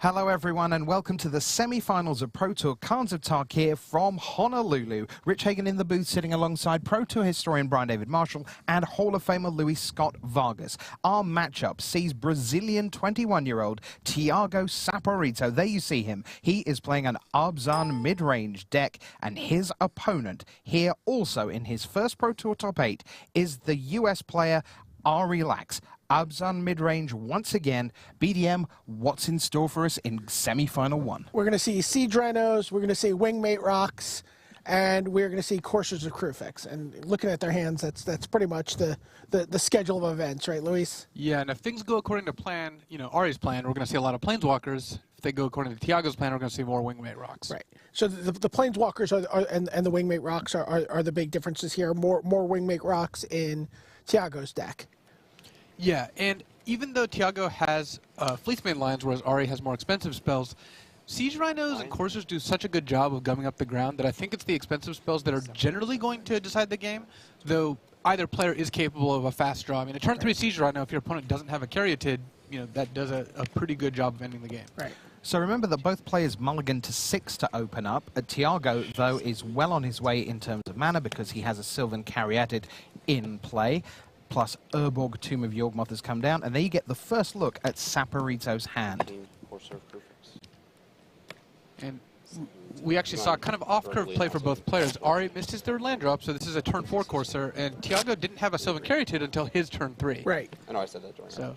Hello everyone and welcome to the semi-finals of Pro Tour Khans of Tarkir from Honolulu. Rich Hagan in the booth sitting alongside Pro Tour historian Brian David Marshall and Hall of Famer Luis Scott Vargas. Our matchup sees Brazilian 21-year-old Thiago Saporito. There you see him. He is playing an Abzan mid-range deck, and his opponent here also in his first Pro Tour top 8 is the US player Ari Lax. Abzan mid-range once again. BDM, what's in store for us in semi-final 1? We're going to see Siege Rhinos, we're going to see Wingmate Rocks, and we're going to see Coursers of Crufix. And looking at their hands, that's pretty much the schedule of events, right, Luis? Yeah, and if things go according to plan, Ari's plan, we're going to see a lot of Planeswalkers. If they go according to Thiago's plan, we're going to see more Wingmate Rocks. Right. So the Planeswalkers and the Wingmate Rocks are the big differences here. More Wingmate Rocks in Thiago's deck. Yeah, and even though Thiago has Fleecemane lines, whereas Ari has more expensive spells, Siege Rhinos and Coursers do such a good job of gumming up the ground that I think it's the expensive spells that are generally going to decide the game, though either player is capable of a fast draw. I mean, a turn 3 Siege Rhino, if your opponent doesn't have a Caryatid, that does a pretty good job of ending the game. Right. So remember that both players mulligan to 6 to open up. Thiago, though, is well on his way in terms of mana because he has a Sylvan Caryatid in play. Plus Urborg, Tomb of Yawgmoth has come down, and there you get the first look at Saporito's hand. And we actually saw kind of off-curve play for both players. Ari missed his third land drop, so this is a turn 4 Courser, and Thiago didn't have a Sylvan Caryatid until his turn 3. Right. I know I said that during So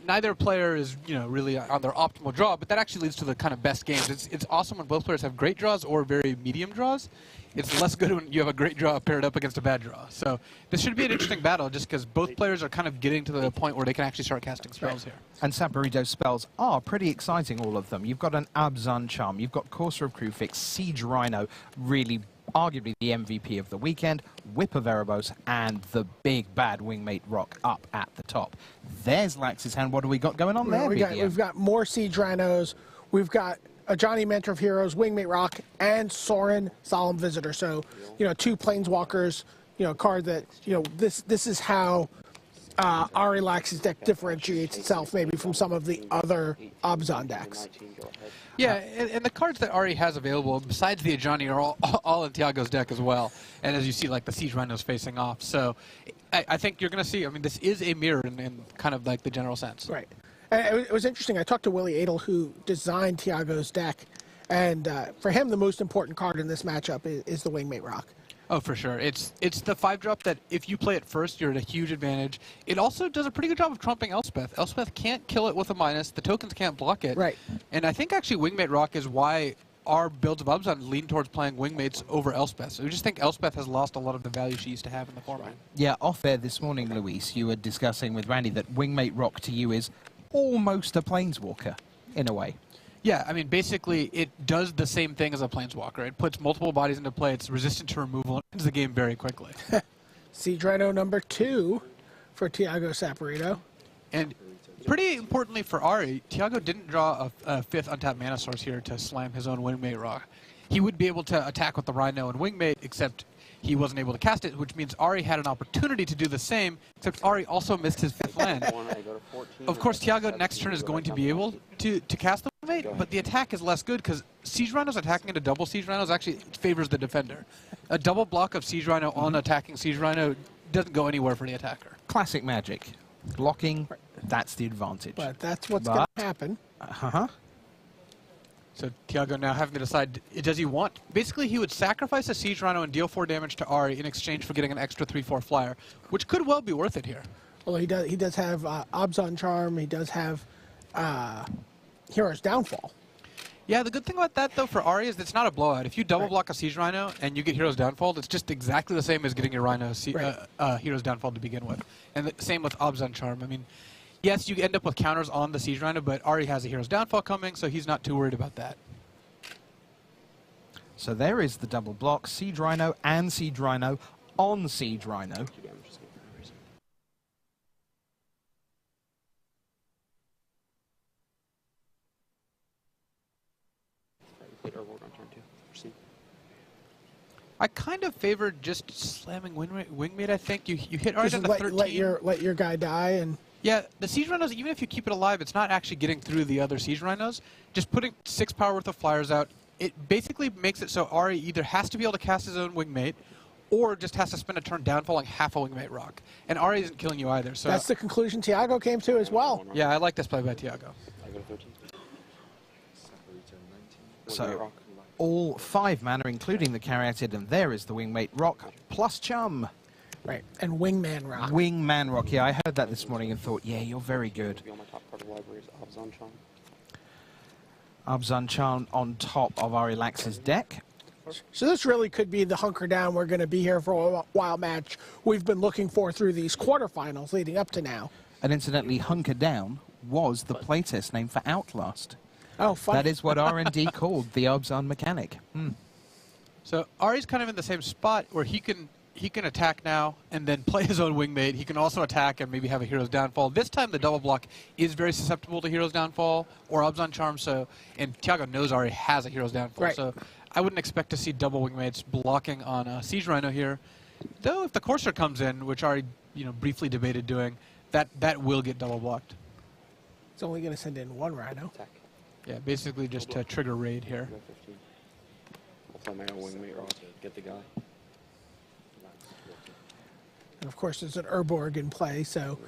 neither player is really on their optimal draw, but that actually leads to the kind of best games. It's awesome when both players have great draws or very medium draws. It's less good when you have a great draw paired up against a bad draw. So this should be an interesting battle just because both players are kind of getting to the point where they can actually start casting spells here. And Saporito's spells are pretty exciting, all of them. You've got an Abzan Charm, you've got Courser of Crufix, Siege Rhino, really arguably the MVP of the weekend, Whip of Erebos, and the big bad Wingmate Rock up at the top. There's Lax's hand. What do we got going on there, We've got more Siege Rhinos. We've got a Johnny Mentor of Heroes, Wingmate Rock, and Sorin, Solemn Visitor. So, 2 Planeswalkers, card that, this is how Ari Lax's deck differentiates itself maybe from some of the other Abzan decks. Yeah, and the cards that Ari has available, besides the Ajani, are all in Thiago's deck as well. And as you see, like the Siege Rhinos facing off. So I think you're going to see, this is a mirror in kind of like the general sense. Right. And it was interesting. I talked to Willie Adel, who designed Thiago's deck, and for him, the most important card in this matchup is the Wingmate Rock. Oh, for sure. It's the 5-drop that if you play it first, you're at a huge advantage. It also does a pretty good job of trumping Elspeth. Elspeth can't kill it with a minus. The tokens can't block it. Right. And I think actually Wingmate Rock is why our builds of Abzan lean towards playing Wingmates over Elspeth. So we just think Elspeth has lost a lot of the value she used to have in the format. Yeah, off air this morning, Luis, you were discussing with Randy that Wingmate Rock to you is almost a Planeswalker, in a way. Yeah, basically, it does the same thing as a Planeswalker. It puts multiple bodies into play, it's resistant to removal, and ends the game very quickly. Siege Rhino number 2 for Thiago Saporito. And pretty importantly for Ari, Thiago didn't draw a 5th untapped mana source here to slam his own Wingmate Rock. He would be able to attack with the Rhino and Wingmate, except he wasn't able to cast it, which means Ari had an opportunity to do the same, except Ari also missed his 5th land. Of course, Thiago next turn is going to be able to cast the Wingmate, but the attack is less good because Siege Rhinos attacking into double Siege Rhinos actually favors the defender. A double block of Siege Rhino on attacking Siege Rhino doesn't go anywhere for the attacker. Classic Magic. Blocking, that's the advantage. But that's what's going to happen. So Thiago now having to decide, does he want... Basically, he would sacrifice a Siege Rhino and deal 4 damage to Ari in exchange for getting an extra 3/4 flyer, which could well be worth it here. Well, he does have Abzan Charm. He does have Hero's Downfall. Yeah, the good thing about that, though, for Ari is it's not a blowout. If you double block a Siege Rhino and you get Hero's Downfall, it's just exactly the same as getting your Rhino Hero's Downfall to begin with. And the same with Abzan Charm. Yes, you end up with counters on the Siege Rhino, but Ari has a Hero's Downfall coming, so he's not too worried about that. So there is the double block, Siege Rhino and Siege Rhino on Siege Rhino. I kind of favored just slamming Wingmate, I think. You hit Ari Just on the 13. let your guy die and... Yeah, the Siege Rhinos, even if you keep it alive, it's not actually getting through the other Siege Rhinos. Just putting 6 power worth of flyers out, it basically makes it so Ari either has to be able to cast his own Wingmate, or just has to spend a turn downfalling half a Wingmate Rock. And Ari isn't killing you either. So that's the conclusion Tiago came to as well. Yeah, I like this play by Tiago. So all 5 mana, including the Caryatid, and there is the Wingmate Rock plus Chum. Right, and Wingman Rock. Wingman Rock, yeah, I heard that this morning and thought, yeah, you're very good. Abzan Charm on top of Ari Lax's deck. So this really could be the hunker down we're going to be here for a while match we've been looking for through these quarterfinals leading up to now. And incidentally, hunker down was the playtest name for Outlast. Oh, fun. That is what R&D called the Abzan mechanic. So Ari's kind of in the same spot where he can attack now and then play his own Wingmate. He can also attack and maybe have a Hero's Downfall. This time the double block is very susceptible to Hero's Downfall or Abzan Charm, and Tiago knows Ari has a Hero's Downfall. Right. So I wouldn't expect to see double Wingmates blocking on Siege Rhino here. Though if the Courser comes in, which Ari briefly debated doing, that will get double blocked. It's only going to send in 1 Rhino. Attack. Yeah, basically just to trigger Raid here. I'll play my own Wingmate Rock to get the guy. And of course, there's an Urborg in play, so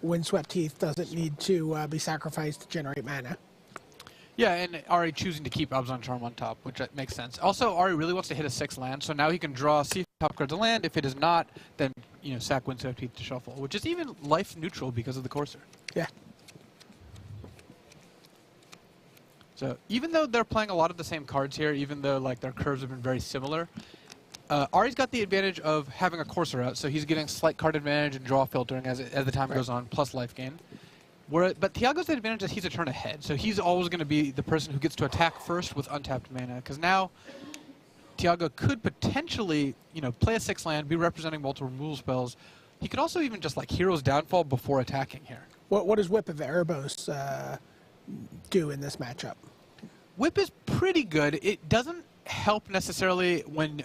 Windswept Heath doesn't need to be sacrificed to generate mana. Yeah, and Ari choosing to keep Abzan Charm on top, which makes sense. Also, Ari really wants to hit a 6 land, so now he can draw, see if top card's a land. If it is not, then sack Windswept Heath to shuffle, which is even life neutral because of the Courser. Yeah. So even though they're playing a lot of the same cards here, even though their curves have been very similar, Ari's got the advantage of having a Courser out, so he's getting slight card advantage and draw filtering as the time goes on, plus life gain. But Tiago's advantage is he's a turn ahead, so he's always going to be the person who gets to attack first with untapped mana, because now Tiago could potentially, play a 6 land, be representing multiple removal spells. He could also even just Hero's Downfall before attacking here. What does Whip of Erebos do in this matchup? Whip is pretty good. It doesn't help necessarily when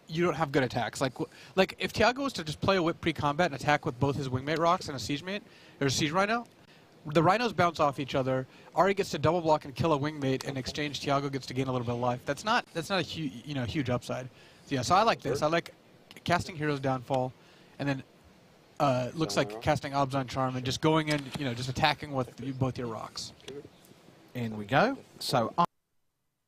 you don't have good attacks. Like if Tiago was to just play a Whip pre-combat and attack with both his Wingmate Rocks and a Siege Rhino, the Rhinos bounce off each other. Ari gets to double block and kill a Wingmate. In exchange, Tiago gets to gain a little bit of life. That's not a huge upside. So yeah, so I like this. I like casting Hero's Downfall, and then looks like casting Abzan Charm and just going in, just attacking with both your rocks. In we go. So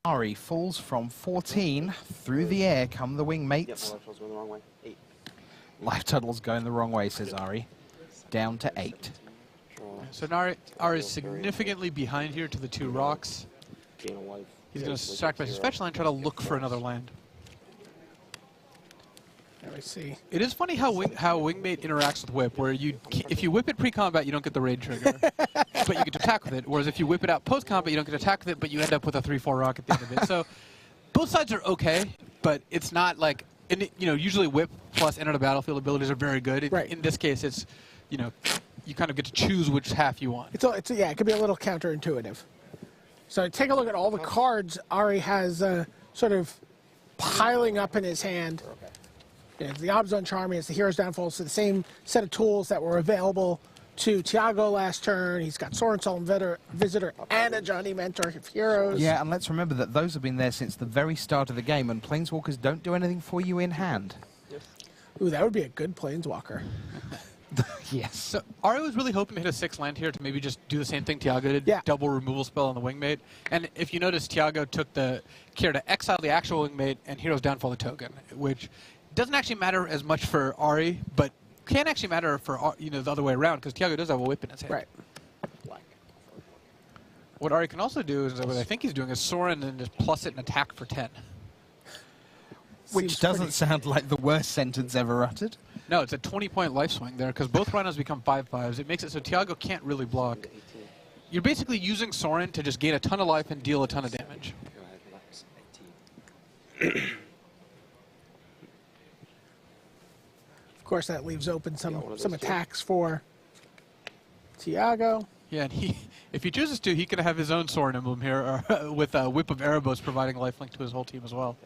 Ari falls from 14 through the air. Come the Wingmates. Yep, my life totals going the wrong way. 8. Life total's going the wrong way, says Ari. Down to 8. So now Ari is significantly behind here to the 2 rocks. Gain a life. He's going to sacrifice his fetch land, try to look for another land. Let me see. It is funny how Wingmate interacts with Whip, where if you whip it pre-combat, you don't get the raid trigger, but you get to attack with it. Whereas if you whip it out post-combat, you don't get to attack with it, but you end up with a 3/4 rock at the end of it. So both sides are okay, but it's not usually Whip plus enter the battlefield abilities are very good. Right. In this case, it's you kind of get to choose which half you want. Yeah, it could be a little counterintuitive. So take a look at all the cards Ari has sort of piling up in his hand. The Abzan Charm, he has the Hero's Downfall, so the same set of tools that were available to Tiago last turn. He's got Sorin Solemn Visitor and a Johnny Mentor of Heroes. Yeah, and let's remember that those have been there since the very start of the game, and Planeswalkers don't do anything for you in hand. Ooh, that would be a good Planeswalker. Yes. So Ari was really hoping to hit a 6 land here to maybe just do the same thing Tiago did, yeah. Double removal spell on the Wingmate. And if you notice, Tiago took the care to exile the actual Wingmate and Hero's Downfall the token, which doesn't actually matter as much for Ari, but can actually matter for the other way around, because Tiago does have a Whip in his hand. Right. What Ari can also do is, what I think he's doing, is Sorin and just plus it and attack for 10. Which doesn't sound like the worst sentence ever uttered. No, it's a 20-point life swing there, because both Rhinos become 5/5s. It makes it so Tiago can't really block. You're basically using Sorin to just gain a ton of life and deal a ton of damage. Of course, that leaves open some attacks for Tiago. Yeah, and if he chooses to, he can have his own Sorin emblem here, with a Whip of Erebos providing lifelink to his whole team as well.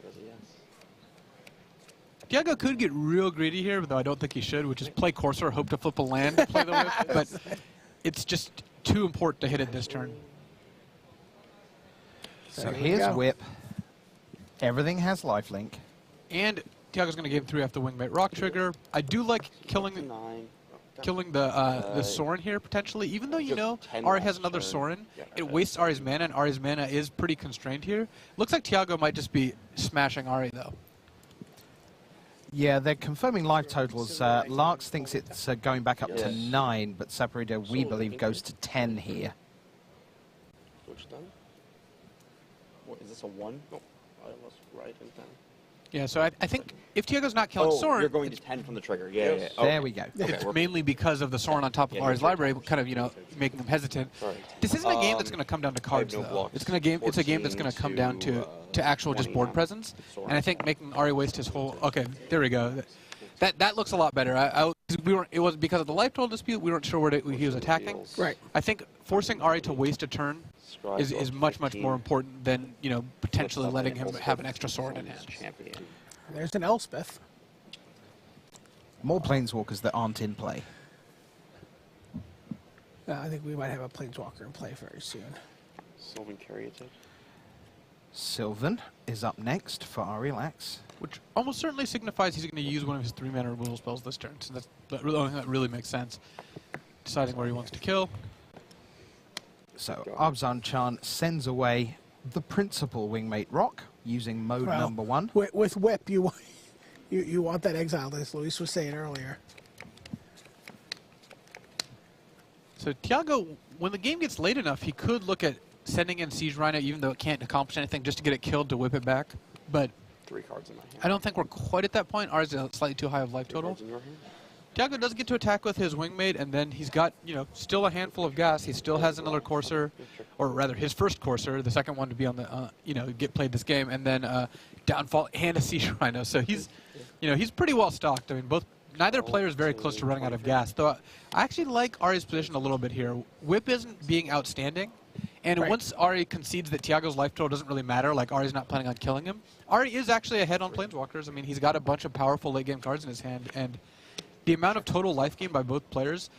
Tiago could get real greedy here, though I don't think he should, which is play Courser, hope to flip a land, play the Whip. But it's just too important to hit it this turn. So There we here's go. Whip. Everything has lifelink. And Tiago's going to game 3 after Wingmate Rock trigger. I do like killing the Soren here potentially, even though you know Ari has another Soren. It wastes Ari's mana, and Ari's mana is pretty constrained here. Looks like Tiago might just be smashing Ari though. Yeah, they're confirming life totals. Larks thinks it's going back up to 9, but Saporito, we believe, goes to 10 here. Switch done. What, is this a 1? No, I was right in 10. Yeah, so I think if Tiago's not killing Soren, you're going to 10 from the trigger. Yeah, yeah. Okay. There we go. it's mainly because of the Soren on top of Ari's library, kind of, you know, making them hesitant. Sorry. This isn't a game that's going to come down to cards, no though. blocks. It's a game that's going to come down to actual just board 29. presence. And I think making Ari waste his whole. Okay, there we go. That looks a lot better. It was because of the life total dispute. We weren't sure where he was attacking. Right. I think forcing Ari to waste a turn is much more important than, you know, potentially letting him have an extra sword in hand. There's an Elspeth. More Planeswalkers that aren't in play. I think we might have a Planeswalker in play very soon. Sylvan Caryatid. Sylvan is up next for Ari Lax. Which almost certainly signifies he's going to use one of his 3-mana removal spells this turn. So that really makes sense. Deciding where he wants to kill. So Abzan Chan sends away the principal Wingmate Rock using mode number 1. With Whip, you want that exiled, as Luis was saying earlier. So Tiago, when the game gets late enough, he could look at sending in Siege Rhino, even though it can't accomplish anything, just to get it killed to whip it back. But 3 cards in my hand. I don't think we're quite at that point. Ours is slightly too high of life total. Cards in your hand? Tiago does get to attack with his Wingmate, and then he's got, you know, still a handful of gas. He still has another Courser, or rather his first Courser, the second one to be on the, you know, get played this game, and then Downfall and a Siege Rhino. So he's, you know, he's pretty well stocked. I mean, neither player is very close to running out of gas. Though I actually like Ari's position a little bit here. Whip isn't being outstanding, and once Ari concedes that Tiago's life total doesn't really matter, like Ari's not planning on killing him, Ari is actually ahead on Planeswalkers. I mean, he's got a bunch of powerful late game cards in his hand, and the amount of total life gain by both players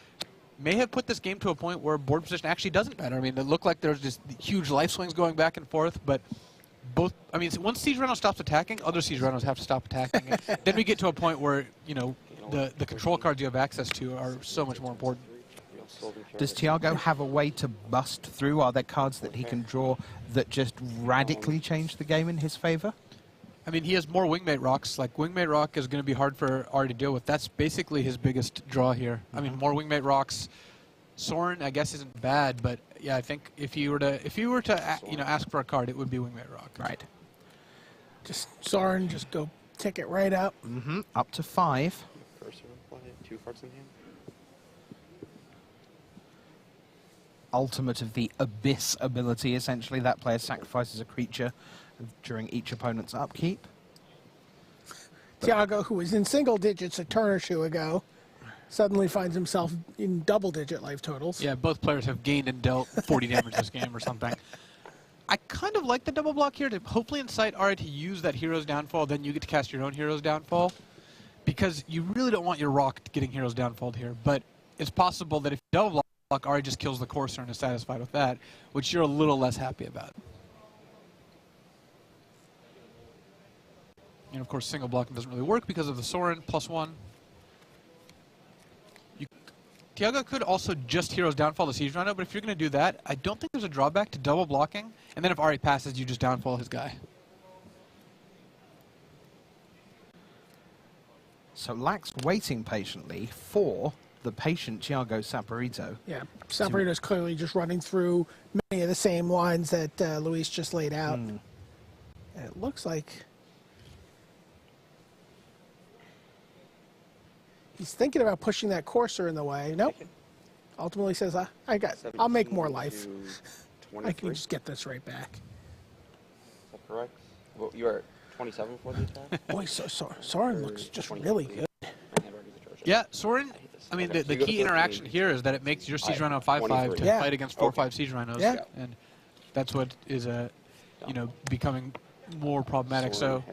may have put this game to a point where board position actually doesn't matter. I mean, it looked like there's just huge life swings going back and forth, but I mean, once Siege Rhino stops attacking, other Siege Rhinos have to stop attacking. Then we get to a point where, you know, the control cards you have access to are so much more important. Does Tiago have a way to bust through? Are there cards that he can draw that just radically change the game in his favor? I mean, he has more Wingmate Rocks. Like, Wingmate Rock is going to be hard for Ari to deal with. That's basically his biggest draw here. I mean, more Wingmate Rocks. Soren, I guess, isn't bad, but yeah, I think if you were to you know, ask for a card, it would be Wingmate Rock. Right. Just Soren, just go tick it right up. Up to 5. Cursor in play, 2 cards in hand. Ultimate of the Abyss ability, essentially. That player sacrifices a creature during each opponent's upkeep. Tiago, who was in single digits a turn or two ago, suddenly finds himself in double-digit life totals. Yeah, both players have gained and dealt 40 damage this game or something. I kind of like the double block here to hopefully incite Ari to use that Hero's Downfall, then you get to cast your own Hero's Downfall, because you really don't want your Rock getting Hero's Downfall here, but it's possible that if you double block, Ari just kills the Courser and is satisfied with that, which you're a little less happy about. And of course, single blocking doesn't really work because of the Soren +1. Tiago could also just Hero's Downfall the Siege Rhino, but if you're going to do that, I don't think there's a drawback to double blocking, and then if Ari passes, you just downfall his guy. So Lax waiting patiently for the patient Tiago Saporito. Yeah, Saporito's clearly just running through many of the same lines that Luis just laid out. And it looks like he's thinking about pushing that Courser in the way. Nope. Ultimately says, I'll make more life. I can just get this right back. Is that correct? Well, you are at 27 for the attack? Boy, Soren looks just really good. Yeah, Soren, I mean, the key interaction here is that it makes your Siege Rhino 5/5 to fight against 4/5 Siege Rhinos. Yeah. And that's what is, you know, becoming more problematic. So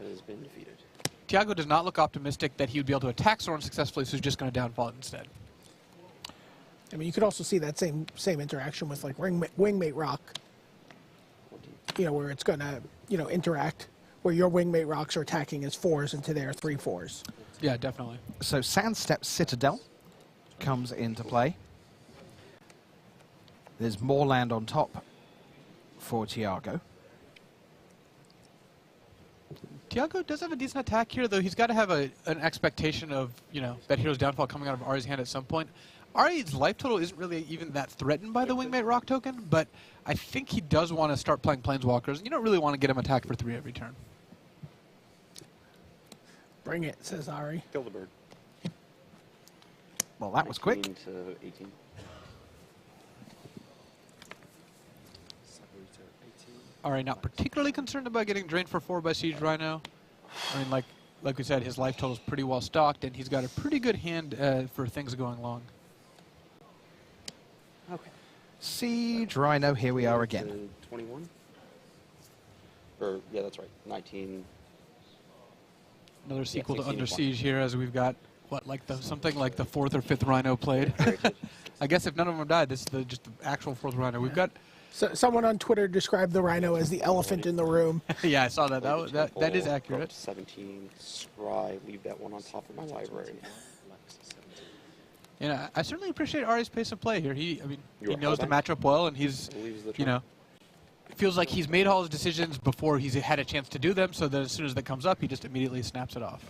Tiago does not look optimistic that he would be able to attack Soren successfully, so he's just going to downfall it instead. I mean, you could also see that same interaction with like Wingmate Rock. You know, where it's gonna interact, where your Wingmate Rocks are attacking as 4s into their 3/4s. Yeah, definitely. So Sandstep Citadel comes into play. There's more land on top for Tiago. Tiago does have a decent attack here, though he's got to have an expectation of, that hero's downfall coming out of Ari's hand at some point. Ari's life total isn't really even that threatened by the Wingmate Rock token, but I think he does want to start playing Planeswalkers. You don't really want to get him attacked for 3 every turn. Bring it, says Ari. Kill the bird. Well, that was quick. 19 to 18. Ari not particularly concerned about getting drained for 4 by Siege Rhino. I mean, like we said, his life total is pretty well stocked, and he's got a pretty good hand for things going long. Okay. Siege Rhino, here we are again. 21? Or, yeah, that's right. 19. Another sequel to 16 Under is Siege here, as we've got, something like the 4th or 5th Rhino played. I guess if none of them died, this is just the actual 4th Rhino. We've got... So, someone on Twitter described the Rhino as the elephant in the room. Yeah, I saw that. That is accurate. 17. Scry. Leave that one on top of my library. And I certainly appreciate Ari's pace of play here. He knows the hellbound? matchup well, and he's, Believes the turn. it feels like he's made all his decisions before he's had a chance to do them, so that as soon as that comes up, he just immediately snaps it off.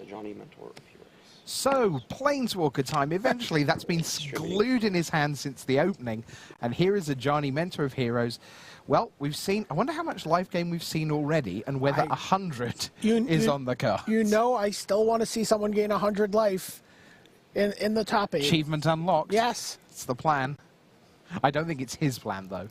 A Johnny Mentor of Heroes. So, Planeswalker time. Eventually, that's been glued in his hand since the opening. And here is a Johnny Mentor of Heroes. Well, we've seen... I wonder how much live game we've seen already and whether 100 is on the card. I still want to see someone gain 100 life in the top 8. Achievement unlocked. Yes. It's the plan. I don't think it's his plan, though.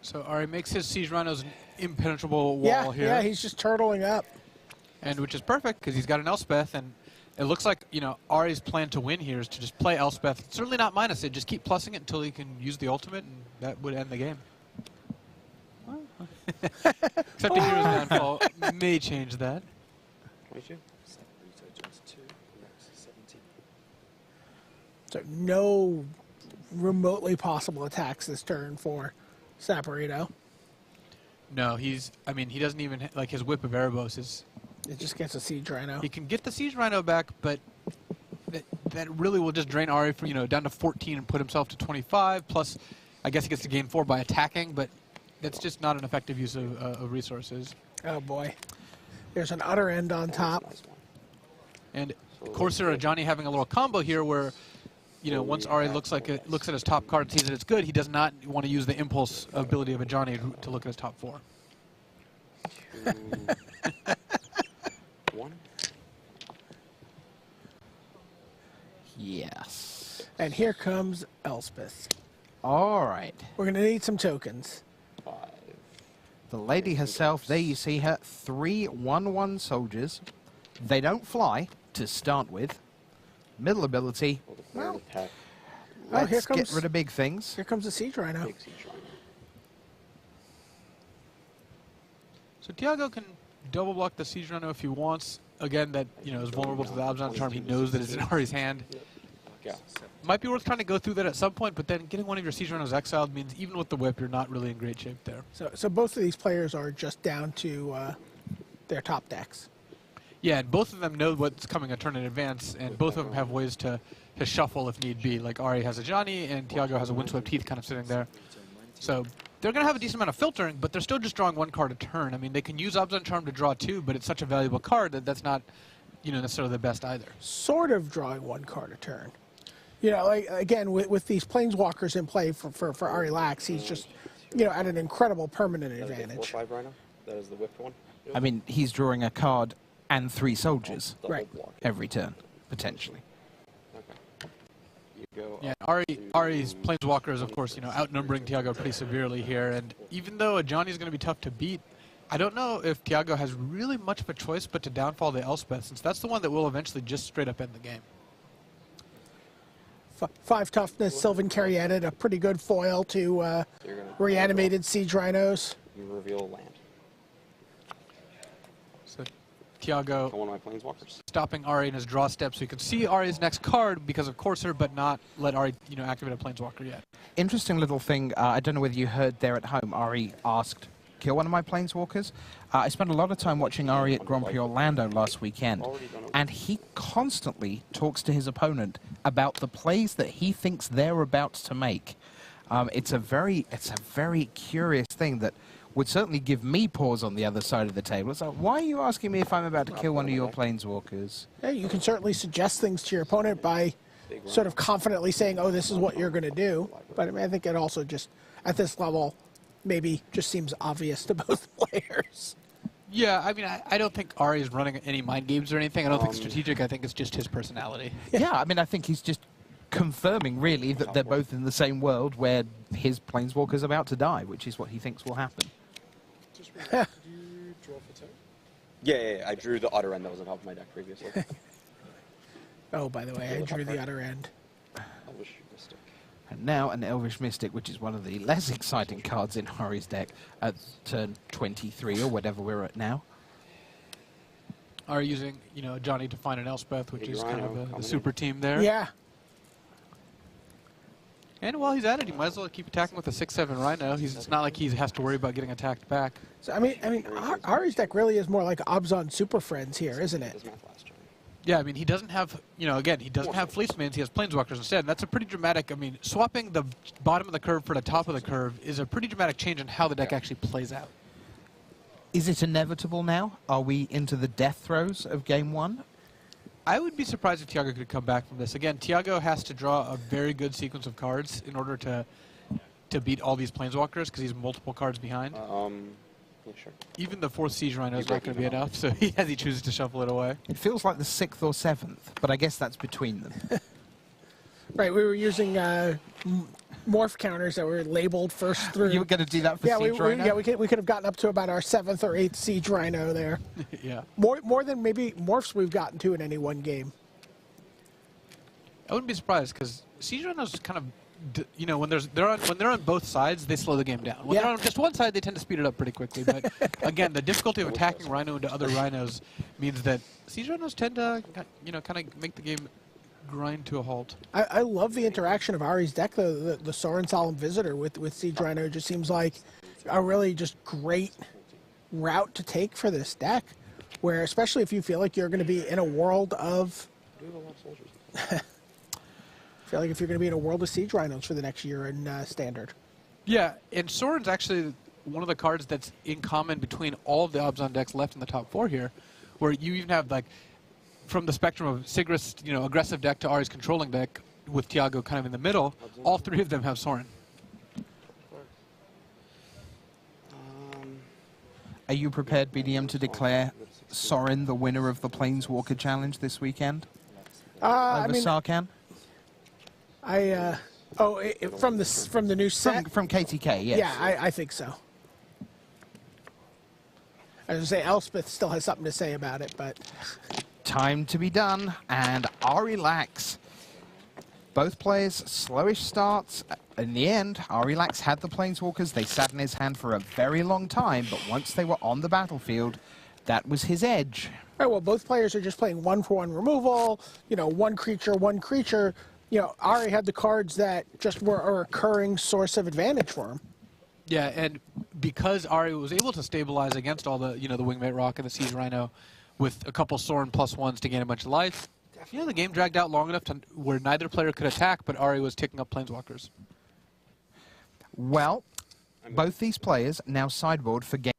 So Ari makes his Siege Rhinos an impenetrable wall here. Yeah, he's just turtling up. And which is perfect, because he's got an Elspeth, and it looks like, Ari's plan to win here is to just play Elspeth. Certainly not minus it, just keep plussing it until he can use the ultimate, and that would end the game. Except a Hero's Downfall may change that. 22. So no remotely possible attacks this turn for Saporito. No, he doesn't even, his Whip of Erebos is... It just gets a Siege Rhino. He can get the Siege Rhino back, but that really will just drain Ari from, down to 14 and put himself to 25, plus I guess he gets to gain 4 by attacking, but that's just not an effective use of resources. Oh boy. There's an Utter End on top. Nice one. And Corsair or Johnny having a little combo here where, once Ari looks at his top card and sees that it's good, he does not want to use the impulse ability of a Johnny to look at his top 4. 2, 1. Yes. And here comes Elspeth. All right. We're going to need some tokens. 5. The lady herself, there you see her, 3 1/1 soldiers. They don't fly to start with. Middle ability, well, let's get rid of big things. Here comes the Siege Rhino. Big Siege Rhino. So Tiago can double block the Siege Rhino if he wants. Again, that is vulnerable to the Abzan Charm. He knows that it's in Ari's hand. Yeah. Might be worth trying to go through that at some point, but then getting one of your Siege Rhinos exiled means even with the whip, you're not really in great shape there. So both of these players are just down to their top decks. Yeah, and both of them know what's coming a turn in advance, and both of them have ways to shuffle if need be. Like Ari has a Johnny, and Tiago has a Windswept Heath kind of sitting there. So they're going to have a decent amount of filtering, but they're still just drawing 1 card a turn. I mean, they can use Abzan Charm to draw 2, but it's such a valuable card that that's not, necessarily the best either. Sort of drawing 1 card a turn. Again, with these Planeswalkers in play for Ari Lax, he's just, at an incredible permanent advantage. 4/5 Rhino. That is the whipped one. I mean, he's drawing a card and 3 soldiers The whole Right. block. every turn, potentially. Okay. You go Yeah, up Ari's to Planeswalkers, of course, outnumbering Tiago pretty severely here. And even though a Johnny is going to be tough to beat, I don't know if Tiago has really much of a choice but to downfall the Elspeth, since that's the one that will eventually just straight up end the game. 5 toughness, Sylvan Caryatid, a pretty good foil to So you're gonna reanimated Siege Rhinos. You reveal land. So Tiago One of my planeswalkers. stopping Ari in his draw step, so you can see Ari's next card because of Courser, but not let Ari, activate a planeswalker yet. Interesting little thing. I don't know whether you heard there at home. Ari asked, "Kill one of my planeswalkers." I spent a lot of time watching Ari at Grand Prix Orlando last weekend, and he constantly talks to his opponent about the plays that he thinks they're about to make. It's a very curious thing that would certainly give me pause on the other side of the table. It's like, why are you asking me if I'm about to kill one of your planeswalkers? Yeah, you can certainly suggest things to your opponent by sort of confidently saying, oh, this is what you're going to do. But I mean, I think it also just, at this level, maybe just seems obvious to both players. Yeah, I mean, I don't think Ari is running any mind games or anything. I don't think strategic. I think it's just his personality. Yeah, I mean, I think he's just confirming, really, that they're both in the same world where his planeswalker's about to die, which is what he thinks will happen. Just did you draw for 10? Yeah, I drew the other end that was on top of my deck previously. Oh, by the way, I drew the other end. Elvish Mystic. And now an Elvish Mystic, which is one of the less exciting cards in Ari's deck at turn 23 or whatever we're at now. Ari using, Johnny to find an Elspeth, which is kind of the super team there. Yeah. And while he's at it, he might as well keep attacking with a 6/7 Rhino. It's not like he has to worry about getting attacked back. So I mean, Ari's deck really is more like Obzon Super Friends here, isn't it? Yeah, I mean, he doesn't have, again, he doesn't have Fleecemans, he has Planeswalkers instead. And that's a pretty dramatic, I mean, swapping the bottom of the curve for the top of the curve is a pretty dramatic change in how the deck actually plays out. Is it inevitable now? Are we into the death throes of Game 1? I would be surprised if Tiago could come back from this. Again, Tiago has to draw a very good sequence of cards in order to beat all these Planeswalkers because he's multiple cards behind. Yeah, sure. Even the 4th Siege Rhino is not going to be enough, so he chooses to shuffle it away. It feels like the 6th or 7th, but I guess that's between them. Right, we were using morph counters that were labeled first through. You were going to do that for Siege Rhino? Yeah, we could have gotten up to about our 7th or 8th Siege Rhino there. Yeah. More than maybe morphs we've gotten to in any one game. I wouldn't be surprised because Siege Rhinos kind of, when they're on both sides, they slow the game down. When they're on just one side, they tend to speed it up pretty quickly. But again, the difficulty of attacking Rhino into other Rhinos means that Siege Rhinos tend to, kind of make the game grind to a halt. I love the interaction of Ari's deck, though. The Sorin Solemn Visitor with Siege Rhino just seems like a really just great route to take for this deck, where especially if you feel like you're going to be in a world of... I feel like if you're going to be in a world of Siege Rhinos for the next year in Standard. Yeah, and Sorin's actually one of the cards that's in common between all of the Obzon decks left in the top 4 here, where you even have, like, from the spectrum of Sigrid's, aggressive deck to Ari's controlling deck, with Tiago kind of in the middle, all 3 of them have Sorin. Are you prepared, BDM, to declare Sorin the winner of the Planeswalker Challenge this weekend? Over Sarkhan? From the new set? From KTK, yes. Yeah, I think so. I was going to say, Elspeth still has something to say about it, but... Time to be done, and Ari Lax. Both players, slowish starts. In the end, Ari Lax had the Planeswalkers. They sat in his hand for a very long time, but once they were on the battlefield, that was his edge. Right, well, both players are just playing 1-for-1 removal, one creature, one creature. Ari had the cards that just were a recurring source of advantage for him. Yeah, and because Ari was able to stabilize against all the, the Wingmate Rock and the Siege Rhino with a couple Sorin +1s to gain a bunch of life, the game dragged out long enough to where neither player could attack, but Ari was taking up Planeswalkers. Well, both these players now sideboard for game.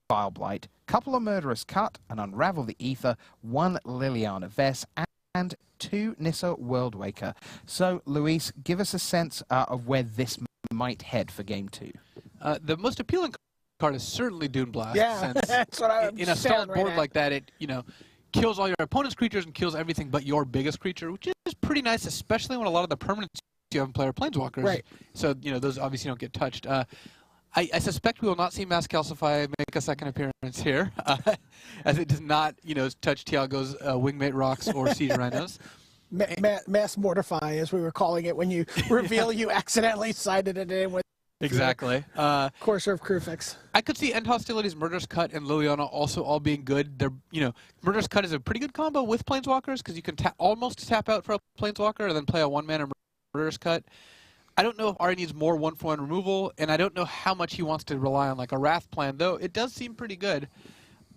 File Blight, couple of Murderous Cut, and Unravel the Ether, 1 Liliana Vess, and 2 Nissa Worldwaker. So, Luis, give us a sense of where this might head for Game 2. The most appealing card is certainly Dune Blast. Yeah, since that's what I'm in a stalled board right like that, it kills all your opponent's creatures and kills everything but your biggest creature, which is pretty nice, especially when a lot of the permanents you have in play are Planeswalkers. Right. So those obviously don't get touched. I suspect we will not see Mass Calcify make a second appearance here, as it does not, touch Tiago's Wingmate Rocks or Siege Rhinos. Mass Mortify, as we were calling it, when you reveal you accidentally sided it in with Exactly. Core serve crew fix. I could see End Hostilities, Murderous Cut, and Liliana also all being good. They're, Murderous Cut is a pretty good combo with Planeswalkers because you can almost tap out for a Planeswalker and then play a one-mana Murderous Cut. I don't know if Ari needs more one-for-one removal, and I don't know how much he wants to rely on like a Wrath plan, though it does seem pretty good.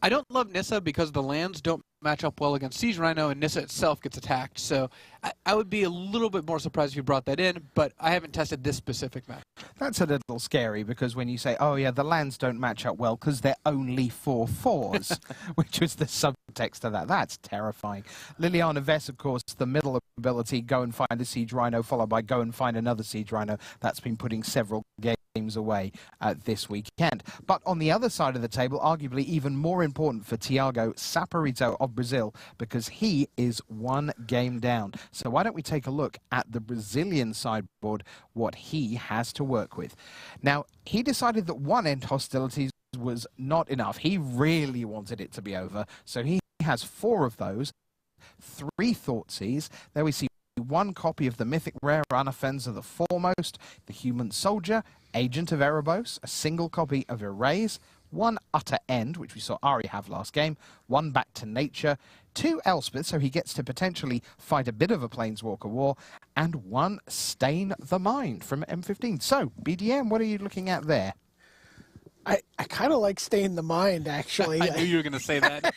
I don't love Nissa because the lands don't match up well against Siege Rhino, and Nissa itself gets attacked. So I would be a little bit more surprised if you brought that in, but I haven't tested this specific match. That's a little scary because when you say, oh yeah, the lands don't match up well because they're only 4/4s, which was the subtext of that. That's terrifying. Liliana Vess, of course, the middle ability, go and find a Siege Rhino, followed by go and find another Siege Rhino. That's been putting several games away this weekend. But on the other side of the table, arguably even more important for Thiago Saporito of Brazil, because he is one game down. So why don't we take a look at the Brazilian sideboard, what he has to work with. Now, he decided that one End Hostilities was not enough. He really wanted it to be over, so he has 4 of those, 3 Thoughtseize. There we see 1 copy of the mythic rare Unoffensive the Foremost, the Human Soldier, Agent of Erebos, a single copy of Erase, 1 Utter End, which we saw Ari have last game, 1 Back to Nature, 2 Elspeth, so he gets to potentially fight a bit of a Planeswalker war, and 1 Stain the Mind from M15. So, BDM, what are you looking at there? I kind of like Stain the Mind, actually. I knew you were going to say that.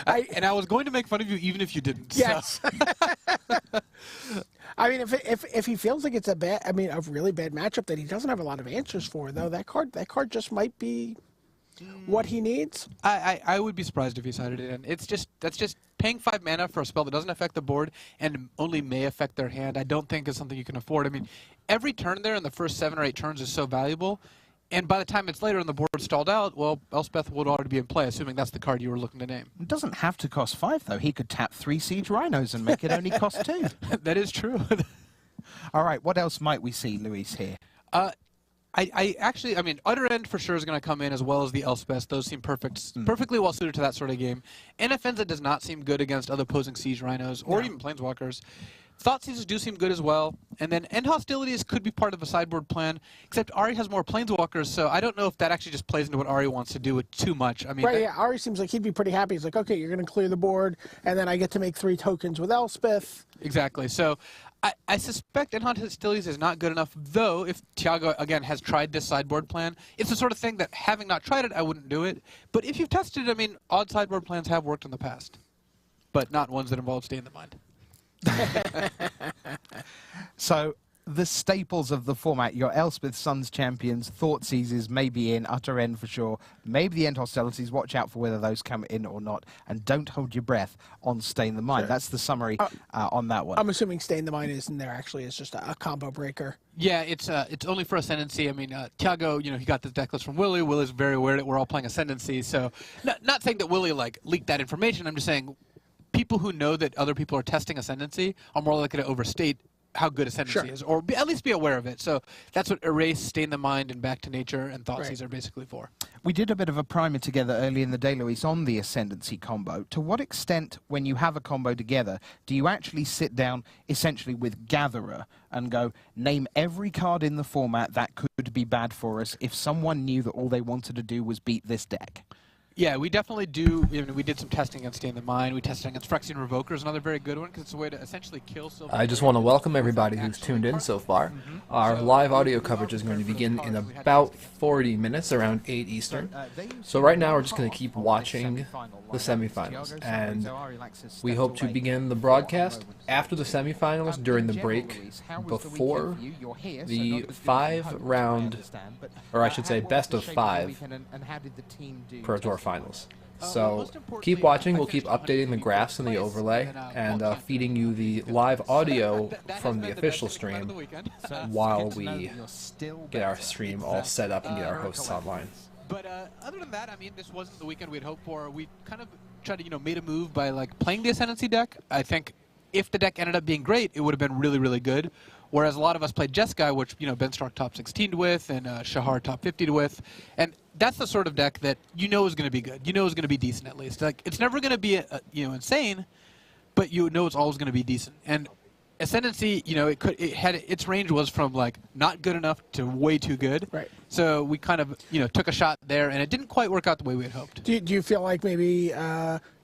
And I was going to make fun of you even if you didn't. Yes. So. I mean, if he feels like it's a really bad matchup that he doesn't have a lot of answers for, though, that card just might be what he needs. I would be surprised if he sided it in. That's just paying 5 mana for a spell that doesn't affect the board and only may affect their hand. I don't think is something you can afford. I mean, every turn there in the first 7 or 8 turns is so valuable. And by the time it's later and the board stalled out, well, Elspeth would already be in play, assuming that's the card you were looking to name. It doesn't have to cost 5, though. He could tap 3 Siege Rhinos and make it only cost 2. That is true. All right, what else might we see, Luis, here? I mean, Utter End for sure is going to come in as well as the Elspeth. Those seem perfectly well suited to that sort of game. Inoffensive does not seem good against other opposing Siege Rhinos or even Planeswalkers. Thoughtseizes do seem good as well. And then End Hostilities could be part of a sideboard plan, except Ari has more Planeswalkers, so I don't know if that actually just plays into what Ari wants to do with too much. I mean, right, yeah, Ari seems like he'd be pretty happy. He's like, okay, you're going to clear the board, and then I get to make 3 tokens with Elspeth. Exactly. So I suspect End Hostilities is not good enough, though if Thiago, again, has tried this sideboard plan, it's the sort of thing that, having not tried it, I wouldn't do it. But if you've tested it, I mean, odd sideboard plans have worked in the past, but not ones that involve Stain the Mind. So, the staples of the format, your Elspeth Suns champions, Thoughtseizes may be in, Utter End for sure, maybe the End Hostilities, watch out for whether those come in or not, and don't hold your breath on Stain the Mind. Sure. That's the summary on that one. I'm assuming Stain the Mind is in there, actually. It's just a combo breaker. Yeah, it's only for Ascendancy. I mean, Thiago, he got this deck list from Willie. Willie's very aware that we're all playing Ascendancy, so not saying that Willie, leaked that information. I'm just saying people who know that other people are testing Ascendancy are more likely to overstate how good Ascendancy is, or at least be aware of it. So that's what Erase, Stain the Mind, and Back to Nature and Thoughtseize are basically for. We did a bit of a primer together early in the day, Luis, on the Ascendancy combo. To what extent, when you have a combo together, do you actually sit down essentially with Gatherer and go, name every card in the format that could be bad for us if someone knew that all they wanted to do was beat this deck? Yeah, we definitely do. We did some testing against Stain the Mind. We tested against Phyrexian Revoker, another very good one, because it's a way to essentially kill Silver. I just want to welcome everybody who's tuned in so far. Our live audio coverage is going to begin in about 40 minutes, around 8 Eastern. So right now we're just going to keep watching the semifinals, and we hope to begin the broadcast after the semifinals during the break before the 5-round, or I should say best of 5 Pro Tour finals. So keep watching. We'll keep updating the graphs and the overlay and feeding you the live audio from the official stream while we get our stream all set up and get our hosts online. But other than that, I mean, this wasn't the weekend we'd hoped for. We kind of tried to, made a move by playing the Ascendancy deck. I think if the deck ended up being great, it would have been really, really good. Whereas a lot of us played Jeskai, which Ben Stark top 16 with, and Shahar top 50 with, and that's the sort of deck that is going to be good. Is going to be decent at least. It's never going to be insane, but it's always going to be decent. And Ascendancy, its range was from like not good enough to way too good. Right. So we kind of, took a shot there, and it didn't quite work out the way we had hoped. Do you feel like maybe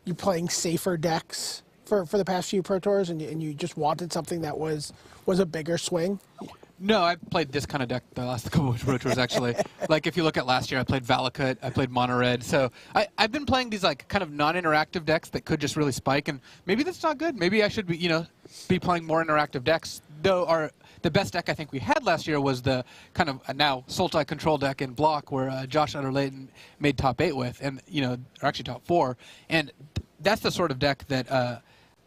you're playing safer decks for the past few Pro Tours, and you just wanted something that was a bigger swing? No, I played this kind of deck the last couple of Pro Tours, actually. Like, if you look at last year, I played Valakut, I played Mono Red. So I've been playing these, like, kind of non-interactive decks that could just really spike, and maybe that's not good. Maybe I should be playing more interactive decks. Though the best deck I think we had last year was the kind of now Sultai control deck in Block, where Josh Utter-Layton made top 8 with, and, or actually top 4. And that's the sort of deck that...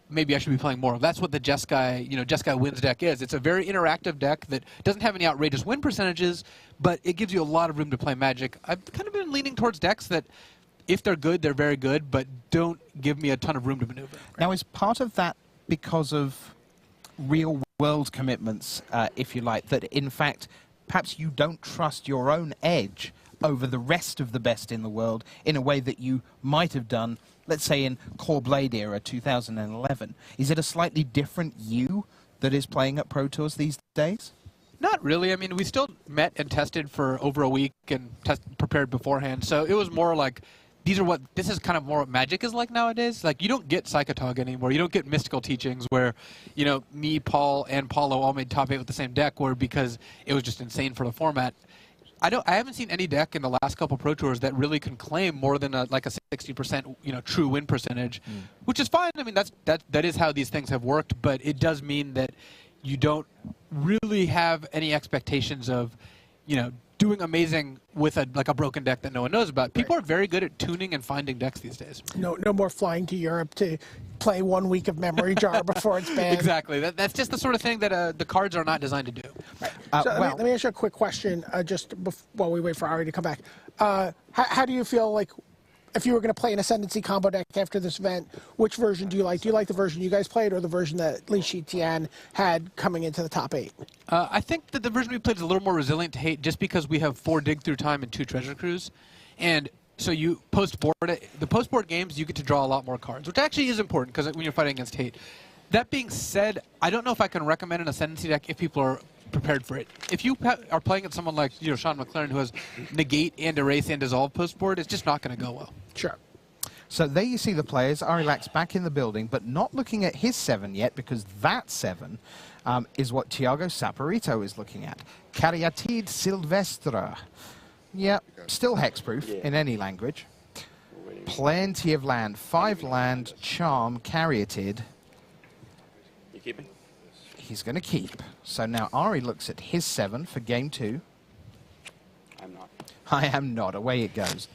maybe I should be playing more of. That's what the Jeskai Wins deck is. It's a very interactive deck that doesn't have any outrageous win percentages, but it gives you a lot of room to play Magic. I've kind of been leaning towards decks that, if they're good, they're very good, but don't give me a ton of room to maneuver. Now, is part of that because of real-world commitments, if you like, that, in fact, perhaps you don't trust your own edge over the rest of the best in the world in a way that you might have done, let's say, in Core Blade era 2011. Is it a slightly different you that is playing at Pro Tours these days? Not really. I mean, we still met and tested for over a week and prepared beforehand. So it was more like, this is kind of more what Magic is like nowadays. Like, you don't get Psychotog anymore. You don't get Mystical Teachings where, me, Paul, and Paulo all made top 8 with the same deck, because it was just insane for the format. I haven't seen any deck in the last couple Pro Tours that really can claim more than a 60% true win percentage, which is fine. I mean, that is how these things have worked, but it does mean that you don't really have any expectations of doing amazing with a broken deck that no one knows about. People are very good at tuning and finding decks these days. No more flying to Europe to play 1 week of Memory Jar before it's banned. Exactly. That's just the sort of thing that the cards are not designed to do. Right. So let me ask you a quick question just while we wait for Ari to come back. How do you feel like, if you were going to play an Ascendancy combo deck after this event, which version do you like? Do you like the version you guys played or the version that Li Shijian had coming into the top 8? I think that the version we played is a little more resilient to hate just because we have 4 Dig Through Time and 2 Treasure Cruise. And so the post-board games, you get to draw a lot more cards, which actually is important because when you're fighting against hate. That being said, I don't know if I can recommend an Ascendancy deck if people are prepared for it. If you are playing at someone like Sean McLaren, who has Negate and Erase and Dissolve post-board, it's just not going to go well. Sure. So there you see the players. Arilax back in the building, but not looking at his 7 yet, because that 7 is what Thiago Saporito is looking at. Caryatid Silvestre. Yeah, still hexproof in any language. Plenty of land. 5 land, Charm, Caryatid. You keeping? He's going to keep. So now Ari looks at his 7 for game 2. I'm not. I am not. Away it goes.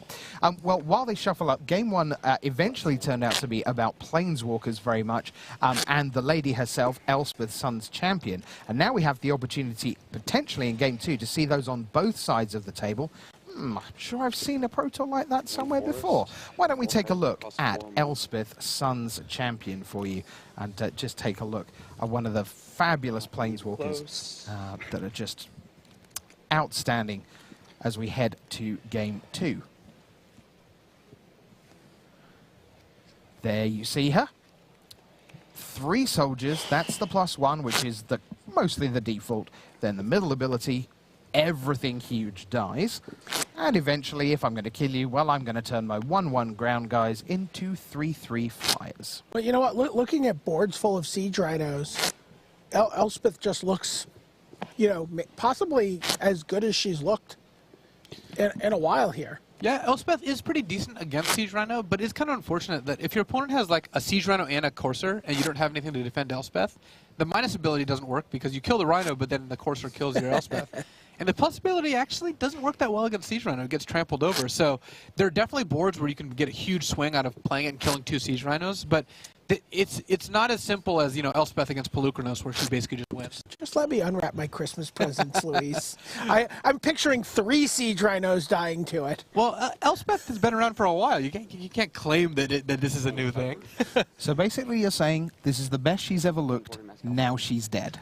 Well, while they shuffle up, game 1 eventually turned out to be about Planeswalkers very much, and the lady herself, Elspeth, Sun's champion. And now we have the opportunity, potentially in game 2, to see those on both sides of the table. I'm sure I've seen a Pro Tour like that somewhere before. Why don't we take a look at Elspeth, Sun's champion, for you, and just take a look at one of the fabulous Planeswalkers that are just outstanding as we head to game 2. There you see her. 3 soldiers, that's the +1, which is mostly the default. Then the middle ability, everything huge dies. And eventually, if I'm going to kill you, well, I'm going to turn my 1/1 ground guys into 3/3 flyers. But you know what? Looking at boards full of Siege Rhinos, Elspeth just looks, possibly as good as she's looked in a while here. Yeah, Elspeth is pretty decent against Siege Rhino, but it's kind of unfortunate that if your opponent has like a Siege Rhino and a Courser, and you don't have anything to defend Elspeth, the minus ability doesn't work because you kill the Rhino, but then the Courser kills your Elspeth. And the plus ability actually doesn't work that well against Siege Rhino. It gets trampled over. So there are definitely boards where you can get a huge swing out of playing it and killing 2 Siege Rhinos, but it's not as simple as, Elspeth against Pelucranos, where she basically just wins. Just let me unwrap my Christmas presents, Luis. I'm picturing 3 Siege Rhinos dying to it. Well, Elspeth has been around for a while. You can't claim that this is a new thing. So basically you're saying this is the best she's ever looked, now she's dead.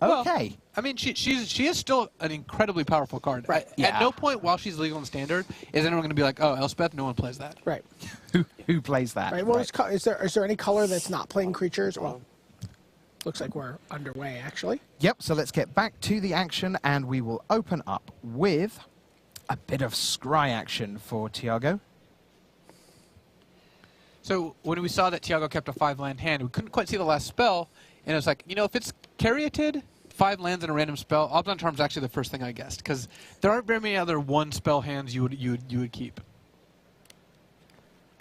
Okay. Well, I mean, she is still an incredibly powerful card. Right. At no point while she's legal and standard is anyone going to be like, oh, Elspeth, no one plays that. Right. Who plays that? Right. Well, is there any color that's not playing creatures? Well, Looks like we're underway, actually. Yep, so let's get back to the action, and we will open up with a bit of scry action for Tiago. So when we saw that Tiago kept a 5-land hand, we couldn't quite see the last spell, and it was like, you know, if it's Caryatid, 5 lands and a random spell, Obzon Charm's actually the first thing I guessed, because there aren't very many other 1-spell hands you would keep.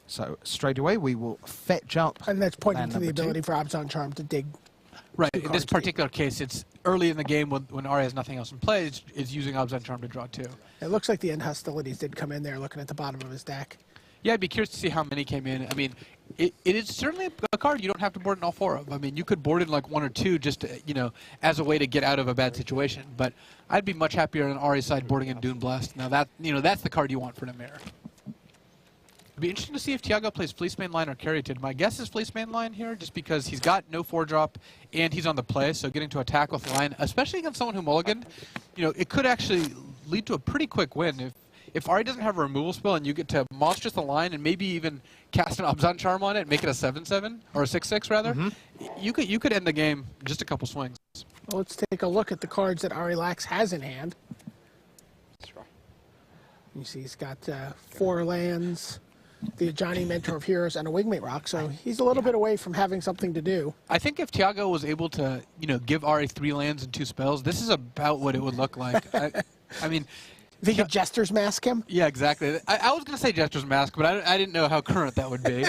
So straight away we will fetch up. And that's pointing land to the number 2. ability for Obzon Charm to dig. Right. 2 In this cards deep. particular case, it's early in the game when Ari has nothing else in play. It's using Obzon Charm to draw 2. It looks like the end hostilities did come in there, looking at the bottom of his deck. Yeah, I'd be curious to see how many came in. I mean, it is certainly a card you don't have to board in all 4 of. I mean, you could board in like 1 or 2 just to, you know, as a way to get out of a bad situation. But I'd be much happier on Ari's side boarding in Dune Blast. Now that, you know, that's the card you want for Namir. It'd be interesting to see if Tiago plays Fleece Mainline or Caryatid. My guess is Fleece Mainline here, just because he's got no 4-drop and he's on the play, so getting to attack with line, especially against someone who mulliganed, you know, it could actually lead to a pretty quick win. If Ari doesn't have a removal spell and you get to monstrous the line and maybe even cast an Obzon Charm on it and make it a 7/7 or a 6/6 rather, you could end the game in just a couple swings. Well, let's take a look at the cards that Ari Lax has in hand. That's right. You see he's got 4 lands, the Ajani Mentor of Heroes, and a Wingmate Rock, so he's a little bit away from having something to do. I think if Tiago was able to, you know, give Ari 3 lands and 2 spells, this is about what it would look like. I mean... If he could Jester's Mask him? Yeah, exactly. I was going to say Jester's Mask, but I didn't know how current that would be.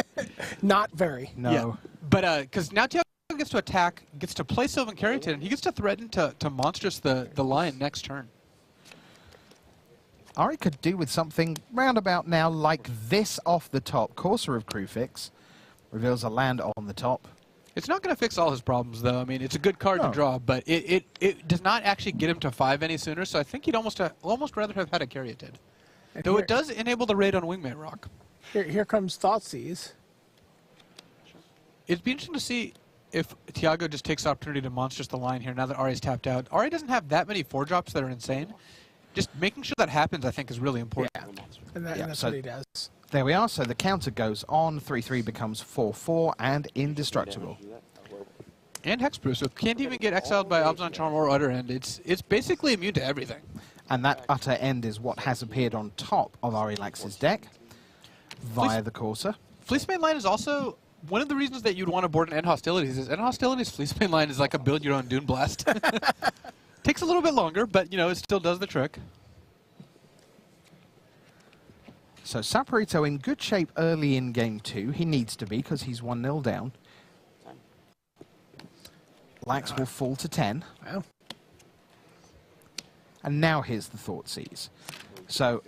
Not very. No. Yeah. But because now Tiago gets to attack, gets to play Sylvan Caryatid, and he gets to threaten to monstrous the lion next turn. Ari could do with something roundabout now like this off the top. Courser of Crufix reveals a land on the top. It's not going to fix all his problems, though. I mean, it's a good card to draw, but it does not actually get him to 5 any sooner, so I think he'd almost rather have had a Caryatid. And Though here, it does enable the raid on Wingmate Rock. Here comes Thoughtseize. It'd be interesting to see if Tiago just takes the opportunity to monstrous the line here now that Ari's tapped out. Ari doesn't have that many 4-drops that are insane. Just making sure that happens, I think, is really important. Yeah, and that's so what he does. there we are. So the counter goes on. 3/3 becomes 4/4 and indestructible. And Hexproof, so can't even get exiled by Obzon Charm or Utter End. It's basically immune to everything. And that Utter End is what has appeared on top of Ari Lax's deck via the Courser. Fleece Mainline is also one of the reasons that you'd want to board an End Hostilities. Is End Hostilities Fleece Mainline is like a build your own Dune Blast. Takes a little bit longer, but you know it still does the trick. So Saporito in good shape early in game 2. He needs to be because he's 1-0 down. Lax will fall to 10. Well, And now here's the Thoughtseize. So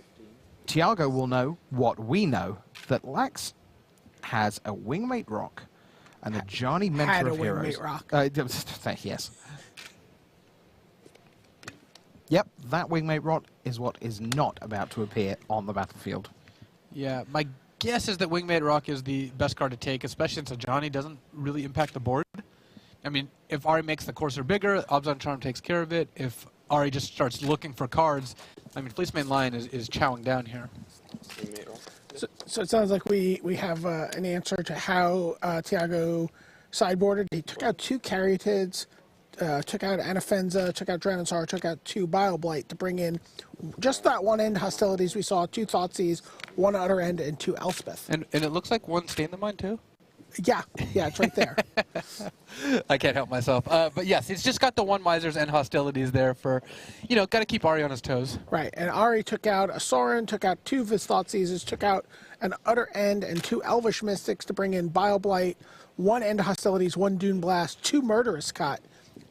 Tiago will know what we know, that Lax has a Wingmate Rock and a Johnny Mentor of Heroes. Wingmate Rock. Yes. Yep, that Wingmate Rock is what is not about to appear on the battlefield. Yeah, my guess is that Wingmate Rock is the best card to take, especially since a Johnny doesn't really impact the board. I mean, if Ari makes the Courser bigger, Obzon Charm takes care of it. If Ari just starts looking for cards, I mean, Fleece Mainline is chowing down here. So it sounds like we have an answer to how Tiago sideboarded. He took out 2 Caryatids, took out Anafenza, took out Draenazar, took out 2 Bioblight to bring in just that 1 end hostilities we saw, 2 Thoughtseize, 1 Utter End, and 2 Elspeth. And it looks like 1 Stain the Mind, too? Yeah, it's right there. I can't help myself. But yes, it's just got the 1 Misers and Hostilities there for, you know, got to keep Ari on his toes. Right, and Ari took out a Sorin, took out 2 of his Thoughtseizes, took out an Utter End and 2 Elvish Mystics to bring in Bioblight, 1 End Hostilities, 1 Dune Blast, 2 Murderous Cut,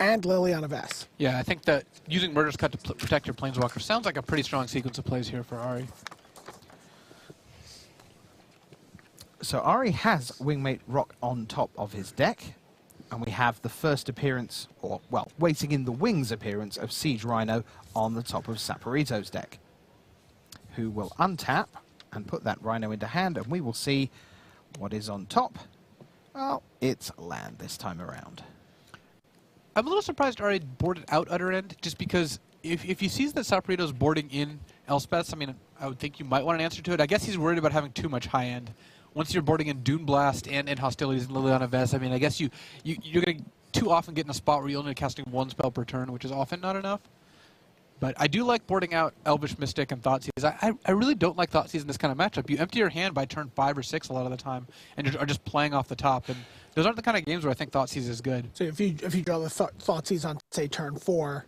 and Liliana Vess. Yeah, I think that using Murderous Cut to protect your Planeswalker sounds like a pretty strong sequence of plays here for Ari. So Ari has Wingmate Rock on top of his deck, and we have the first appearance, or, well, waiting in the wings appearance of Siege Rhino on the top of Saporito's deck, who will untap and put that Rhino into hand, and we will see what is on top. Well, it's land this time around. I'm a little surprised Ari boarded out Utter End, just because if he sees that Saporito's boarding in Elspeths, I mean, I would think you might want an answer to it. I guess he's worried about having too much high end. Once you're boarding in Dune Blast and Hostilities and Liliana Vess, I mean, I guess you're going to too often get in a spot where you're only casting one spell per turn, which is often not enough. But I do like boarding out Elvish Mystic and Thoughtseize. I really don't like Thoughtseize in this kind of matchup. You empty your hand by turn 5 or 6 a lot of the time, and are just playing off the top. And those aren't the kind of games where I think Thoughtseize is good. So if you draw the Thoughtseize on, say, turn 4,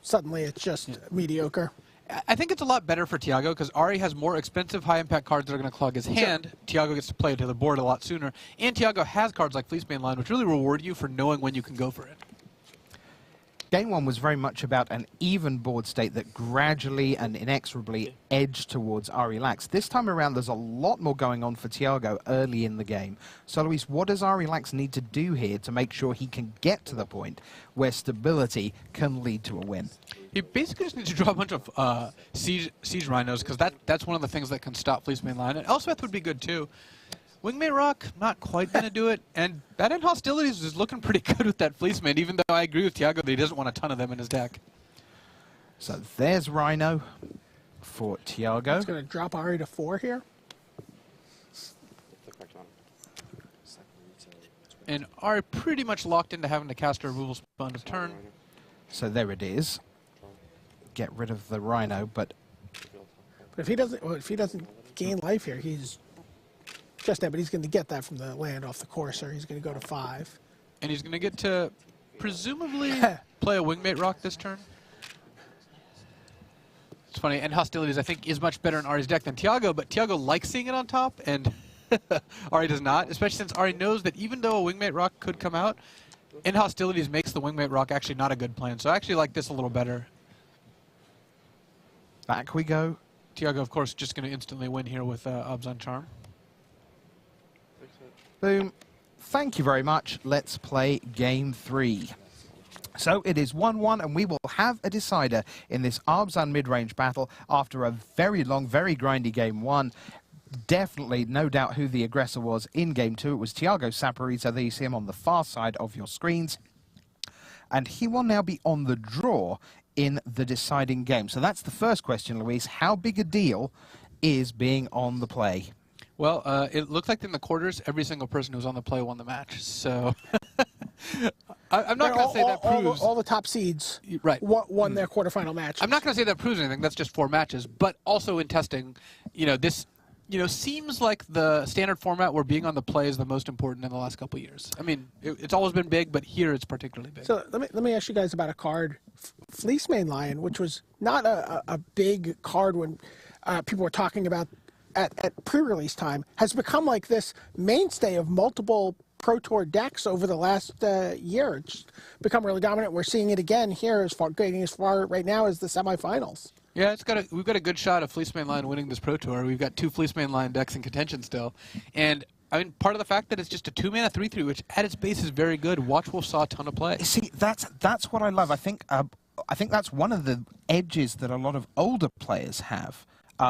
suddenly it's just mediocre. I think it's a lot better for Tiago because Ari has more expensive high-impact cards that are going to clog his hand. Sure. Tiago gets to play to the board a lot sooner. And Tiago has cards like Fleecebane Line, which really reward you for knowing when you can go for it. Game 1 was very much about an even board state that gradually and inexorably edged towards Ari Lax. This time around, there's a lot more going on for Tiago early in the game. So, Luis, what does Ari Lax need to do here to make sure he can get to the point where stability can lead to a win? He basically just needs to draw a bunch of siege rhinos, because that's one of the things that can stop Fleecebane Line. And Elspeth would be good, too. Wingmate Rock, not quite going to do it. And Bad End Hostilities is looking pretty good with that Fleecebane, even though I agree with Tiago that he doesn't want a ton of them in his deck. So there's Rhino for Tiago. It's going to drop Ari to 4 here. And Ari pretty much locked into having to cast a removal spell end of turn. So there it is. Get rid of the Rhino, but if he doesn't gain life here, he's just that. But he's going to get that from the land off the Courser. He's going to go to 5, and he's going to get to presumably play a Wingmate Rock this turn. It's funny, and Hostilities I think is much better in Ari's deck than Tiago, but Tiago likes seeing it on top, and Ari does not, especially since Ari knows that even though a Wingmate Rock could come out, in Hostilities makes the Wingmate Rock actually not a good plan. So I actually like this a little better. Back we go. Tiago, of course, just going to instantly win here with Abzan Charm. Boom. Thank you very much. Let's play game 3. So it is 1-1, and we will have a decider in this Abzan mid-range battle after a very long, very grindy game 1. Definitely, no doubt who the aggressor was in game 2. It was Tiago Saporito. There you see him on the far side of your screens. And he will now be on the draw in the deciding game. So that's the first question, Luis. How big a deal is being on the play? Well, it looked like in the quarters, every single person who was on the play won the match. So I'm not going to say that proves... All the top seeds won their quarterfinal match. I'm not going to say that proves anything. That's just 4 matches. But also in testing, this... seems like the standard format where being on the play is the most important in the last couple of years. I mean, it's always been big, but here it's particularly big. So let me ask you guys about a card, Fleecebane Lion, which was not a big card when people were talking about at pre-release time, has become like this mainstay of multiple Pro Tour decks over the last year. It's become really dominant. We're seeing it again here getting as far right now as the semifinals. Yeah, we've got a good shot of Fleecebane Line winning this Pro Tour. We've got 2 Fleecebane Line decks in contention still. And, I mean, part of the fact that it's just a 2-mana 3/3, which at its base is very good. Watchwolf saw a ton of play. See, that's what I love. I think that's one of the edges that a lot of older players have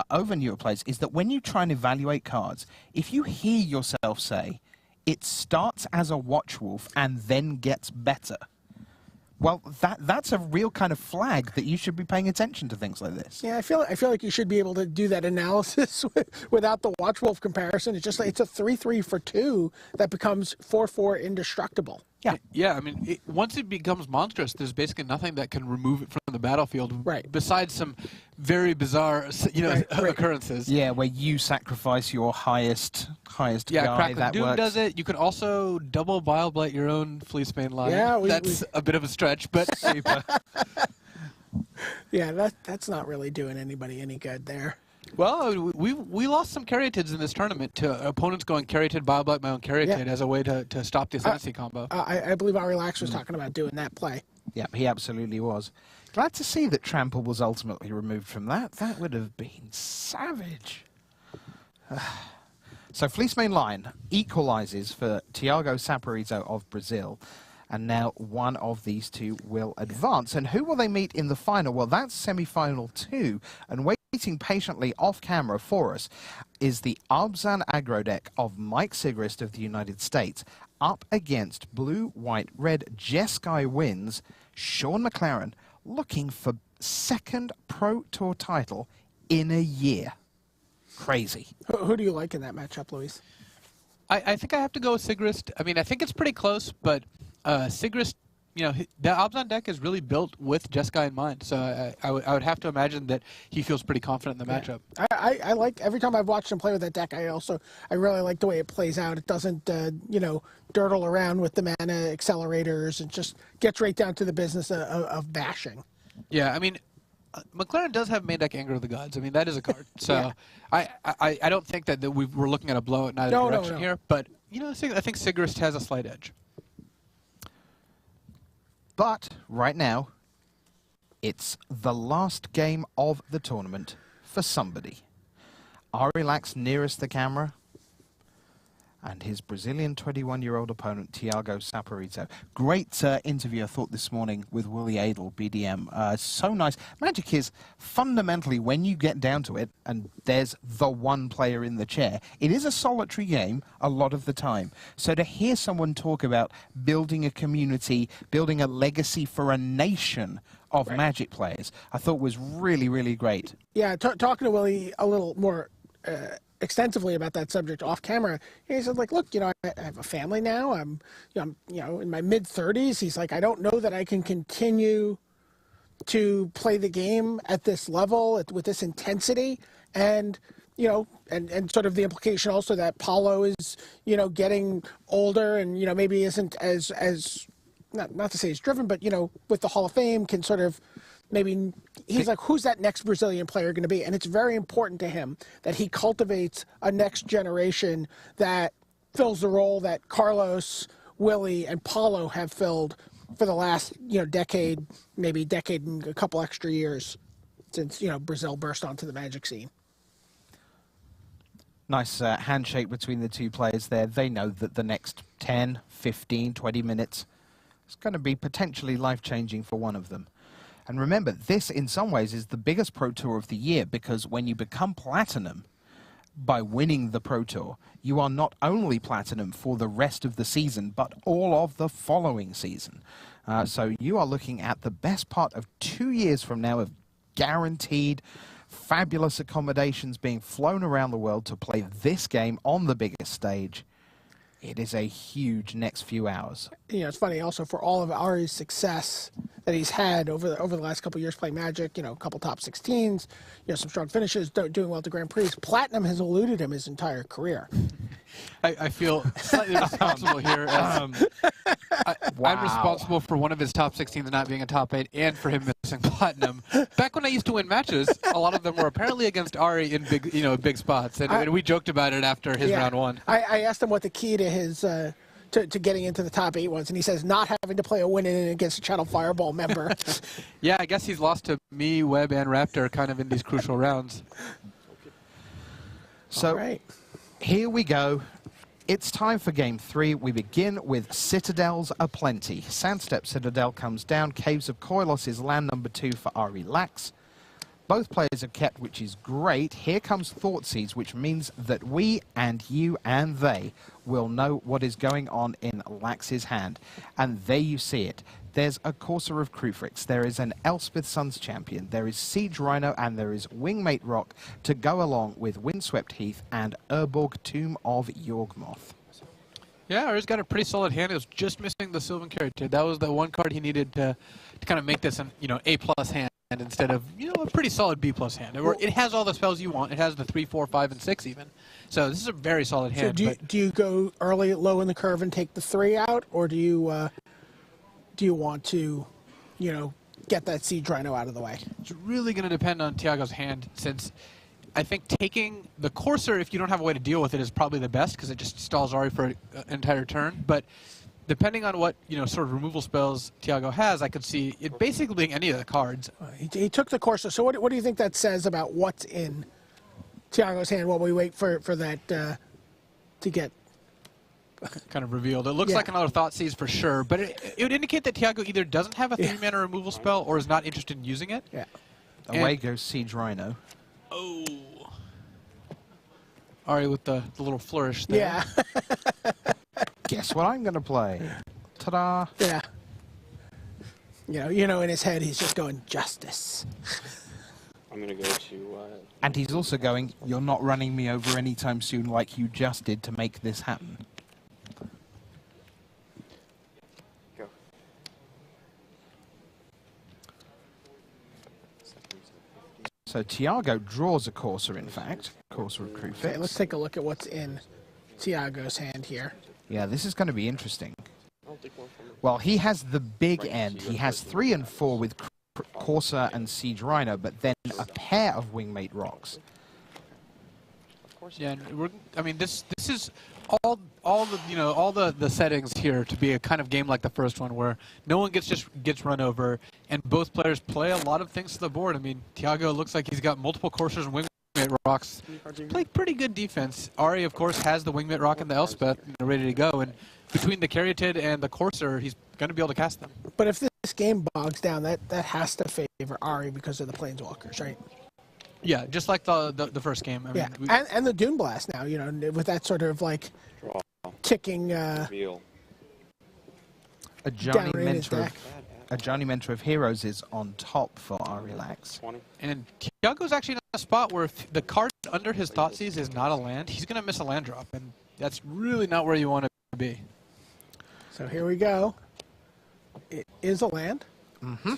over newer players, is that when you try and evaluate cards, if you hear yourself say, it starts as a Watchwolf and then gets better, well, that's a real kind of flag that you should be paying attention to things like this. Yeah, I feel like you should be able to do that analysis without the Watchwolf comparison. It's just like it's a 3/3 for 2 that becomes 4/4 indestructible. Yeah. Yeah, I mean, once it becomes monstrous, there's basically nothing that can remove it from the battlefield, besides some very bizarre, occurrences. Yeah, where you sacrifice your highest guy. Crackling Doom works. does it. You can also double Bile Blight your own Fleecebane Line. Yeah, that's a bit of a stretch, but super. Yeah, that's not really doing anybody any good there. Well, we lost some Caryatids in this tournament to opponents going Caryatid, Bile Blight, my own Caryatid as a way to stop the Ascendancy combo. I believe Ari Lax was talking about doing that play. Yeah, he absolutely was. Glad to see that Trample was ultimately removed from that. That would have been savage. So Fleecebane Line equalizes for Tiago Saporito of Brazil. And now one of these two will advance. And who will they meet in the final? Well, that's semi-final 2. And waiting patiently off camera for us is the Abzan aggro deck of Mike Sigrist of the United States up against blue, white, red Jeskai wins Sean McLaren, looking for 2nd Pro Tour title in a year. Crazy. Who do you like in that matchup, Luis? I think I have to go with Sigrist. I mean, I think it's pretty close, but Sigrist, the Obs on deck is really built with Jeskai in mind. So I would have to imagine that he feels pretty confident in the matchup. I like, every time I've watched him play with that deck, I really like the way it plays out. It doesn't, dirtle around with the mana accelerators. It just gets right down to the business of bashing. Yeah, I mean, McLaren does have main deck Anger of the Gods. I mean, that is a card. So yeah. I don't think that we're looking at a blow in either direction here. But, I think Sigrist has a slight edge. But right now, it's the last game of the tournament for somebody. Ari Lax nearest the camera, and his Brazilian 21-year-old opponent, Thiago Saporito. Great interview, I thought, this morning with Willie Adel, BDM. So nice. Magic is fundamentally, when you get down to it, and there's the one player in the chair, it is a solitary game a lot of the time. So to hear someone talk about building a community, building a legacy for a nation of Magic players, I thought was really, really great. Yeah, talking to Willie a little more extensively about that subject off camera, he said, like, look, I have a family now. I'm in my mid-30s. He's like, I don't know that I can continue to play the game at this level with this intensity, and and sort of the implication also that Paulo is getting older and maybe isn't as not to say he's driven, but with the Hall of Fame can sort of. Maybe he's like, who's that next Brazilian player going to be? And it's very important to him that he cultivates a next generation that fills the role that Carlos, Willie, and Paulo have filled for the last, decade, maybe decade and a couple extra years since, Brazil burst onto the Magic scene. Nice handshake between the two players there. They know that the next 10, 15, 20 minutes is going to be potentially life-changing for one of them. And remember, this in some ways is the biggest Pro Tour of the year, because when you become Platinum by winning the Pro Tour, you are not only Platinum for the rest of the season, but all of the following season. So you are looking at the best part of 2 years from now of guaranteed fabulous accommodations being flown around the world to play this game on the biggest stage. It is a huge next few hours. It's funny also for all of Ari's success that he's had over the last couple of years playing Magic, a couple top 16s, some strong finishes, doing well at the Grand Prix. Platinum has eluded him his entire career. I feel slightly responsible here. I'm responsible for one of his top 16s not being a top 8 and for him missing Platinum. Back when I used to win matches, a lot of them were apparently against Ari in big spots, and we joked about it after his round one. I asked him what the key to his to getting into the top 8 was, and he says not having to play a win-in against a Channel Fireball member. Yeah, I guess he's lost to me, Webb, and Raptor kind of in these crucial rounds. So here we go. It's time for Game 3. We begin with Citadels aplenty. Sandstep Citadel comes down. Caves of Koilos is land number 2 for Ari Lax. Both players have kept, which is great. Here comes Thoughtseeds, which means that we and you and they will know what is going on in Lax's hand. And there you see it. There's a Courser of Krufrix, there is an Elspeth Suns Champion, there is Siege Rhino, and there is Wingmate Rock to go along with Windswept Heath and Urborg Tomb of Yawgmoth. Yeah, Ari's got a pretty solid hand. It was just missing the Sylvan Character. That was the one card he needed to kind of make this an A+ hand instead of a pretty solid B+ hand. It has all the spells you want. It has the 3, 4, 5, and 6 even. So this is a very solid hand. So do you go early, low in the curve and take the 3 out, or do you want to, get that Siege Rhino out of the way? It's really going to depend on Thiago's hand, since I think taking the Courser, if you don't have a way to deal with it, is probably the best, because it just stalls Ari for an entire turn. But depending on what sort of removal spells Thiago has, I could see it basically being any of the cards. He took the Courser. So what do you think that says about what's in Thiago's hand while we wait for that to get kind of revealed? It looks like another Thoughtseize for sure, but it would indicate that Thiago either doesn't have a 3-mana removal spell or is not interested in using it. Yeah. Away goes Siege Rhino. Oh. Ari with the little flourish there. Yeah. Guess what I'm going to play? Ta-da. Yeah. In his head, he's just going, justice. I'm going to go to... And he's also going, you're not running me over anytime soon like you just did to make this happen. So Tiago draws a Corsair, in fact. Corsair of Crucifix. Okay, let's take a look at what's in Tiago's hand here. Yeah, this is going to be interesting. I'll take one from it. Well, he has the big end. He has 3 and 4 with Corsair and Siege Rhino, but then a pair of Wingmate Rocks. Yeah, and I mean, this is all the settings here to be a kind of game like the first one, where no one gets run over, and both players play a lot of things to the board. I mean, Tiago looks like he's got multiple Corsairs and Wingmate Rocks. Play pretty good defense. Ari, of course, has the Wingmate Rock and the Elspeth ready to go, and between the Caryatid and the Corsair, he's going to be able to cast them. But if this game bogs down, that has to favor Ari because of the Planeswalkers, right? Yeah, just like the first game. I Yeah, mean, and the Dune Blast now, with that sort of like Draw. ticking Reveal. A Johnny down in his Mentor deck. of, a Johnny Mentor of Heroes is on top for Arilax. 20. And Tiago's actually in a spot where if the card under his Thoughtseize is not a land, he's going to miss a land drop, and that's really not where you want to be. So here we go. It is a land. Mm-hmm.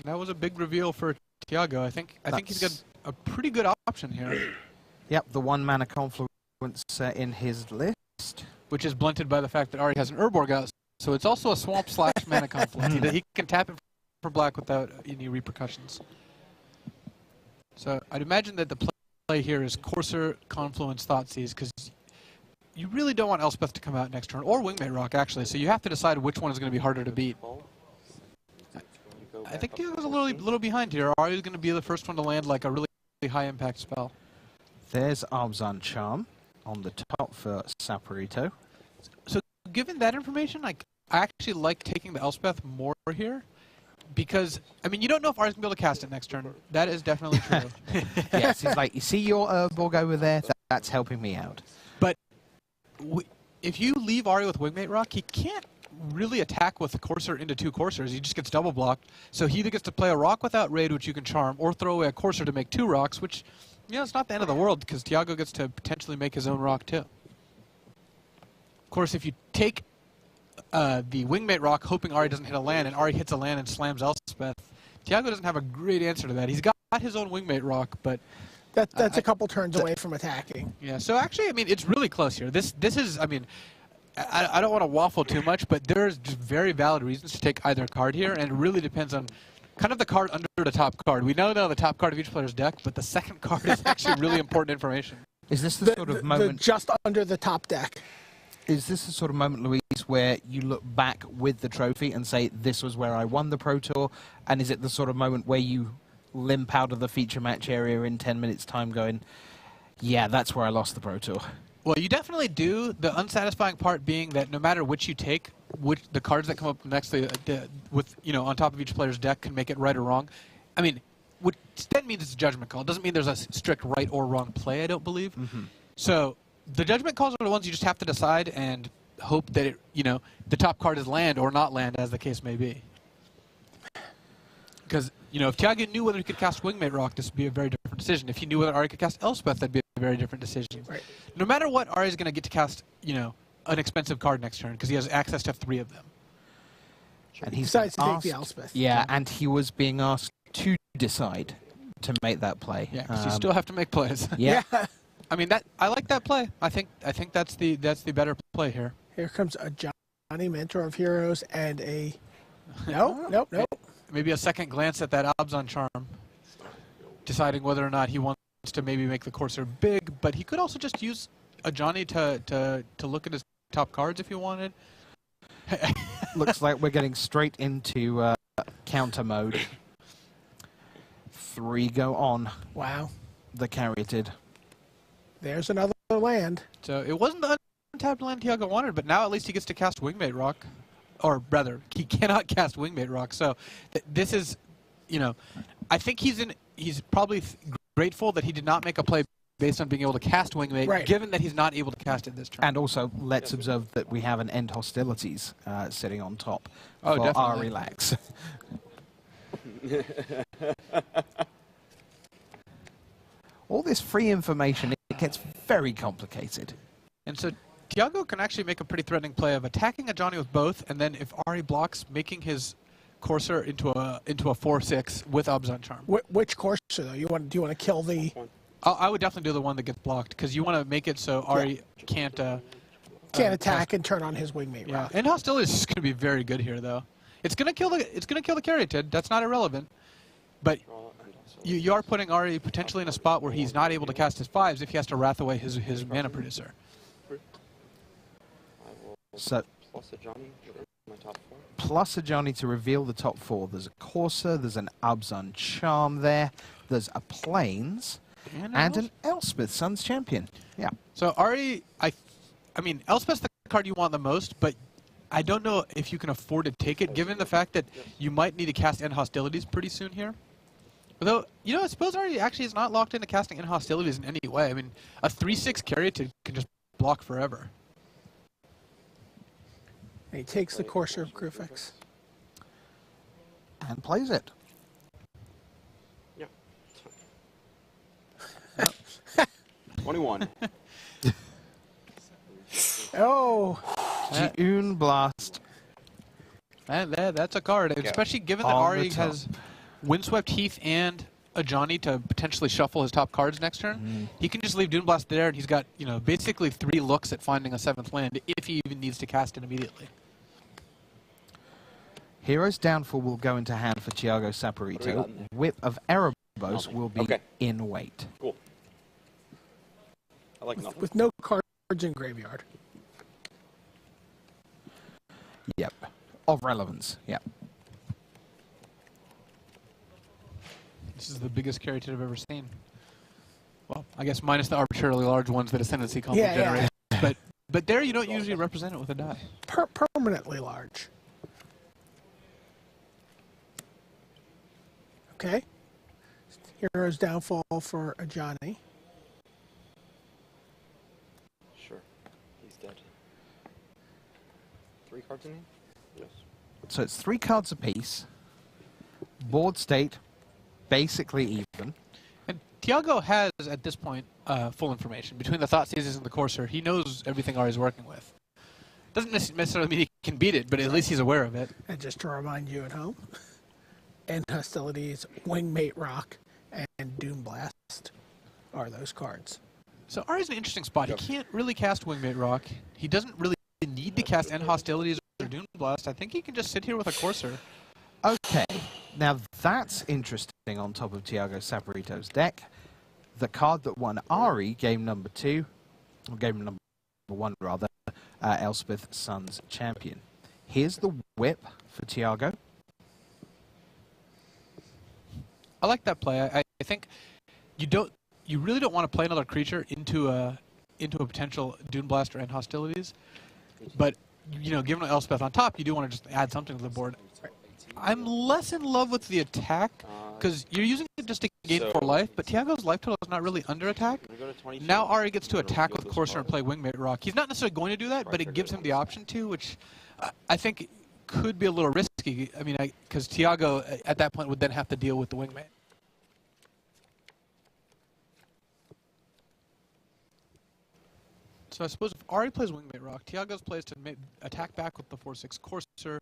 That was a big reveal for Tiago. I think he's got a pretty good option here, Yep, the 1 mana Confluence in his list. which is blunted by the fact that Ari has an Urborg out, so it's also a swamp / mana confluence. He can tap it for black without any repercussions. So I'd imagine that the play here is Corsair, Confluence, Thoughtseize, because you really don't want Elspeth to come out next turn, or Wingmate Rock, actually, so you have to decide which one is going to be harder to beat. I think Tiago's a little behind here. Ari's going to be the first one to land like a really high-impact spell. There's Arbzan Charm on the top for Saporito. So given that information, I actually like taking the Elspeth more here, because, I mean, you don't know if Ari's going to be able to cast it next turn. That is definitely true. Yes, he's like, you see your Urborg over there? That's helping me out. But if you leave Ari with Wingmate Rock, he can't really attack with the Corsair into 2 Corsairs. He just gets double blocked. So he either gets to play a Rock without Raid, which you can charm, or throw away a Corsair to make 2 Rocks, which, it's not the end of the world, because Tiago gets to potentially make his own Rock too. Of course, if you take the Wingmate Rock, hoping Ari doesn't hit a land, and Ari hits a land and slams Elspeth, Tiago doesn't have a great answer to that. He's got his own Wingmate Rock, but That's a couple turns away from attacking. yeah. So actually, I mean, it's really close here. This is, I mean, I don't want to waffle too much, but there's just very valid reasons to take either card here, and it really depends on kind of the card under the top card. We know the top card of each player's deck, but the second card is actually really important information. Is this the sort of moment? Just under the top deck. Is this the sort of moment, Louise, where you look back with the trophy and say, this was where I won the Pro Tour? And is it the sort of moment where you limp out of the feature match area in 10 minutes' time going, yeah, that's where I lost the Pro Tour? Well, you definitely do. The unsatisfying part being that no matter which you take, the cards that come up next with on top of each player's deck can make it right or wrong. I mean, which then means it's a judgment call. It doesn't mean there's a strict right or wrong play, I don't believe. Mm-hmm. So the judgment calls are the ones you just have to decide and hope that the top card is land or not land, as the case may be. Because if Tiago knew whether he could cast Wingmate Rock, this would be a very different decision. If he knew whether Ari could cast Elspeth, that'd be a very different decision. Right. No matter what, Ari's going to get to cast, an expensive card next turn because he has access to 3 of them. And he decides to take the Elspeth. Yeah, and he was being asked to decide to make that play. Yeah, because you still have to make plays. Yeah. I mean, I like that play. I think that's the better play here. Here comes a Johnny Mentor of Heroes and a nope. Maybe a second glance at that Arbzan Charm, deciding whether or not he wants to maybe make the Corsair big, but he could also just use a Johnny to look at his top cards if he wanted. Looks like we're getting straight into counter mode. 3 go on. Wow. The Caryatid. There's another land. So it wasn't the untapped land Tiago wanted, but now at least he gets to cast Wingmate Rock. Or rather, he cannot cast Wingmate Rock. So this is, I think he's probably grateful that he did not make a play based on being able to cast Wingmate, right, given that he's not able to cast it this turn. And also, let's observe that we have an End Hostilities sitting on top for our definitely. relax. All this free information, it gets very complicated. And so Tiago can actually make a pretty threatening play of attacking a Johnny with both, and then if Ari blocks, making his Courser into a 4-6 with Obzon Charm. Which Courser though? Do you want to kill the? I would definitely do the one that gets blocked because you want to make it so Ari can't attack and turn on his wingmate rock. And Hostility is going to be very good here though. It's going to kill the Caryatid. That's not irrelevant. But you are putting Ari potentially in a spot where he's not able to cast his 5s if he has to wrath away his mana producer. So plus a Johnny for my top 4. Plus a Johnny to reveal the top 4. There's a Courser, there's an Obzon Charm there, there's a Plains, and an Elspeth, Sun's Champion. Yeah. So Ari, I mean, Elspeth's the card you want the most, but I don't know if you can afford to take it, given the fact that you might need to cast End Hostilities pretty soon here. Although, you know, I suppose Ari actually is not locked into casting End Hostilities in any way. I mean, a 3-6 Caryatid can just block forever. And he takes the Courser of Crufix. And plays it. Yeah. 21. Oh. June Blast. That's a card, especially given that Ari has Windswept Heath and a Johnny to potentially shuffle his top cards next turn. He can just leave Dune Blast there, and he's got, you know, basically 3 looks at finding a 7th land if he even needs to cast it immediately. Hero's Downfall will go into hand for Thiago Saporito. Whip of Erebos will be in weight. Cool. I like nothing. With no cards in graveyard. Yep. Of relevance, yep. This is the biggest Caryatid I've ever seen. Well, I guess minus the arbitrarily large ones that Ascendancy Conflict generates. But there you don't usually represent it with a die. Permanently large. Okay. Hero's Downfall for a Johnny. Sure. He's dead. 3 cards in hand? Yes. So it's 3 cards apiece. Board state, basically even. And Thiago has, at this point, full information. Between the Thought Seizes and the Courser, he knows everything Ari's working with. Doesn't necessarily mean he can beat it, but at least he's aware of it. And just to remind you at home, End Hostilities, Wingmate Rock, and Doom Blast are those cards. So Ari's in an interesting spot. He can't really cast Wingmate Rock. He doesn't really need to cast End Hostilities or Doom Blast. I think he can just sit here with a Courser. Okay, now that's interesting on top of Thiago Saporito's deck. The card that won Ari game number 2, or game number 1 rather, Elspeth, Sun's Champion. Here's the whip for Thiago. I like that play. I think you really don't want to play another creature into a potential Dune Blast or End Hostilities, but you know, given Elspeth on top, you do want to just add something to the board. I'm less in love with the attack because you're using it just to gain 4 life, but Thiago's life total is not really under attack. Now Ari gets to attack with Courser and play Wingmate Rock. He's not necessarily going to do that, but it gives him the option to, which I think could be a little risky. I mean, because Thiago at that point would then have to deal with the Wingmate. So I suppose if Ari plays Wingmate Rock, Thiago's plays to attack back with the 4-6 Courser,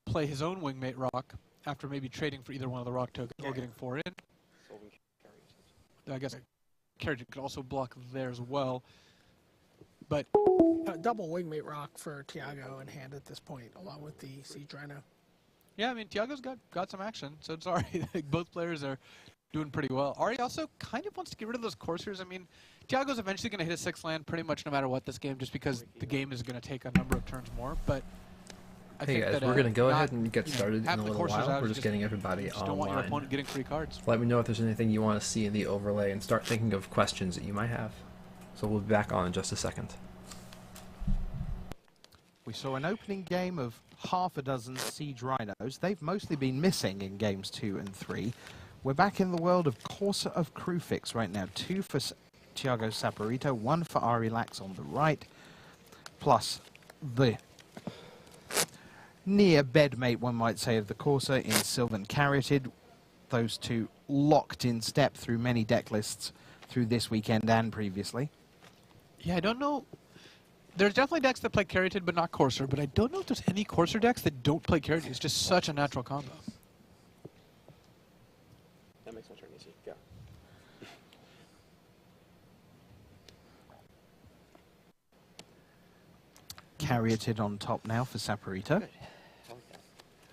play his own Wingmate Rock after maybe trading for either one of the Rock tokens or getting 4 in. I guess Caryatid could also block there as well. But double Wingmate Rock for Thiago in hand at this point, along with the Siege Rhino. Yeah, I mean, Thiago's got some action, so it's Ari. Both players are doing pretty well. Ari also kind of wants to get rid of those Coursers. I mean, Thiago's eventually going to hit a 6th land pretty much no matter what this game, just because the game is going to take a number of turns more. But I think guys, that, we're going to go ahead and get started in a little while. We're just getting everybody you just don't want your online. opponent getting free cards. Let me know if there's anything you want to see in the overlay and start thinking of questions that you might have. So we'll be back on in just a second. We saw an opening game of half a dozen Siege Rhinos. They've mostly been missing in games 2 and 3. We're back in the world of Courser of Crufix right now. 2 for Thiago Saporito, 1 for Ari Lax on the right, plus the near bedmate, one might say, of the Courser in Sylvan Caryatid. Those 2 locked in step through many deck lists through this weekend and previously. Yeah, I don't know. There's definitely decks that play Caryatid but not Courser, but I don't know if there's any Courser decks that don't play Caryatid. It's just such a natural combo. That makes my turn easy. Go. Caryatid on top now for Saporito.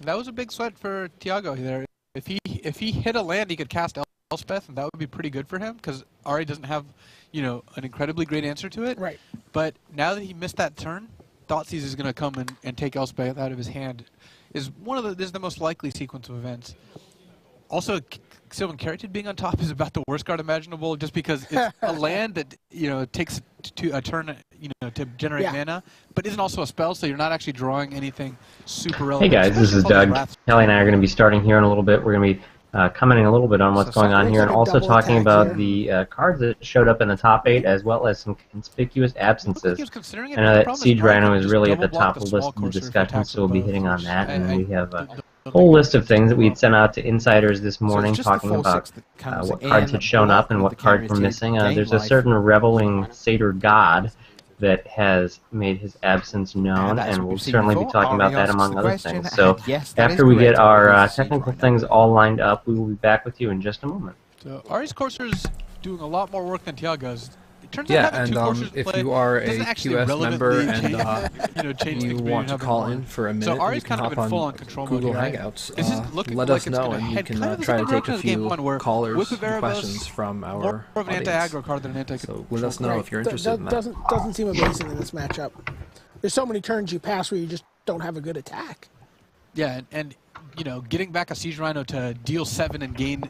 That was a big sweat for Tiago there. If he hit a land, he could cast Elspeth, and that would be pretty good for him because Ari doesn't have, an incredibly great answer to it. Right. But now that he missed that turn, Thoughtseize is going to come and take Elspeth out of his hand. This is the most likely sequence of events. Also, Sylvan Caryatid being on top is about the worst card imaginable, just because it's a land that takes a turn to generate mana, but isn't also a spell, so you're not actually drawing anything super relevant. Hey guys, this is Doug. Kelly and I are going to be starting here in a little bit. We're going to be commenting a little bit on what's going on here, and also talking about the cards that showed up in the top 8, as well as some conspicuous absences. I know that Siege Rhino is really at the top of the list of the discussion, so we'll be hitting on that, and then we have a whole list of things that we had sent out to insiders this morning, talking about what cards had shown up and what cards were missing. There's a certain reveling satyr god that has made his absence known, and we'll certainly be talking about that among other things. So after we get our technical things all lined up, we will be back with you in just a moment. So Ari's Courser's doing a lot more work than Tiago's. It turns out having two Coursers if you are a QS member and you want to call in for a minute, so Ari's you can kind of hop in full on on control Google mode here, Hangouts. Let us know, and you can try to take a few callers and questions from our more of an audience. anti-aggro card than an anti-control. So let us know if you're interested in that. Doesn't seem amazing in this matchup. There's so many turns you pass where you just don't have a good attack. Yeah, and getting back a Siege Rhino to deal 7 in game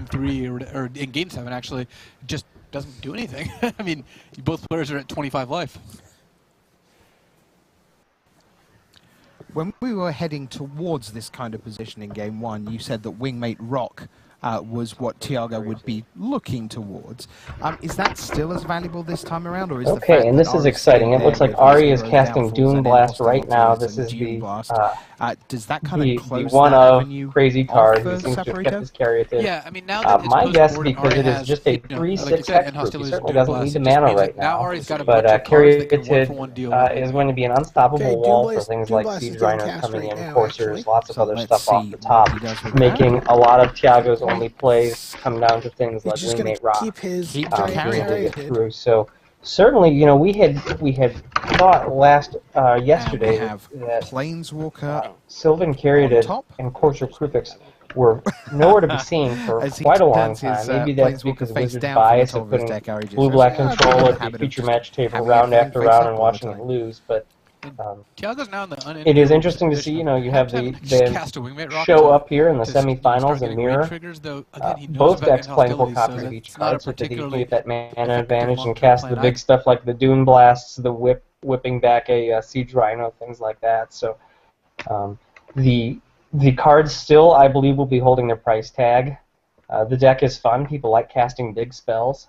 3 or in game 7 actually just doesn't do anything. I mean, both players are at 25 life. When we were heading towards this kind of position in game 1, you said that Wingmate Rock was what Tiago would be looking towards. Is that still as valuable this time around, or is okay, and this is exciting. It looks like Ari is casting Doom Blast right now. This is the does that kind of close one that of avenue crazy card. off He seems to have kept Saporito? his Caryatid. Yeah, I mean now that it's my close guess, board, because Ari it is has, just a like 3/6 you said, and hexproof, he Hostility's certainly Doom doesn't Blast. need the It just mana means right that now now. Ari's got a But bunch of cards that can one-for-one Caryatid deal. is going to be an unstoppable Okay, wall Doom for things Blast like is Siege getting Rhinos cast coming right in, now, Coursers, actually. lots of So other let's stuff off see the what top, he does with making that. a lot of Tiago's only plays come down to things He's like just going Wingmate to Rock keep his Keep giant Caryatid. being able to get Caryatid. through. So certainly, we had thought last yesterday And we have that Planeswalker Sylvan on Caryatid top. and Courser Prefix were nowhere to be seen for As he quite a long turns time. his, Maybe that's Planeswalker because face Wizards' down from the bias top of of his putting deck, Ari just blue-black says, control "I'm in at the the habit of feature just match table having round everything after face round up and all the watching time." it lose. But Tiago's now in the it is interesting to see, you have the show up here in the semifinals and mirror. Both decks playing 4 copies of each card, so that you can get that mana advantage and cast the big stuff like the Dune Blasts, the whipping back a Siege Rhino, things like that. So the cards still, I believe, will be holding their price tag. The deck is fun. People like casting big spells.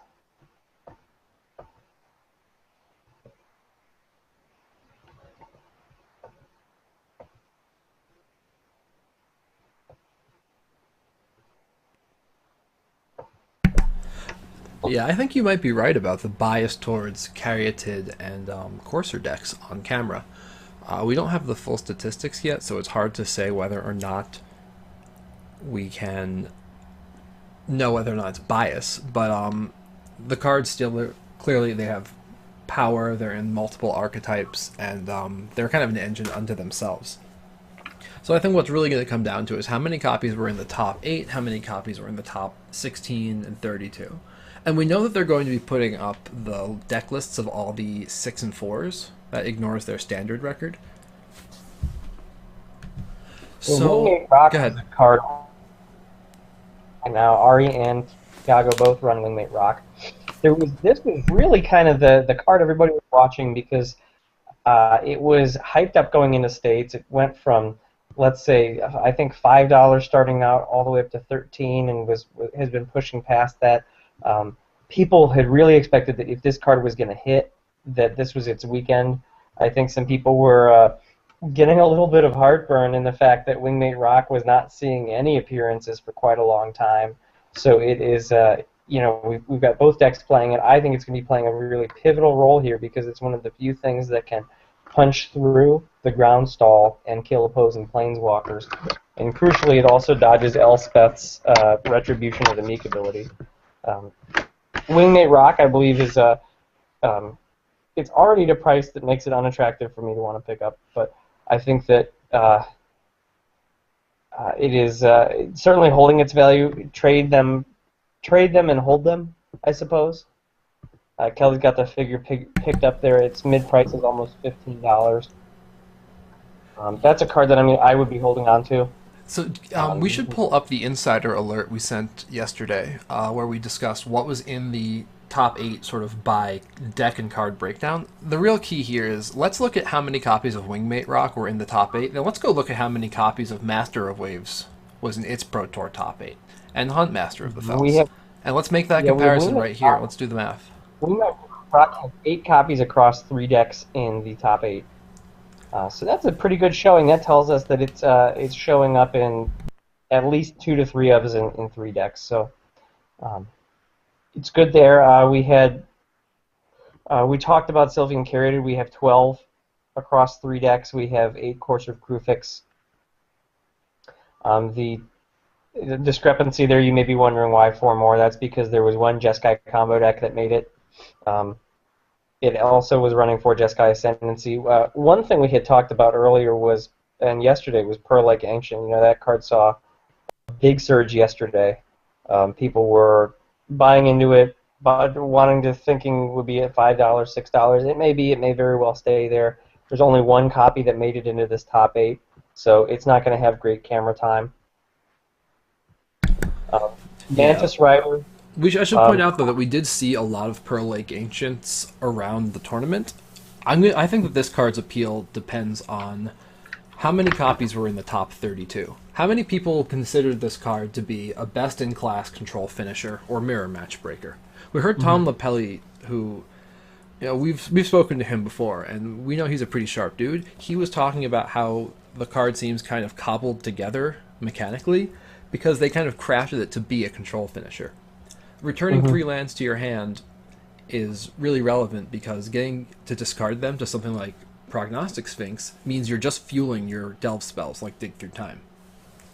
Yeah, I think you might be right about the bias towards Caryatid and Courser decks on camera. We don't have the full statistics yet, so it's hard to say whether or not we can know whether or not it's bias. But the cards still clearly they have power. They're in multiple archetypes, and they're kind of an engine unto themselves. So I think what's really going to come down to is how many copies were in the top 8, how many copies were in the top 16 and 32. And we know that they're going to be putting up the deck lists of all the 6 and 4s. That ignores their standard record. So, Wingmate Rock go ahead. is a card. And now Ari and Tiago both run Wingmate Rock. This was really kind of the card everybody was watching because it was hyped up going into states. It went from, let's say, I think $5 starting out all the way up to $13, and has been pushing past that. People had really expected that if this card was going to hit, that this was its weekend. I think some people were getting a little bit of heartburn in the fact that Wingmate Rock was not seeing any appearances for quite a long time. So it is, we've got both decks playing it. I think it's going to be playing a really pivotal role here because it's one of the few things that can punch through the ground stall and kill opposing planeswalkers. And crucially, it also dodges Elspeth's Retribution of the Meek ability. Wingmate Rock, I believe, is it's already at a price that makes it unattractive for me to want to pick up, but I think that it is certainly holding its value. Trade them and hold them, I suppose. Kelly's got the figure picked up there. Its mid-price is almost $15. That's a card that I would be holding on to. So we should pull up the insider alert we sent yesterday, where we discussed what was in the top 8 sort of by deck and card breakdown. The real key here is let's look at how many copies of Wingmate Rock were in the top 8. Then let's go look at how many copies of Master of Waves was in its Pro Tour top 8 and Hunt Master of the Fells. And let's make that comparison right here. Let's do the math. Wingmate Rock has 8 copies across 3 decks in the top 8. So that's a pretty good showing. That tells us that it's showing up in at least 2 to 3 of us in 3 decks. So it's good there. We talked about Sylvian Curated. We have 12 across 3 decks. We have 8 Courser of Kruphix. The discrepancy there, you may be wondering why 4 more. That's because there was one Jeskai combo deck that made it. It also was running 4 Jeskai Ascendancy. One thing we had talked about earlier and yesterday was Pearl Lake Ancient. That card saw a big surge yesterday. People were buying into it, thinking would be at $5, $6. It may very well stay there. There's only one copy that made it into this top 8, so it's not going to have great camera time. Mantis Rider. I should point out, though, that we did see a lot of Pearl Lake Ancients around the tournament. I think that this card's appeal depends on how many copies were in the top 32. How many people considered this card to be a best-in-class control finisher or mirror match breaker? We heard Tom Lapelli, who, we've spoken to him before, and we know he's a pretty sharp dude. He was talking about how the card seems kind of cobbled together mechanically because they kind of crafted it to be a control finisher. Returning 3 lands to your hand is really relevant because getting to discard them to something like Prognostic Sphinx means you're just fueling your delve spells like Dig Through Time.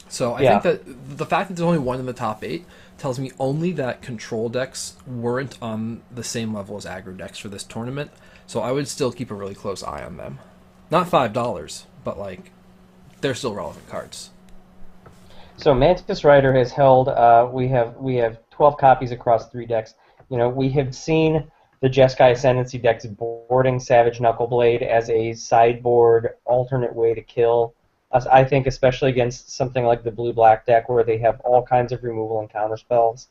So I think that the fact that there's only one in the top 8 tells me only that control decks weren't on the same level as aggro decks for this tournament, so I would still keep a really close eye on them. Not $5, but they're still relevant cards. So Mantis Rider has held. We have 12 copies across 3 decks. We have seen the Jeskai Ascendancy decks boarding Savage Knuckleblade as a sideboard alternate way to kill. I think especially against something like the blue-black deck where they have all kinds of removal and counter spells.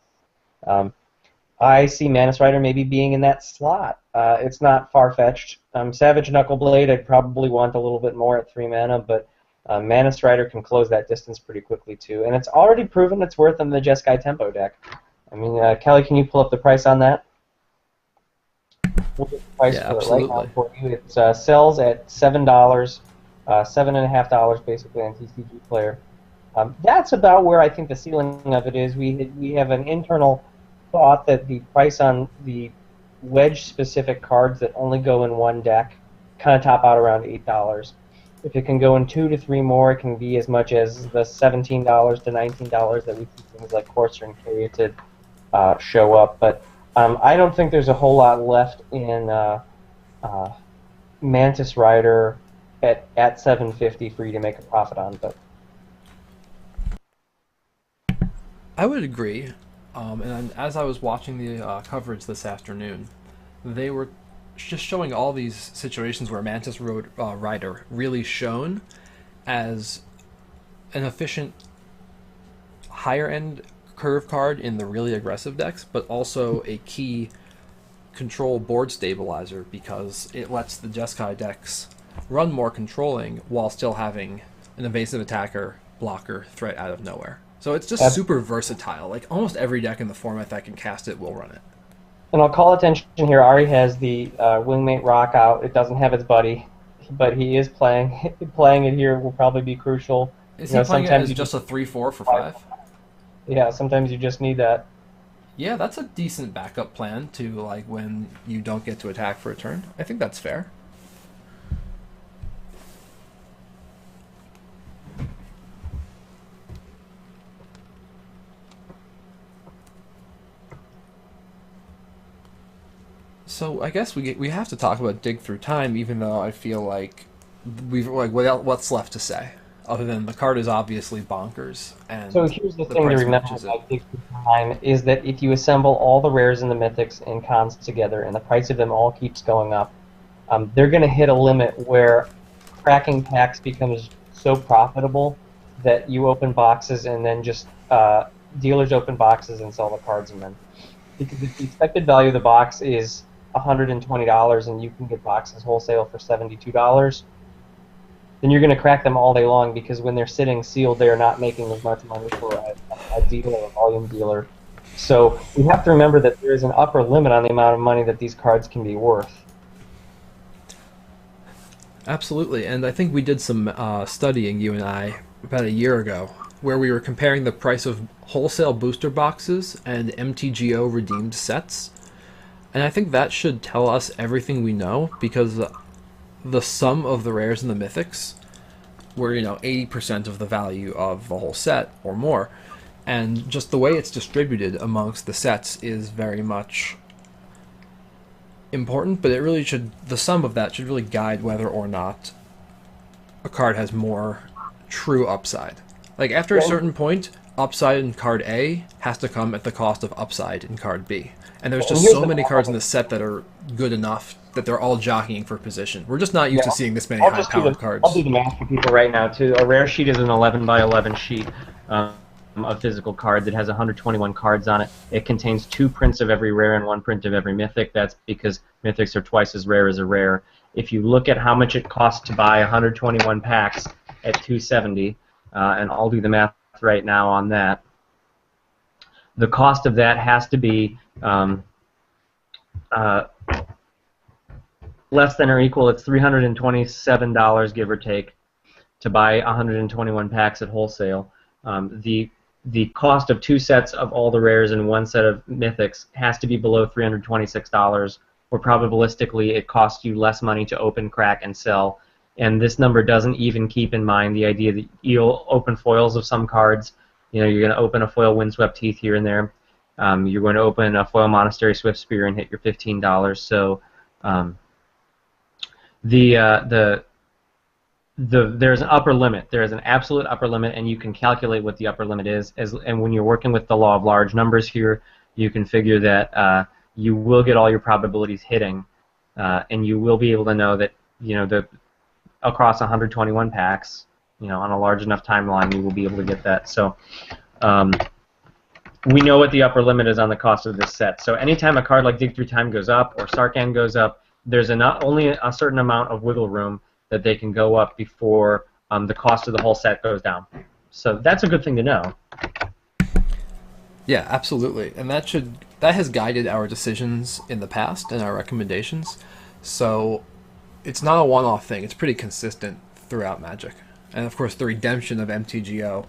I see Mantis Rider maybe being in that slot. It's not far-fetched. Savage Knuckleblade I'd probably want a little bit more at 3 mana, but Mantis Rider can close that distance pretty quickly too, and it's already proven its worth in the Jeskai Tempo deck. Kelly, can you pull up the price on that? We'll get the price for it right now for you. It sells at $7, $7.50 basically on TCG Player. That's about where I think the ceiling of it is. We have an internal thought that the price on the wedge-specific cards that only go in one deck kind of top out around $8. If it can go in 2 to 3 more, it can be as much as the $17 to $19 that we see things like Courser and Curated show up. But I don't think there's a whole lot left in Mantis Rider at $7.50 for you to make a profit on. But I would agree. And as I was watching the coverage this afternoon, they were just showing all these situations where Mantis Rider really shone as an efficient higher-end curve card in the really aggressive decks, but also a key control board stabilizer because it lets the Jeskai decks run more controlling while still having an evasive attacker, blocker, threat out of nowhere. So it's just super versatile. Almost every deck in the format that can cast it will run it. And I'll call attention here, Ari has the Wingmate Rock out. It doesn't have its buddy, but he is playing. Playing it here will probably be crucial. Is he playing it as just a 3/4 for 5? Yeah, sometimes you just need that. Yeah, that's a decent backup plan to, like, when you don't get to attack for a turn. I think that's fair. So I guess we have to talk about Dig Through Time, even though I feel like what's left to say other than the card is obviously bonkers. And so here's the thing to remember about Dig Through Time is that if you assemble all the rares and the mythics and cons together, and the price of them all keeps going up, they're going to hit a limit where cracking packs becomes so profitable that you open boxes and then just dealers open boxes and sell the cards in them. Because if the expected value of the box is $120 and you can get boxes wholesale for $72, then you're going to crack them all day long, because when they're sitting sealed, they're not making as much money for a dealer, a volume dealer. So we have to remember that there is an upper limit on the amount of money that these cards can be worth. Absolutely, and I think we did some studying, you and I, about a year ago, where we were comparing the price of wholesale booster boxes and MTGO redeemed sets. And I think that should tell us everything we know, because the sum of the rares and the mythics were, 80% of the value of the whole set or more. And just the way it's distributed amongst the sets is very much important, but the sum of that should really guide whether or not a card has more true upside. Like, after a certain point, upside in card A has to come at the cost of upside in card B. And there's just so many cards in the set that are good enough that they're all jockeying for position. We're just not used to seeing this many high-powered cards. I'll do the math for people right now, too. A rare sheet is an 11 by 11 sheet of physical cards. It has 121 cards on it. It contains 2 prints of every rare and 1 print of every mythic. That's because mythics are twice as rare as a rare. If you look at how much it costs to buy 121 packs at $270, and I'll do the math right now on that, the cost of that has to be less than or equal, it's $327, give or take, to buy 121 packs at wholesale. The cost of 2 sets of all the rares and 1 set of mythics has to be below $326, or probabilistically it costs you less money to open, crack, and sell. And this number doesn't even keep in mind the idea that you'll open foils of some cards. You're going to open a foil Windswept Teeth here and there. You're going to open a foil Monastery Swift Spear and hit your $15. So there's an upper limit. There is an absolute upper limit, and you can calculate what the upper limit is. And when you're working with the law of large numbers here, you can figure that you will get all your probabilities hitting, and you will be able to know that across 121 packs, on a large enough timeline, you will be able to get that. So we know what the upper limit is on the cost of this set. So anytime a card like Dig Through Time goes up or Sarkhan goes up, there's only a certain amount of wiggle room that they can go up before the cost of the whole set goes down. So that's a good thing to know. Yeah, absolutely. And that has guided our decisions in the past and our recommendations. So it's not a one-off thing. It's pretty consistent throughout Magic. And of course, the redemption of MTGO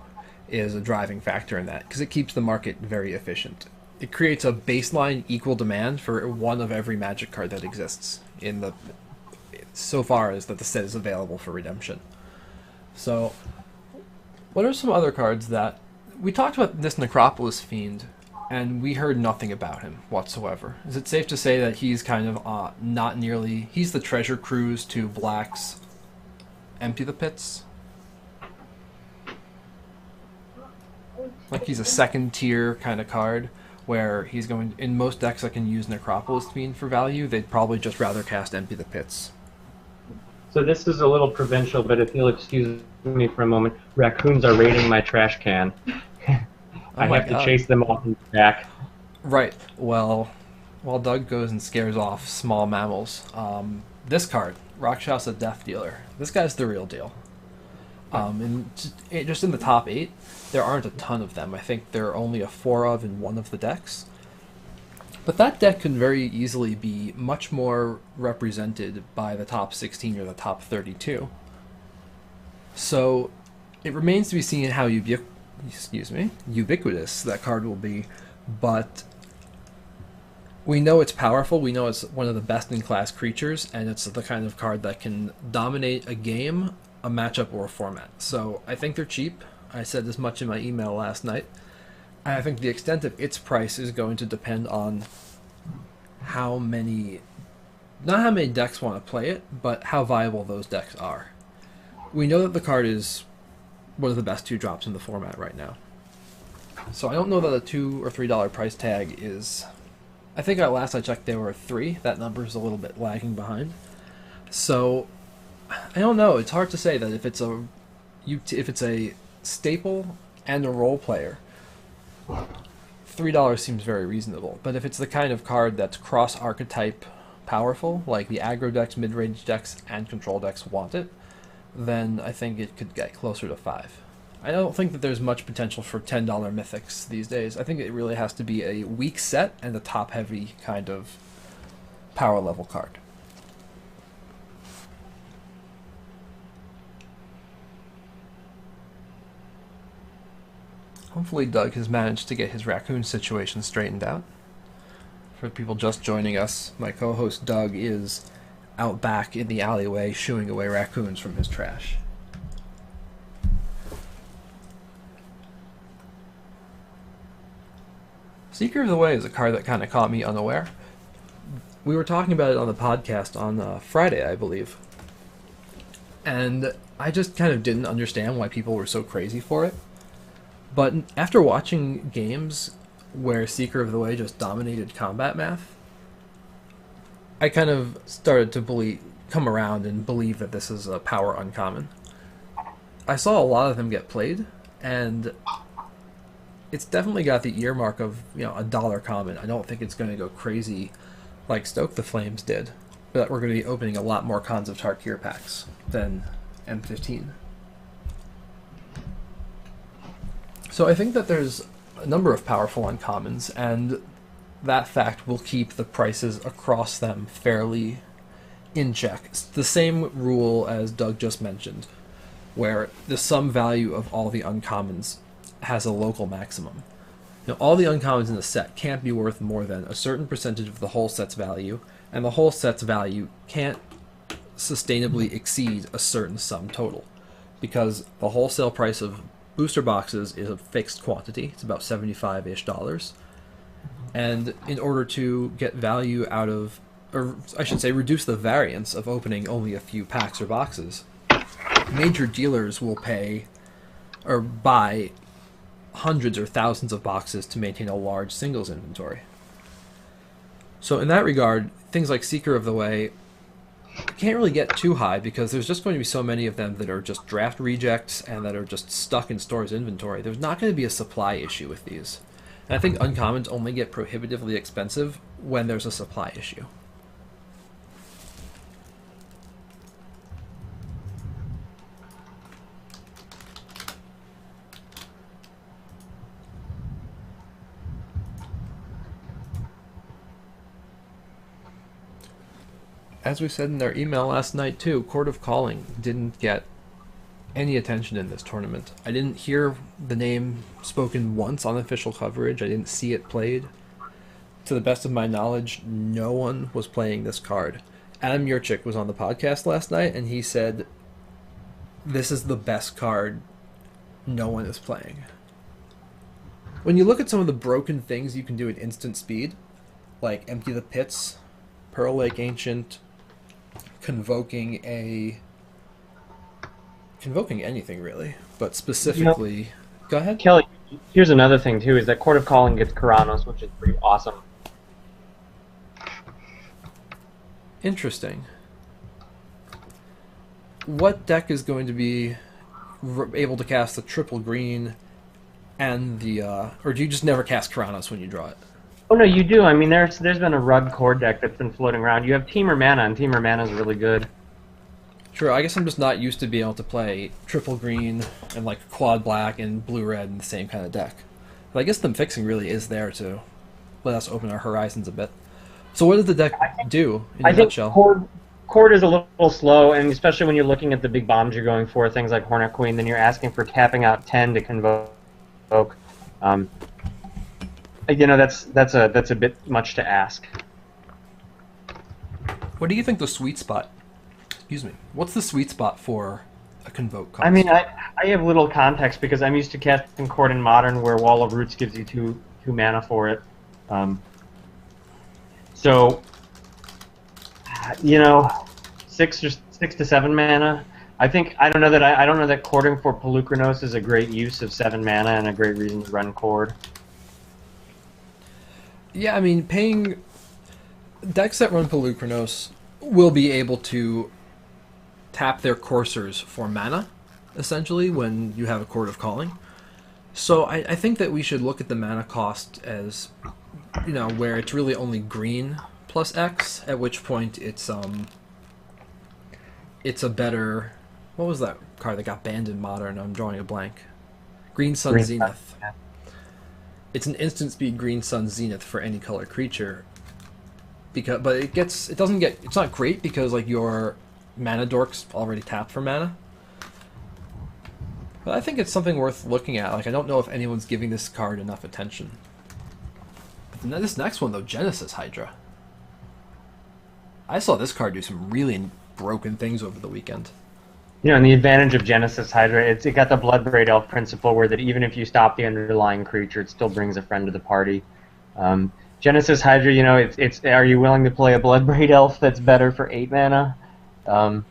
is a driving factor in that, because it keeps the market very efficient. It creates a baseline equal demand for one of every Magic card that exists so far as that the set is available for redemption. So, what are some other cards that we talked about? This Necropolis Fiend, and we heard nothing about him whatsoever. Is it safe to say that he's kind of not nearly... He's the Treasure Cruise to Black's Empty the Pits? Like, he's a second tier kind of card where he's going... In most decks that can use Necropolis Fiend for value, they'd probably just rather cast Empty the Pits. So this is a little provincial, but if you'll excuse me for a moment, raccoons are raiding my trash can. I have to chase them off and back. Right. Well, while Doug goes and scares off small mammals, this card, Rakshasa Death Dealer, this guy's the real deal. Just in the top 8, there aren't a ton of them. I think there are only a 4 of in one of the decks. But that deck can very easily be much more represented by the top 16 or the top 32. So it remains to be seen how ubiquitous that card will be, but We know it's powerful, we know it's one of the best-in-class creatures, and it's the kind of card that can dominate a game, a matchup, or a format. So I think they're cheap. I said as much in my email last night. And I think the extent of its price is going to depend on how many... not how many decks want to play it, but how viable those decks are. We know that the card is one of the best 2-drops in the format right now. So I don't know that a $2 or $3 price tag is... I think last I checked there were 3. That number is a little bit lagging behind. So I don't know. It's hard to say that if it's a staple and a role player, $3 seems very reasonable. But if it's the kind of card that's cross-archetype powerful, like the aggro decks, mid-range decks, and control decks want it, then I think it could get closer to 5. I don't think that there's much potential for $10 mythics these days. I think it really has to be a weak set and a top-heavy kind of power level card. Hopefully Doug has managed to get his raccoon situation straightened out. For people just joining us, my co-host Doug is out back in the alleyway shooing away raccoons from his trash. Seeker of the Way is a card that kind of caught me unaware. We were talking about it on the podcast on Friday, I believe. And I just kind of didn't understand why people were so crazy for it. But after watching games where Seeker of the Way just dominated combat math, I kind of started to come around and believe that this is a power uncommon. I saw a lot of them get played, and it's definitely got the earmark of, a $1 common. I don't think it's going to go crazy like Stoke the Flames did, but we're going to be opening a lot more Khans of Tarkir packs than M15. So I think that there's a number of powerful uncommons, and that fact will keep the prices across them fairly in check. It's the same rule as Doug just mentioned, where the sum value of all the uncommons has a local maximum. All the uncommons in the set can't be worth more than a certain percentage of the whole set's value, and the whole set's value can't sustainably exceed a certain sum total, because the wholesale price of booster boxes is a fixed quantity. It's about $75-ish. And in order to get value out of, or I should say reduce the variance of opening only a few packs or boxes, major dealers will pay or buy hundreds or thousands of boxes to maintain a large singles inventory. So in that regard, things like Seeker of the Way can't really get too high, because there's just going to be so many of them that are just draft rejects and that are just stuck in store's inventory. There's not going to be a supply issue with these. And I think uncommons only get prohibitively expensive when there's a supply issue. As we said in our email last night too, Court of Calling didn't get any attention in this tournament. I didn't hear the name spoken once on official coverage. I didn't see it played. To the best of my knowledge, no one was playing this card. Adam Yurchik was on the podcast last night, and he said, this is the best card no one is playing. When you look at some of the broken things you can do at instant speed, like Empty the Pits, Pearl Lake Ancient, convoking anything really, but specifically, go ahead. Kelly, here's another thing too, is that Court of Calling gets Karanos, which is pretty awesome. Interesting. What deck is going to be able to cast the triple green and the, or do you just never cast Karanos when you draw it? Oh no, you do. I mean, there's been a Rug Core deck that's been floating around. You have Teamer Mana, and Teamer Mana is really good. True, I guess I'm just not used to being able to play triple green and like quad black and blue red in the same kind of deck. But I guess the fixing really is there to let us open our horizons a bit. So what does the deck do in a nutshell? Cord is a little slow, and especially when you're looking at the big bombs you're going for, things like Hornet Queen, then you're asking for tapping out 10 to convoke. you know, that's a bit much to ask. What do you think the sweet spot? Excuse me. What's the sweet spot for a Convoke cost? I mean, I have little context because I'm used to casting Chord in Modern, where Wall of Roots gives you two mana for it. So, you know, 6 to 7 mana. I don't know that cording for Pelucranos is a great use of 7 mana and a great reason to run Chord. Yeah, I mean, paying decks that run Pelucranos will be able to tap their coursers for mana, essentially, when you have a Chord of Calling. So I think that we should look at the mana cost as, you know, where it's really only green plus X, at which point it's a better... What was that card that got banned in Modern? I'm drawing a blank. Green Sun Zenith. Yeah. It's an instant speed Green Sun Zenith for any color creature. But it's not great because like your mana dork's already tapped for mana. But I think it's something worth looking at. Like, I don't know if anyone's giving this card enough attention. But this next one though, Genesis Hydra. I saw this card do some really broken things over the weekend. You know, and the advantage of Genesis Hydra, it got the Bloodbraid Elf principle, where that even if you stop the underlying creature, it still brings a friend to the party. Genesis Hydra, you know, it's are you willing to play a Bloodbraid Elf that's better for 8 mana? Yeah,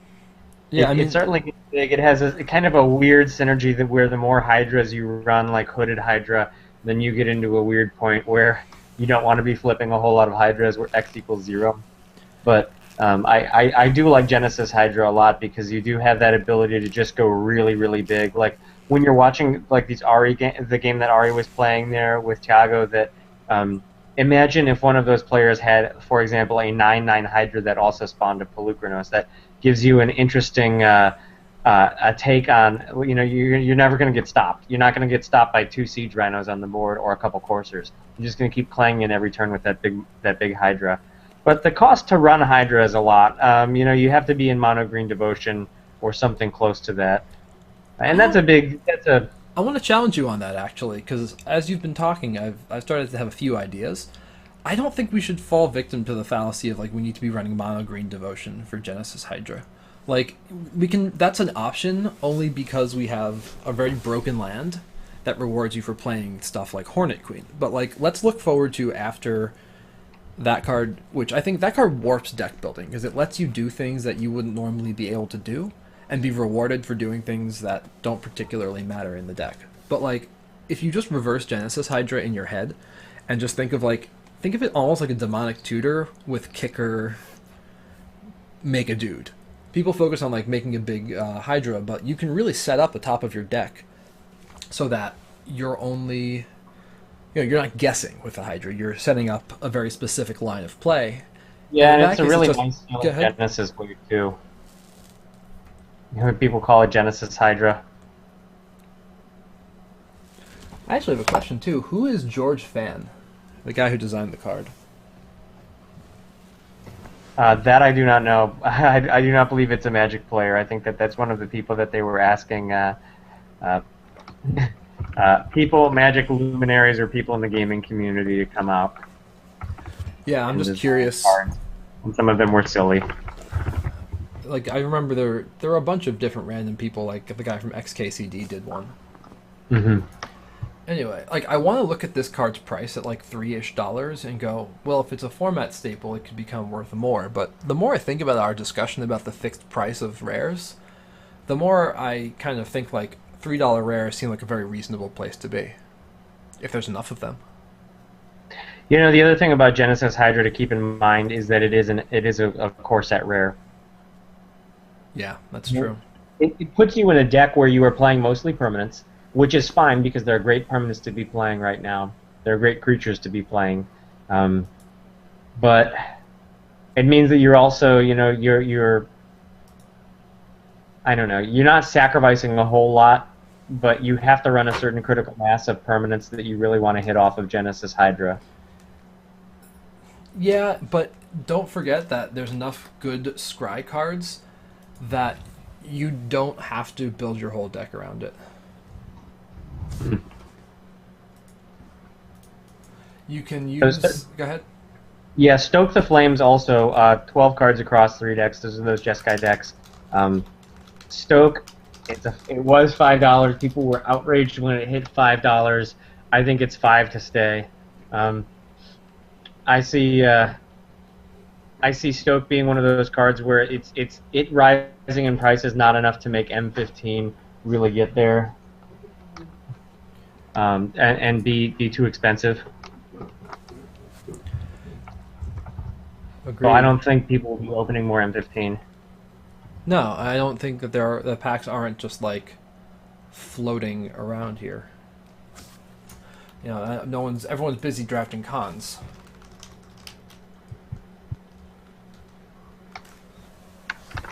I mean, it's certainly big. It has a kind of a weird synergy where the more Hydras you run, like Hooded Hydra, then you get into a weird point where you don't want to be flipping a whole lot of Hydras where X equals 0. But I do like Genesis Hydra a lot because you do have that ability to just go really, really big. Like when you're watching like these the game that Ari was playing there with Thiago, that imagine if one of those players had, for example, a 9/9 Hydra that also spawned a Pelucranos. That gives you an interesting a take on, you know, you're never going to get stopped. You're not going to get stopped by 2 Siege Rhinos on the board or a couple Coursers. You're just going to keep clanging every turn with that big Hydra. But the cost to run Hydra is a lot. You know, you have to be in Mono Green Devotion or something close to that. And that's a... I want to challenge you on that, actually, because as you've been talking, I've started to have a few ideas. I don't think we should fall victim to the fallacy of, like, we need to be running Mono Green Devotion for Genesis Hydra. Like, that's an option only because we have a very broken land that rewards you for playing stuff like Hornet Queen. But, like, let's look forward to after... that card, which I think that card warps deck building, because it lets you do things that you wouldn't normally be able to do, and be rewarded for doing things that don't particularly matter in the deck. But like, if you just reverse Genesis Hydra in your head, and just think of it almost like a demonic tutor with kicker, make a dude. People focus on like making a big Hydra, but you can really set up the top of your deck so that you're only... You know, you're not guessing with the Hydra. You're setting up a very specific line of play. Yeah, and it's a really nice feeling Genesis blade too. You know, people call it Genesis Hydra. I actually have a question too. Who is George Fan, the guy who designed the card? That I do not know. I do not believe it's a Magic player. I think that's one of the people that they were asking. People, Magic luminaries, or people in the gaming community to come out. Yeah, I'm just curious. And some of them were silly. Like, I remember there were a bunch of different random people, like the guy from XKCD did one. Mm-hmm. Anyway, like, I want to look at this card's price at like $3-ish and go, well, if it's a format staple, it could become worth more. But the more I think about our discussion about the fixed price of rares, the more I kind of think like $3 rares seem like a very reasonable place to be, if there's enough of them. You know, the other thing about Genesis Hydra to keep in mind is that it is a core set rare. Yeah, that's true. It puts you in a deck where you are playing mostly permanents, which is fine because there are great permanents to be playing right now. There are great creatures to be playing, but it means that you're also, you know, you're I don't know, you're not sacrificing a whole lot, but you have to run a certain critical mass of permanents that you really want to hit off of Genesis Hydra. Yeah, but don't forget that there's enough good scry cards that you don't have to build your whole deck around it. You can use... Go ahead. Yeah, Stoke the Flames also, 12 cards across 3 decks. Those are those Jeskai decks. Stoke, it was $5. People were outraged when it hit $5. I think it's $5 to stay. I see Stoke being one of those cards where it rising in price is not enough to make M15 really get there, and be too expensive. Agreed. So I don't think people will be opening more M15. No, I don't think that the packs aren't just like floating around here. You know, everyone's busy drafting cons.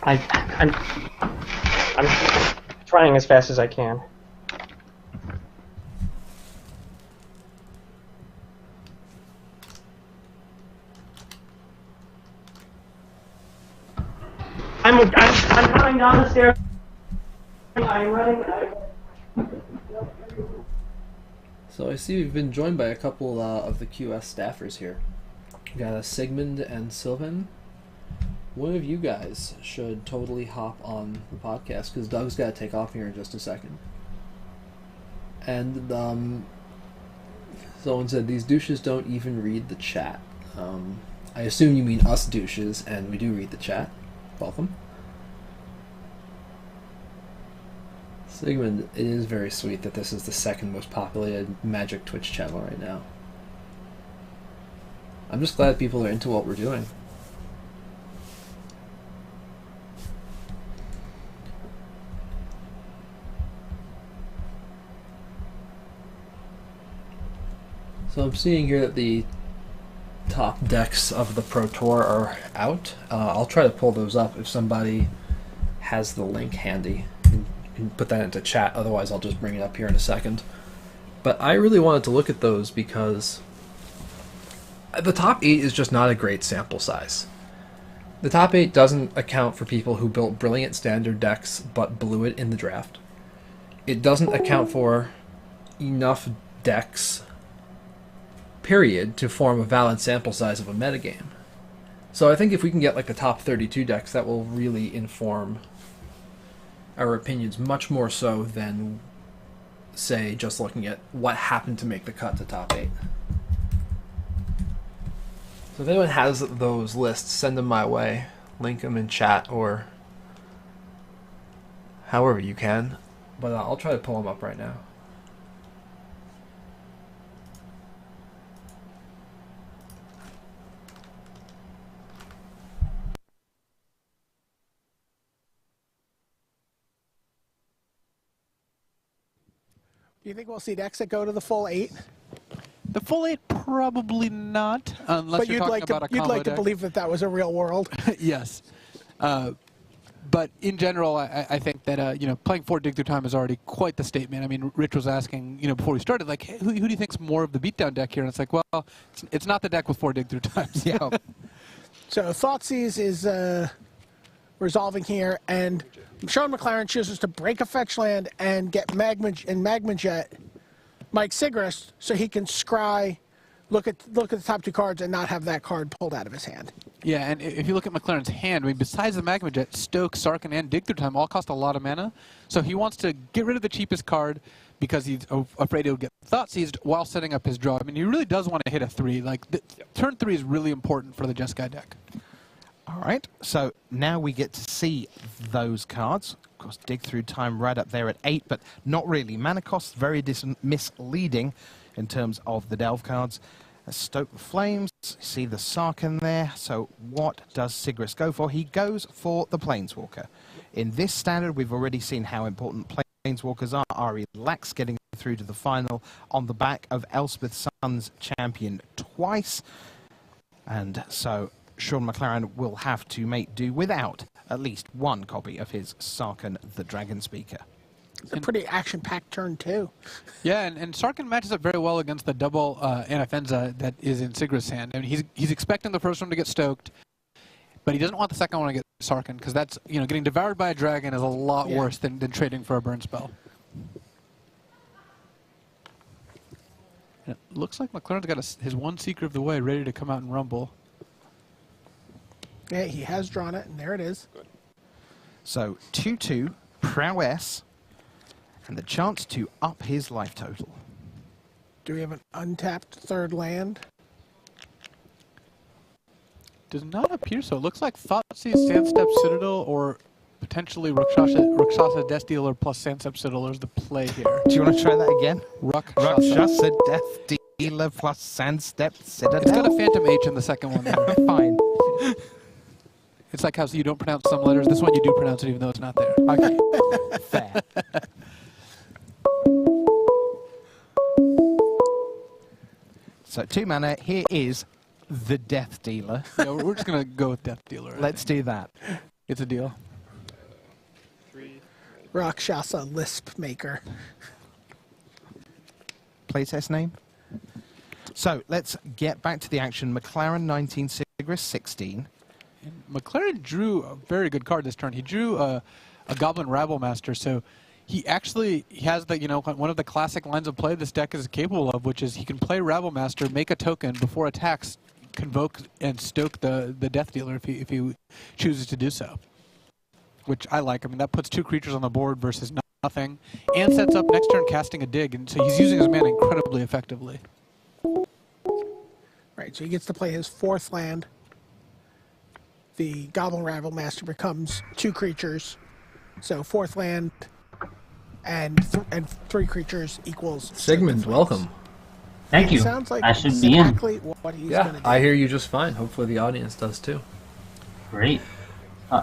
I'm trying as fast as I can. I'm coming down the stairs. I'm running. So I see we've been joined by a couple of the QS staffers here. We got Sigmund and Sylvan. One of you guys should totally hop on the podcast because Doug's got to take off here in just a second. And someone said these douches don't even read the chat. I assume you mean us douches, and we do read the chat. Welcome. Sigmund, it is very sweet that this is the second most populated Magic Twitch channel right now. I'm just glad people are into what we're doing. So I'm seeing here that the top decks of the Pro Tour are out. I'll try to pull those up if somebody has the link handy. You can put that into chat, otherwise I'll just bring it up here in a second. But I really wanted to look at those because the top 8 is just not a great sample size. The top 8 doesn't account for people who built brilliant standard decks but blew it in the draft. It doesn't account for enough decks, period, to form a valid sample size of a metagame. So I think if we can get like the top 32 decks, that will really inform our opinions much more so than, say, just looking at what happened to make the cut to top 8. So if anyone has those lists, send them my way. Link them in chat or however you can. But I'll try to pull them up right now. Do you think we'll see decks that go to the full 8? The full 8, probably not, unless But you're talking about a combo you'd like deck. to believe that that was a real world. Yes. But in general, I think that playing 4 Dig Through Time is already quite the statement. I mean, Rich was asking, before we started, like, hey, who do you think's more of the beatdown deck here? And it's like, well, it's not the deck with 4 Dig Through Times. Yeah. So Thoughtseize is resolving here, and Sean McLaren chooses to break a fetch land and get Magma Jet Mike Sigrist so he can scry, look at the top 2 cards and not have that card pulled out of his hand. Yeah, and if you look at McLaren's hand, I mean, besides the Magma Jet, Stoke, Sarkin, and Dig Through Time all cost a lot of mana. So he wants to get rid of the cheapest card because he's afraid he'll get Thoughtseized while setting up his draw. I mean, he really does want to hit a 3. Like, turn 3 is really important for the Jeskai deck. All right, so now we get to see those cards. Of course, Dig Through Time right up there at 8, but not really. Mana cost very misleading in terms of the Delve cards. Stoke the Flames, see the Sarkin there. So what does Sigrist go for? He goes for the Planeswalker. In this standard, we've already seen how important Planeswalkers are. Ari Lax getting through to the final on the back of Elspeth Sun's champion twice. And so Sean McLaren will have to make do without at least one copy of his Sarkin the Dragon Speaker. It's a pretty action-packed turn, too. Yeah, and Sarkin matches up very well against the double Anafenza that is in Sigrist's hand. I mean, he's expecting the first one to get stoked, but he doesn't want the second one to get Sarkin, because that's, getting devoured by a dragon is a lot worse than trading for a burn spell. And it looks like McLaren's got his one Seeker of the Way ready to come out and rumble. Yeah, he has drawn it, and there it is. So 2-2, prowess, and the chance to up his life total. Do we have an untapped third land? Does not appear so. It looks like Thoughtseize, Sandstep Citadel, or potentially Rakshasa Death Dealer plus Sandstep Citadel is the play here. Do you want to try that again? Rakshasa. Death Dealer plus Sandstep Citadel. It's got a Phantom H in the second one there. Fine. It's like how you don't pronounce some letters. This one you do pronounce it even though it's not there. Okay. Fair. So 2 mana, here is the Death Dealer. Yeah, we're just going to go with Death Dealer. Let's do that. It's a deal. Rakshasa Lisp Maker. Playtest name? So let's get back to the action. McLaren 19, Sigris 16. And McLaren drew a very good card this turn. He drew a Goblin Rabble Master, so he has the one of the classic lines of play this deck is capable of, which is he can play Rabble Master, make a token before attacks, convoke and stoke the Death Dealer if he chooses to do so, which I like. I mean, that puts 2 creatures on the board versus nothing, and sets up next turn casting a dig, and so he's using his mana incredibly effectively. Right, so he gets to play his 4th land. The Goblin Rabble Master becomes 2 creatures. So 4th land and 3 creatures equals... Sigmund, welcome. Thank you. Sounds like I should be in. exactly what he's Yeah, going to do. I hear you just fine. Hopefully the audience does too. Great.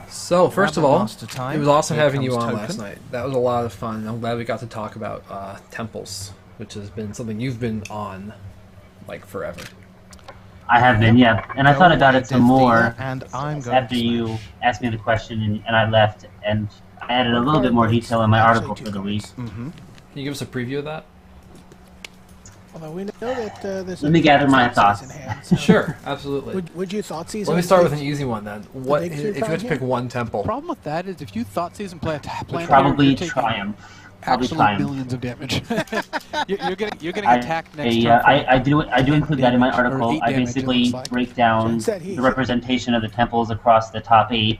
So, first of all, Master time. it was awesome Here having you comes on token. last night. That was a lot of fun. I'm glad we got to talk about temples, which has been something you've been on, like, forever. I have been, yeah. And I thought about it some more and I'm going after you asked me the question and I left, and I added a little bit more detail in my article for the week. Mm-hmm. Can you give us a preview of that? Although we know that there's... Let me gather my thoughts. In hand, so Sure, absolutely. Would you Thoughtseize? Let me start with an easy one then. What big if three you had to card pick here? one temple? The problem with that is if you Thoughtseize and play a tap land, Probably you're taking Triumph. Probably actually Triumph. millions of damage. you're getting attacked next turn. I do include that in my article. 8 I damage, it basically looks like. break down Said he- the representation of the temples across the top 8.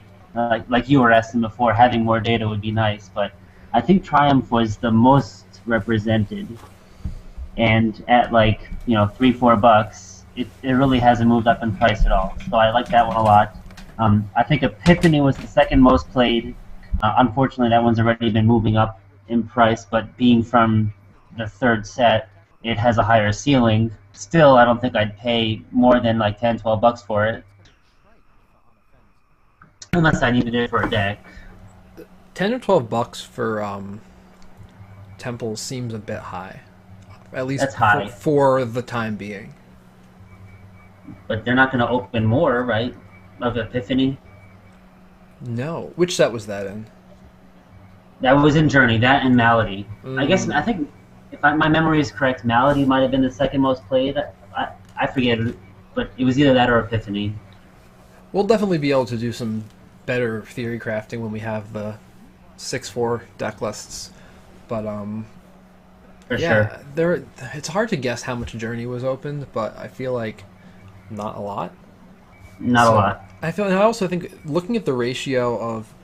Like you were asking before, having more data would be nice, but I think Triumph was the most represented. And at $3-4, it really hasn't moved up in price at all. So I like that one a lot. I think Epiphany was the second most played. Unfortunately, that one's already been moving up in price, but being from the 3rd set, it has a higher ceiling. Still, I don't think I'd pay more than like $10-12 for it. Unless I needed it for a deck. $10 or $12 for temples seems a bit high. At least That's high. for the time being. But they're not going to open more, right? Of Epiphany? No. Which set was that in? That was in Journey, that and Malady. I think, if my memory is correct, Malady might have been the second most played. I forget, but it was either that or Epiphany. We'll definitely be able to do some better theory crafting when we have the 6-4 deck lists. But, For yeah, sure. it's hard to guess how much Journey was opened, but I feel like not a lot. Not a lot. I also think looking at the ratio of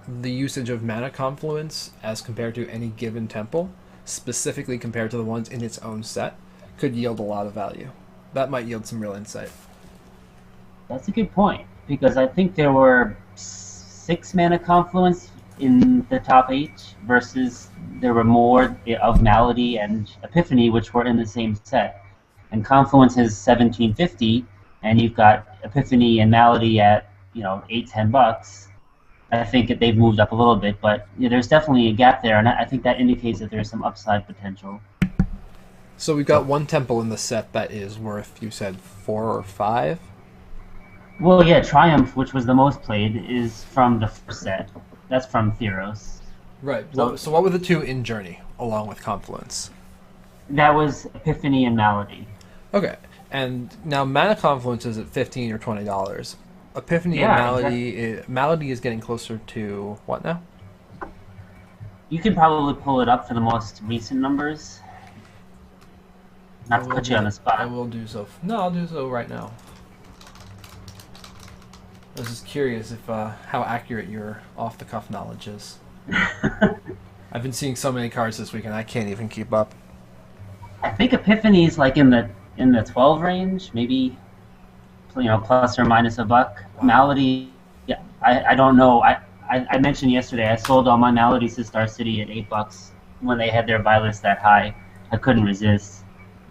the usage of mana confluence as compared to any given temple, specifically compared to the ones in its own set, could yield a lot of value. That might yield some real insight. That's a good point, because I think there were 6 mana confluence in the top 8 versus there were more of Malady and Epiphany, which were in the same set. And confluence is $17.50, and you've got Epiphany and Malady at $8-10. I think that they've moved up a little bit, but there's definitely a gap there, and I think that indicates that there's some upside potential. So we've got one temple in the set that is worth, you said, 4 or 5? Well, yeah, Triumph, which was the most played, is from the first set. That's from Theros. Right. So- So what were the 2 in Journey, along with Confluence? That was Epiphany and Malady. Okay. And now Mana Confluence is at $15 or $20. Epiphany Yeah, and Malady is getting closer to what now? You can probably pull it up for the most recent numbers. Not to put you on the spot. I will do so. No, I'll do so right now. I was just curious if how accurate your off-the-cuff knowledge is. I've been seeing so many cards this week, and I can't even keep up. I think Epiphany's like in the 12 range, maybe, plus or minus $1. Wow. Malady, yeah, I don't know. I mentioned yesterday I sold all my Maladies to Star City at $8 when they had their buy list that high. I couldn't resist.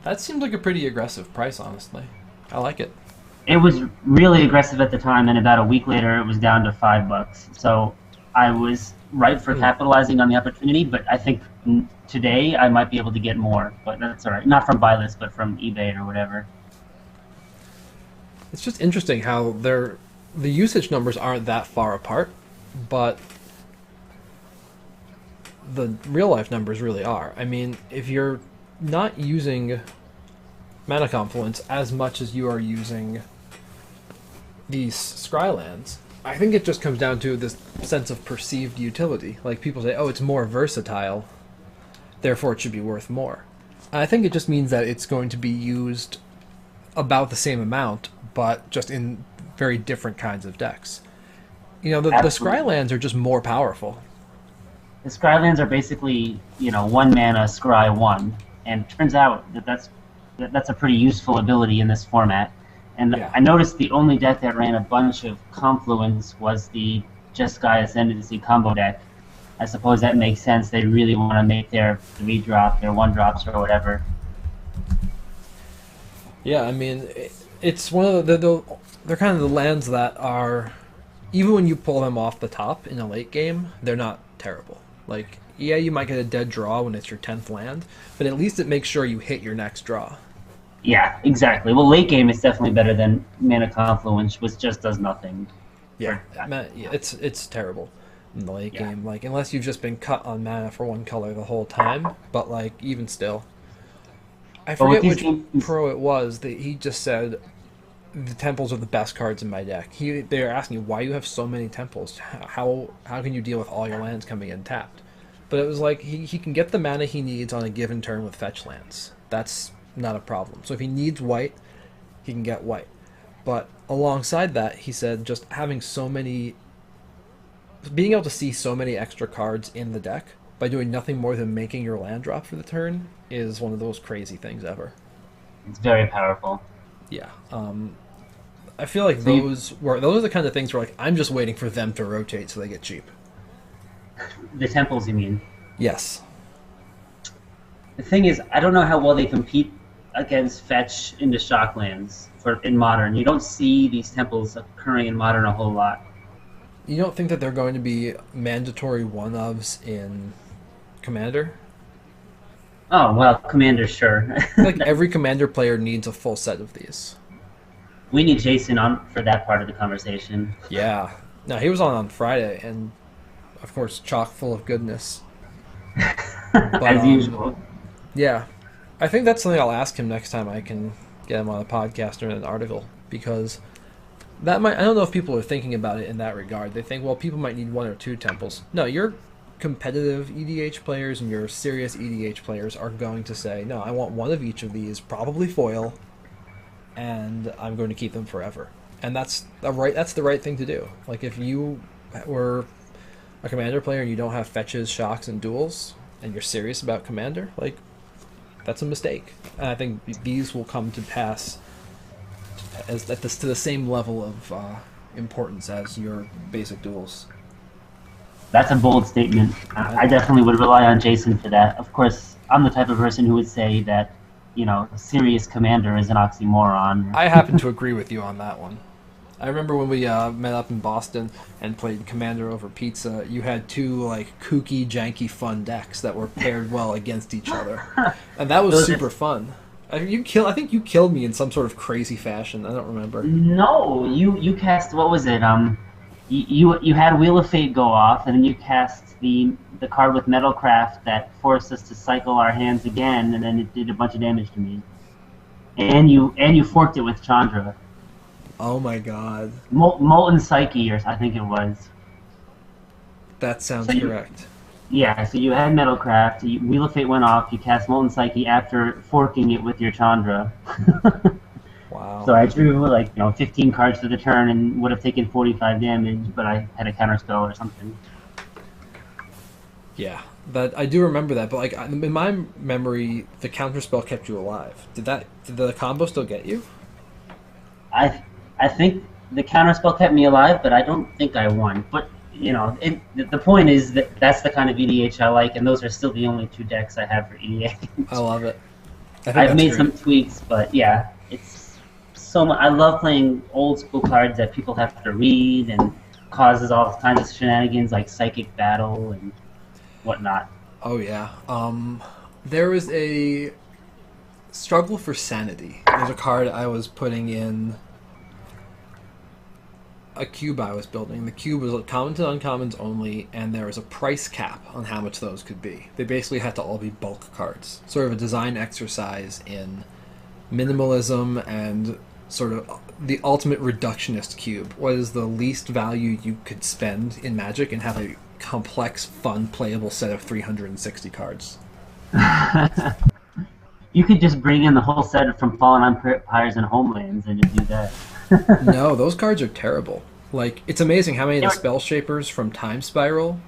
That seems like a pretty aggressive price, honestly. I like it. It was really aggressive at the time, and about a week later, it was down to $5. So I was ripe for capitalizing on the opportunity, but I think today I might be able to get more. But that's all right. Not from buy list, but from eBay or whatever. It's just interesting how the usage numbers aren't that far apart, but the real-life numbers really are. I mean, if you're not using Mana Confluence as much as you are using these Scrylands, I think it just comes down to this sense of perceived utility. Like, people say, oh, it's more versatile, therefore it should be worth more. And I think it just means that it's going to be used about the same amount, but just in very different kinds of decks. The Scrylands are just more powerful. The Scrylands are basically, 1 mana Scry 1, and it turns out that's a pretty useful ability in this format. And yeah. I noticed the only deck that ran a bunch of Confluence was the Jeskai Ascendancy combo deck. I suppose that makes sense. They really want to make their 3-drop, their 1-drops, or whatever. Yeah, I mean, it's one of they're kind of the lands that are, even when you pull them off the top in a late game, they're not terrible. Like, yeah, you might get a dead draw when it's your 10th land, but at least it makes sure you hit your next draw. Yeah, exactly. Well, late game is definitely better than Mana Confluence, which just does nothing. Yeah, it's terrible in the late game. Like, unless you've just been cut on mana for one color the whole time, but like even still, I forget which pro it was that he just said the temples are the best cards in my deck. They were asking why you have so many temples. How can you deal with all your lands coming in tapped? But it was like he can get the mana he needs on a given turn with fetch lands. That's not a problem. So if he needs white, he can get white. But alongside that, he said just having being able to see so many extra cards in the deck by doing nothing more than making your land drop for the turn is one of those crazy things ever. It's very powerful. Yeah. I feel like those are the kind of things where like I'm just waiting for them to rotate so they get cheap. The temples, you mean? Yes. The thing is, I don't know how well they compete against fetch into Shocklands in Modern. You don't see these temples occurring in Modern a whole lot. You don't think that they're going to be mandatory one-ofs in Commander? Oh, well, Commander, sure. Like every Commander player needs a full set of these. We need Jason on for that part of the conversation. Yeah. No, he was on Friday, and of course, chock full of goodness. But, as usual. Yeah. I think that's something I'll ask him next time I can get him on a podcast or in an article, because I don't know if people are thinking about it in that regard. They think, well, people might need 1 or 2 temples. No, your competitive EDH players and your serious EDH players are going to say, no, I want 1 of each of these, probably foil, and I'm going to keep them forever. And that's the right thing to do. Like, if you were a Commander player and you don't have fetches, shocks, and duels, and you're serious about Commander, like, that's a mistake. And I think these will come to pass to the same level of importance as your basic duels. That's a bold statement. I definitely would rely on Jason for that. Of course, I'm the type of person who would say that, a serious Commander is an oxymoron. I happen to agree with you on that one. I remember when we met up in Boston and played Commander over pizza, you had 2 kooky, janky, fun decks that were paired well against each other, and that was super fun. I think you killed me in some sort of crazy fashion. I don't remember. No, you cast, what was it? You had Wheel of Fate go off, and then you cast the card with Metalcraft that forced us to cycle our hands again, and then it did a bunch of damage to me. And you forked it with Chandra. Oh my god. Molten Psyche, or I think it was. That sounds correct. Yeah, so you had Metalcraft, Wheel of Fate went off, you cast Molten Psyche after forking it with your Chandra. Wow. So I drew 15 cards for the turn and would have taken 45 damage, but I had a counterspell or something. Yeah, that I do remember that, but like in my memory, the counterspell kept you alive. Did the combo still get you? I think the counterspell kept me alive, but I don't think I won. But the point is that that's the kind of EDH I like, and those are still the only 2 decks I have for EDH. I love it. I've made some tweaks, but yeah, it's so much. I love playing old school cards that people have to read and causes all kinds of shenanigans like Psychic Battle and whatnot. Oh yeah. There was a Struggle for Sanity. There's a card I was putting in a cube I was building. The cube was commons and uncommons only, and there was a price cap on how much those could be. They basically had to all be bulk cards. Sort of a design exercise in minimalism and sort of the ultimate reductionist cube. What is the least value you could spend in Magic and have a complex, fun, playable set of 360 cards? You could just bring in the whole set from Fallen Empires and Homelands and just do that. No, those cards are terrible. Like, it's amazing how many of the Spell Shapers from Time Spiral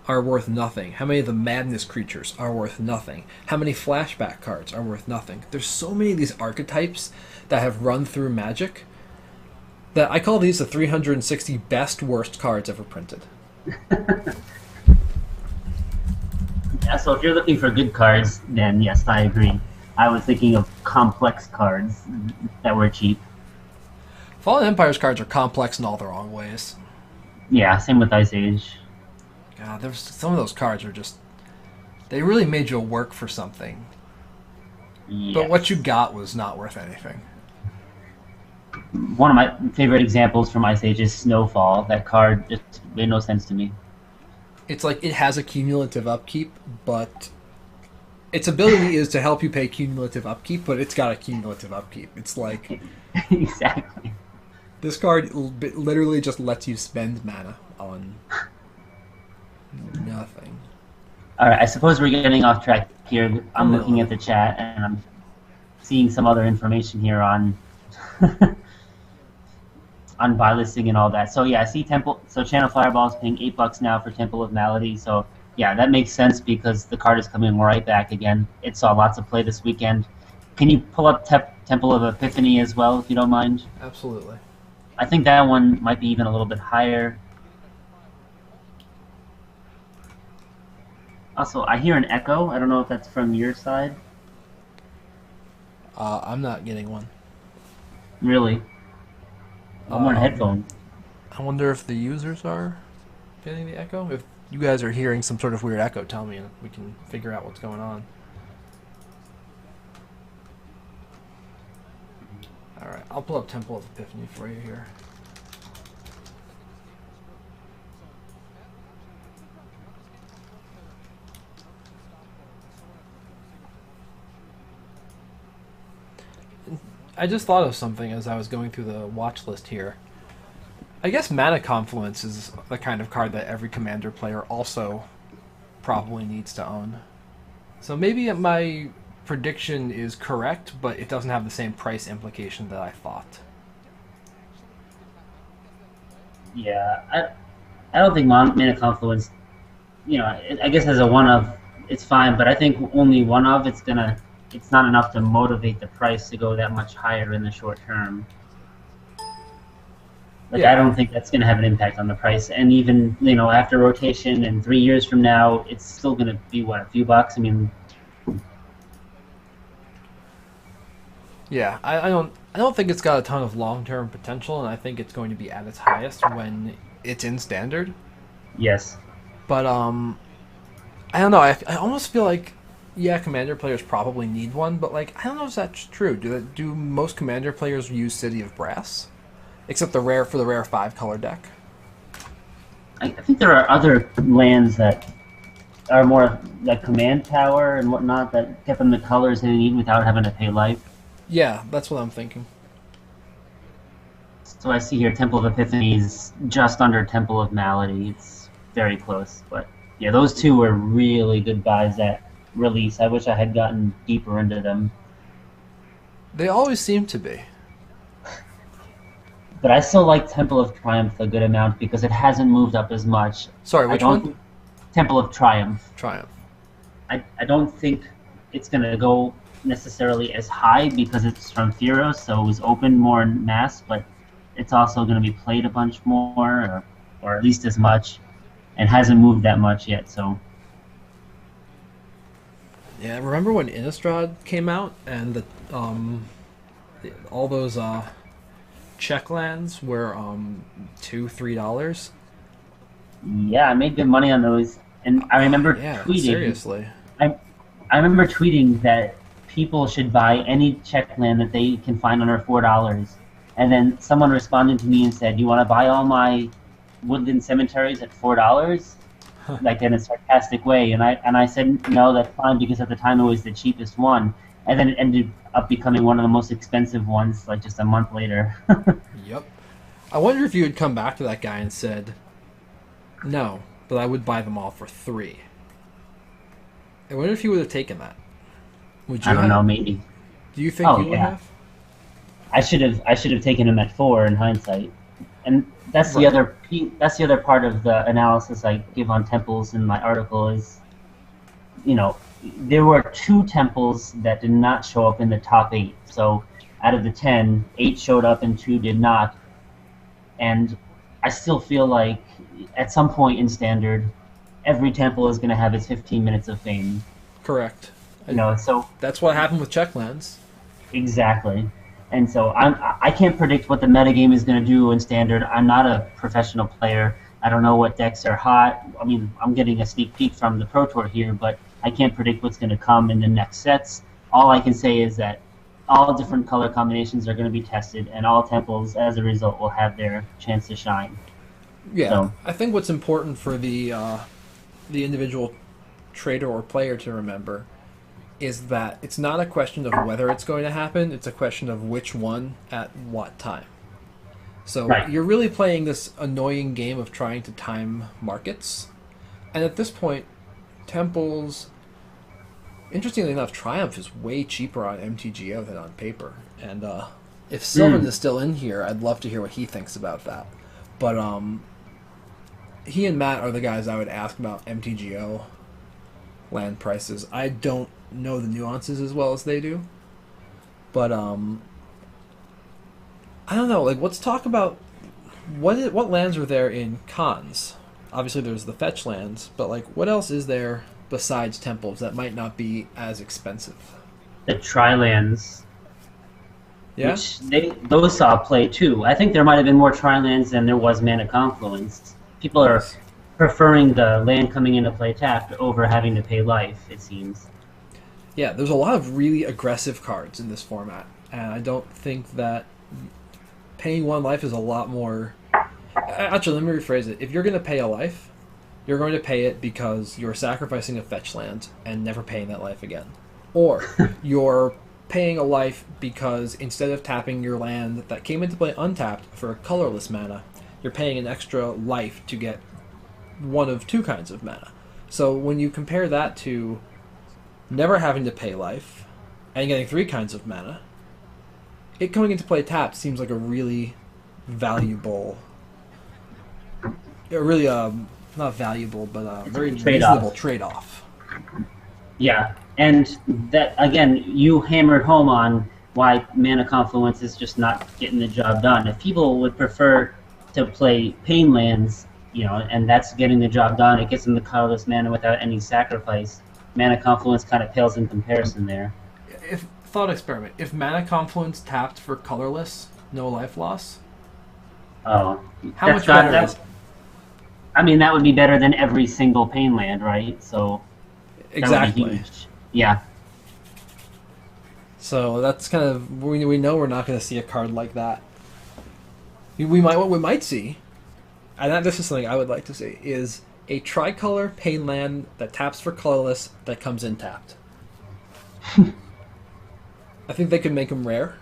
are worth nothing. How many of the Madness creatures are worth nothing. How many Flashback cards are worth nothing. There's so many of these archetypes that have run through Magic that I call these the 360 best worst cards ever printed. Yeah, so if you're looking for good cards, then yes, I agree. I was thinking of complex cards that were cheap. Fallen Empires cards are complex in all the wrong ways. Yeah, same with Ice Age. God, there's some of those cards are just... They really made you work for something. Yes. But what you got was not worth anything. One of my favorite examples from Ice Age is Snowfall. That card just made no sense to me. It's like it has a cumulative upkeep, but its ability is to help you pay cumulative upkeep, but it's got a cumulative upkeep. It's like... Exactly. This card literally just lets you spend mana on nothing. Alright, I suppose we're getting off track here. I'm looking at the chat, and I'm seeing some other information here on on buy listing and all that. So yeah, I see Temple. So Channel Fireball is paying $8 now for Temple of Malady. So yeah, that makes sense because the card is coming right back again. It saw lots of play this weekend. Can you pull up Temple of Epiphany as well, if you don't mind? Absolutely. I think that one might be even a little bit higher. Also, I hear an echo. I don't know if that's from your side. I'm not getting one. Really? I'm on headphones. I wonder if the users are getting the echo. If you guys are hearing some sort of weird echo, tell me and we can figure out what's going on. Alright, I'll pull up Temple of Epiphany for you here. I just thought of something as I was going through the watch list here. I guess Mana Confluence is the kind of card that every Commander player also probably needs to own. So maybe my prediction is correct, but it doesn't have the same price implication that I thought. Yeah, I don't think Mana Confluence, I guess as a one-of, it's fine, but I think only one-of, it's not enough to motivate the price to go that much higher in the short term. Yeah. I don't think that's going to have an impact on the price. And even, after rotation and 3 years from now, it's still going to be, what, a few bucks? I mean... Yeah, I don't think it's got a ton of long-term potential, and I think it's going to be at its highest when it's in Standard. Yes. But, I don't know, I almost feel like, yeah, Commander players probably need one, but, I don't know if that's true. Do most Commander players use City of Brass? Except for the rare 5-color deck? I think there are other lands that are more like Command Tower and whatnot that get them the colors they need without having to pay life. Yeah, that's what I'm thinking. So I see here Temple of Epiphany is just under Temple of Malady. It's very close, but Yeah, those two were really good buys at release. I wish I had gotten deeper into them. They always seem to be. But I still like Temple of Triumph a good amount because it hasn't moved up as much. Sorry, which one? Temple of Triumph. Triumph. I don't think it's going to go necessarily as high because it's from Theros, so it was open more en masse, but it's also going to be played a bunch more, or at least as much, and hasn't moved that much yet, so... Yeah, remember when Innistrad came out and all those check lands were $2-3? Yeah, I made good money on those, and I remember tweeting. Seriously. I remember tweeting that people should buy any check land that they can find under $4, and then someone responded to me and said, "You want to buy all my woodland cemeteries at $4?" Like in a sarcastic way, and I said no, that's fine, because at the time it was the cheapest one, and then it ended up becoming one of the most expensive ones, like just a month later. Yep. I wonder if you had come back to that guy and said, "No, but I would buy them all for $3." I wonder if you would have taken that. Would you? I don't know, maybe. Do you think you would have? I should have taken him at 4 in hindsight, and that's the other part of the analysis I give on temples in my article is, there were 2 temples that did not show up in the top 8. So out of the 10, 8 showed up and 2 did not. And I still feel like at some point in Standard, every temple is going to have its 15 minutes of fame. Correct. So that's what happened with checklands. Exactly. And so I can't predict what the metagame is going to do in Standard. I'm not a professional player. I don't know what decks are hot. I mean, I'm getting a sneak peek from the Pro Tour here, but I can't predict what's going to come in the next sets. All I can say is that all different color combinations are going to be tested, and all temples, as a result, will have their chance to shine. Yeah, so, I think what's important for the individual trader or player to remember is that it's not a question of whether it's going to happen, it's a question of which one at what time. So You're really playing this annoying game of trying to time markets. And at this point, temples, interestingly enough, Triumph is way cheaper on MTGO than on paper. And if Sylvan is still in here, I'd love to hear what he thinks about that. But he and Matt are the guys I would ask about MTGO land prices. I don't know the nuances as well as they do, but I don't know. Like, let's talk about what lands are there in cons. Obviously, there's the fetch lands, but like, what else is there besides temples that might not be as expensive? The tri-lands. Yeah, which those saw play too. I think there might have been more tri-lands than there was Mana Confluence. People are preferring the land coming into play tapped over having to pay life, it seems. Yeah, there's a lot of really aggressive cards in this format, and I don't think that paying 1 life is a lot more... Actually, let me rephrase it. If you're going to pay a life, you're going to pay it because you're sacrificing a fetch land and never paying that life again. Or you're paying a life because instead of tapping your land that came into play untapped for a colorless mana, you're paying an extra life to get one of 2 kinds of mana. So when you compare that to never having to pay life and getting 3 kinds of mana, it coming into play tapped seems like a really valuable, not valuable, but a very reasonable trade-off. Yeah, and that, again, you hammered home on why Mana Confluence is just not getting the job done. If people would prefer to play Pain lands, and that's getting the job done, it gets them the colorless mana without any sacrifice. Mana Confluence kind of pales in comparison there. Thought experiment. If Mana Confluence tapped for colorless, no life loss, how much better is it? I mean, that would be better than every single Pain land, right? So exactly. Yeah. So that's kind of, we know we're not going to see a card like that. What we might see, and this is something I would like to see, is a tricolor Pain land that taps for colorless that comes in tapped. I think they could make them rare.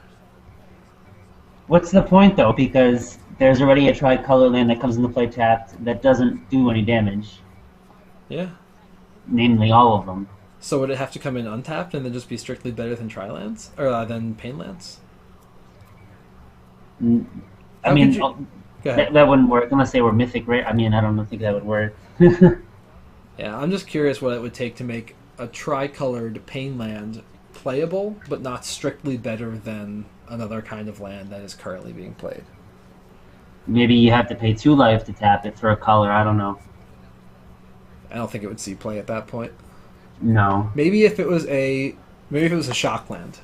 What's the point, though? Because there's already a tricolor land that comes into play tapped that doesn't do any damage. Yeah. Namely, all of them. So would it have to come in untapped and then just be strictly better than Tri-lands? Or than Painlands? I How mean, could you- Go ahead. that wouldn't work unless they were mythic rare. I mean, I don't think that would work. Yeah, I'm just curious what it would take to make a tri-colored Painland playable, but not strictly better than another kind of land that is currently being played. Maybe you have to pay 2 life to tap it for a color. I don't know. I don't think it would see play at that point. No. Maybe if it was a shock land.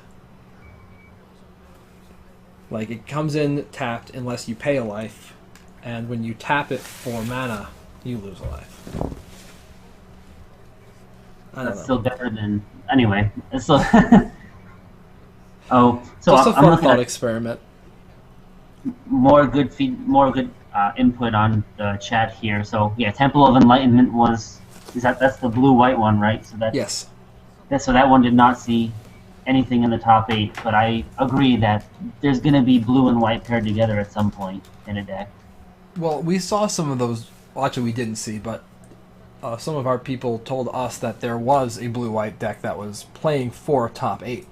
Like it comes in tapped unless you pay a life, and when you tap it for mana, you lose a life. I don't That's know. still better than... Anyway, it's still... Oh, so Just a I'm fun looking thought at experiment. more good input on the chat here. So yeah, Temple of Enlightenment that's the blue-white one, right? So Yes. So that one did not see anything in the top 8, but I agree that there's going to be blue and white paired together at some point in a deck. Well, we saw some of those. Well, actually, we didn't see, but some of our people told us that there was a blue-white deck that was playing for top 8.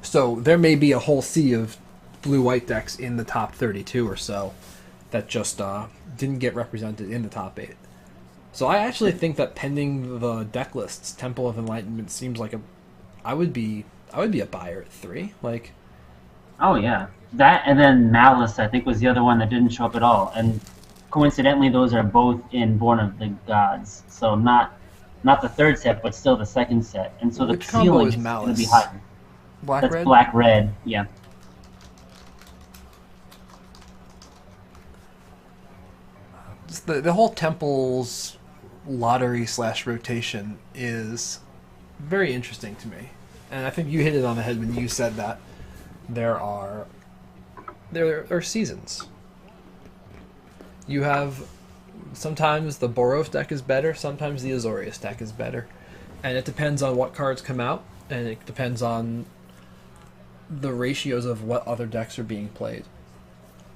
So there may be a whole sea of blue-white decks in the top 32 or so that just didn't get represented in the top 8. So I actually think that pending the deck lists, Temple of Enlightenment seems like I would be a buyer at 3. Like, Oh yeah, that and then Malice I think was the other one that didn't show up at all, and coincidentally those are both in Born of the Gods, so not the third set, but still the second set, and so the which combo ceiling is is going to Malice? be higher. Black That's red. black red, yeah. The whole Temple's lottery / rotation is very interesting to me, and I think you hit it on the head when you said that there are seasons. You have sometimes the Boros deck is better, sometimes the Azorius deck is better, and it depends on what cards come out, and it depends on the ratios of what other decks are being played.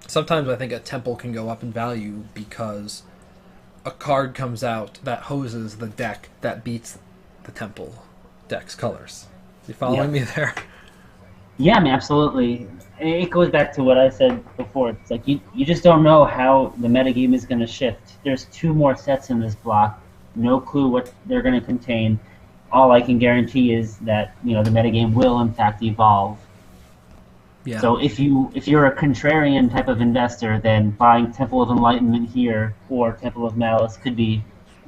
Sometimes I think a Temple can go up in value because a card comes out that hoses the deck that beats the Temple deck's colors. You following me there? Yeah, I mean, absolutely. It goes back to what I said before. It's like you just don't know how the metagame is going to shift. There's 2 more sets in this block. No clue what they're going to contain. All I can guarantee is that the metagame will in fact evolve. Yeah. So if you're a contrarian type of investor, then buying Temple of Enlightenment here or Temple of Malice could be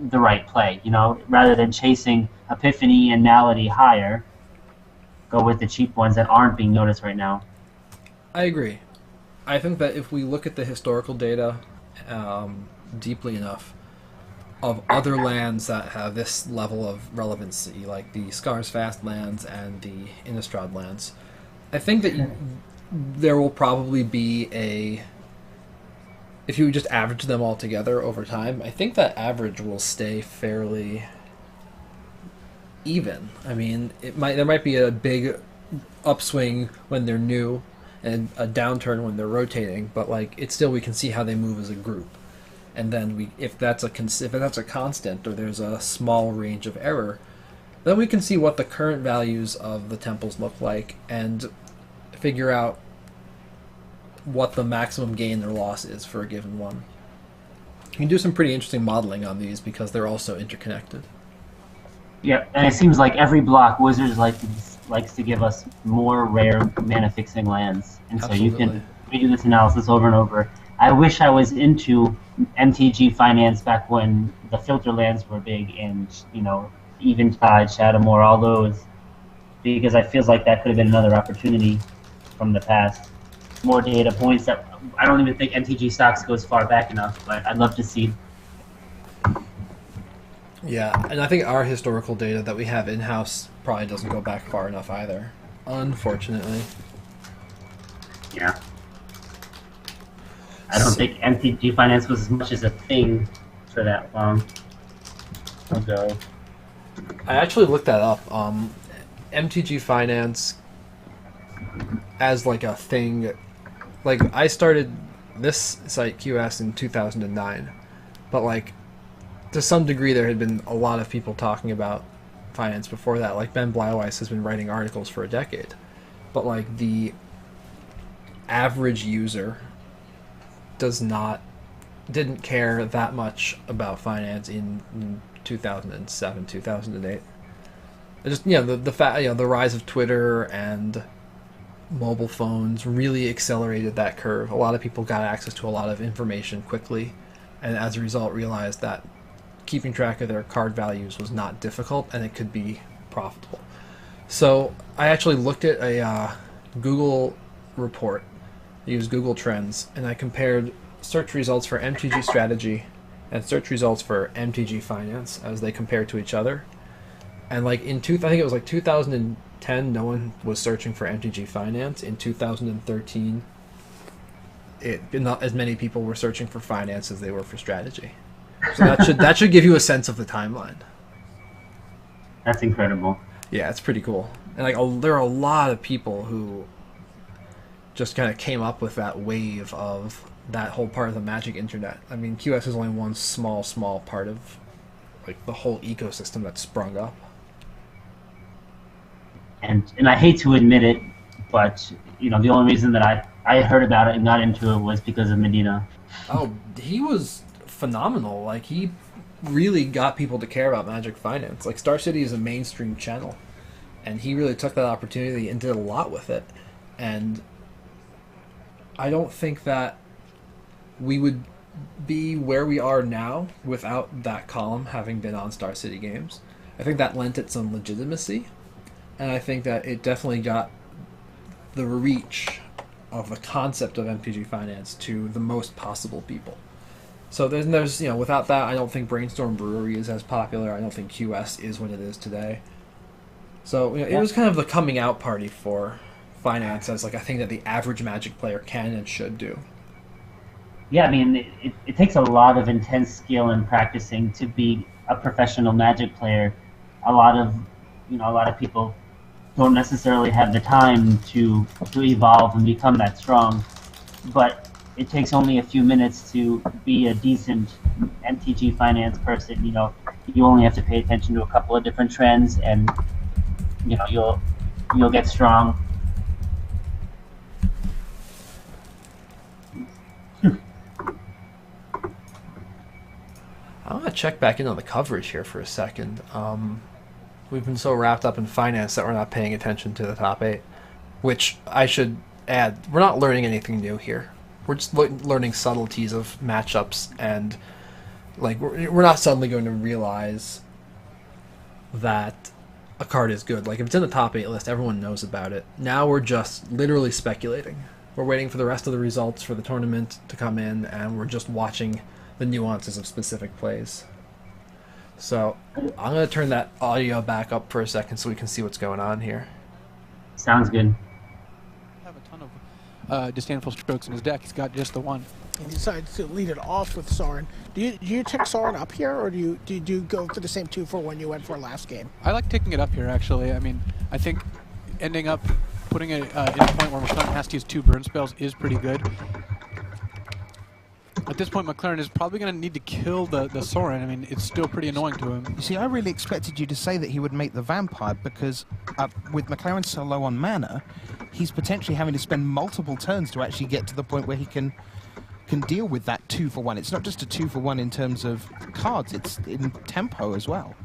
the right play. Rather than chasing Epiphany and Malady higher, go with the cheap ones that aren't being noticed right now. I agree. I think that if we look at the historical data deeply enough of other lands that have this level of relevancy, like the Scars Fast lands and the Innistrad lands, I think that there will probably be if you just average them all together over time, I think that average will stay fairly even. I mean, there might be a big upswing when they're new and a downturn when they're rotating, but we can see how they move as a group. And then if that's a constant or there's a small range of error, then we can see what the current values of the temples look like and figure out what the maximum gain or loss is for a given one. You can do some pretty interesting modeling on these because they're also interconnected. Yeah, and it seems like every block Wizards likes to give us more rare mana fixing lands, and so Absolutely. you can redo this analysis over and over. I wish I was into MTG Finance back when the filter lands were big, and Eventide, Shadowmoor, all those, because I feels like that could have been another opportunity from the past. More data points that I don't even think MTG Stocks goes far back enough, but I'd love to see. Yeah, and I think our historical data that we have in-house probably doesn't go back far enough either, unfortunately. Yeah. I don't think MTG Finance was as much as a thing for that long ago. I actually looked that up. MTG Finance as a thing. I started this site QS in 2009, but to some degree there had been a lot of people talking about finance before that. Like Ben Blauweiss has been writing articles for a decade. But like the average user didn't care that much about finance in 2007, 2008. Just the rise of Twitter and mobile phones really accelerated that curve. A lot of people got access to a lot of information quickly, and as a result realized that keeping track of their card values was not difficult and it could be profitable. So I actually looked at a Google report, I used Google Trends, and I compared search results for MTG Strategy and search results for MTG Finance as they compared to each other. And like I think it was like 2010, no one was searching for MTG Finance. In 2013, not as many people were searching for finance as they were for strategy. So that should give you a sense of the timeline. That's incredible. Yeah, it's pretty cool. And like there are a lot of people who just kind of came up with that wave of that whole part of the Magic internet. I mean, QS is only one small part of like the whole ecosystem that sprung up. And I hate to admit it, but the only reason that I heard about it and got into it was because of Medina. Oh, he was phenomenal. Like he really got people to care about Magic Finance. Like Star City is a mainstream channel, and he really took that opportunity and did a lot with it. And I don't think that we would be where we are now without that column having been on Star City Games. I think that lent it some legitimacy, and I think that it definitely got the reach of the concept of MTG Finance to the most possible people. So there's without that, I don't think Brainstorm Brewery is as popular. I don't think QS is what it is today. So it was kind of the coming out party for finance as like a thing that the average Magic player can and should do. Yeah, I mean, it takes a lot of intense skill and practicing to be a professional Magic player. A lot of people don't necessarily have the time to evolve and become that strong, but it takes only a few minutes to be a decent MTG Finance person. You only have to pay attention to a couple of different trends, and you'll get strong. I want to check back in on the coverage here for a second. We've been so wrapped up in finance that we're not paying attention to the top 8, which I should add, we're not learning anything new here. We're just learning subtleties of matchups, and like we're not suddenly going to realize that a card is good. Like if it's in the top 8 list, everyone knows about it. Now we're just literally speculating. We're waiting for the rest of the results for the tournament to come in, and we're just watching the nuances of specific plays. So I'm going to turn that audio back up for a second so we can see what's going on here. Sounds good. Have a ton of disdainful strokes in his deck. He's got just the one. He decides to lead it off with Sorin. Do you take Sorin up here, or do you go for the same 2-for-1 you went for last game? I like taking it up here, actually. I mean, I think ending up putting it in a point where McLaren has to use 2 burn spells is pretty good. At this point, McLaren is probably going to need to kill the Sorin. I mean, it's still pretty annoying to him. You see, I really expected you to say that he would make the Vampire because with McLaren so low on mana, he's potentially having to spend multiple turns to actually get to the point where he can deal with that 2-for-1. It's not just a 2-for-1 in terms of cards, it's in tempo as well.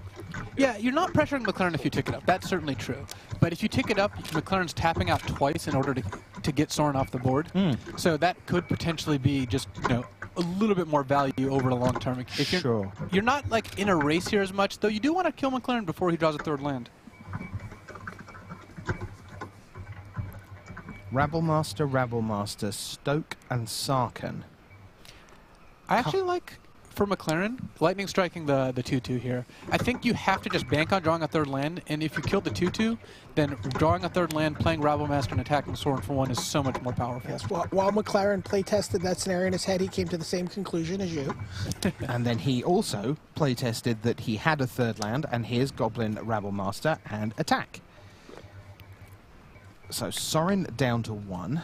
Yeah, you're not pressuring McLaren if you tick it up. That's certainly true. But if you tick it up, McLaren's tapping out twice in order to get Sorin off the board. So that could potentially be just, a little bit more value over the long term. If you're not like in a race here as much, though you do want to kill McLaren before he draws a 3rd land. Rabblemaster, Stoke and Sarkhan. I actually like, for McLaren, lightning striking the 2-2 here. I think you have to just bank on drawing a 3rd land, and if you kill the 2-2, then drawing a 3rd land, playing Rabblemaster, and attacking Sorin for 1 is so much more powerful. Yes, while McLaren play-tested that scenario in his head, he came to the same conclusion as you. And then he also play-tested that he had a 3rd land, and here's Goblin Rabblemaster and attack. So Sorin down to 1.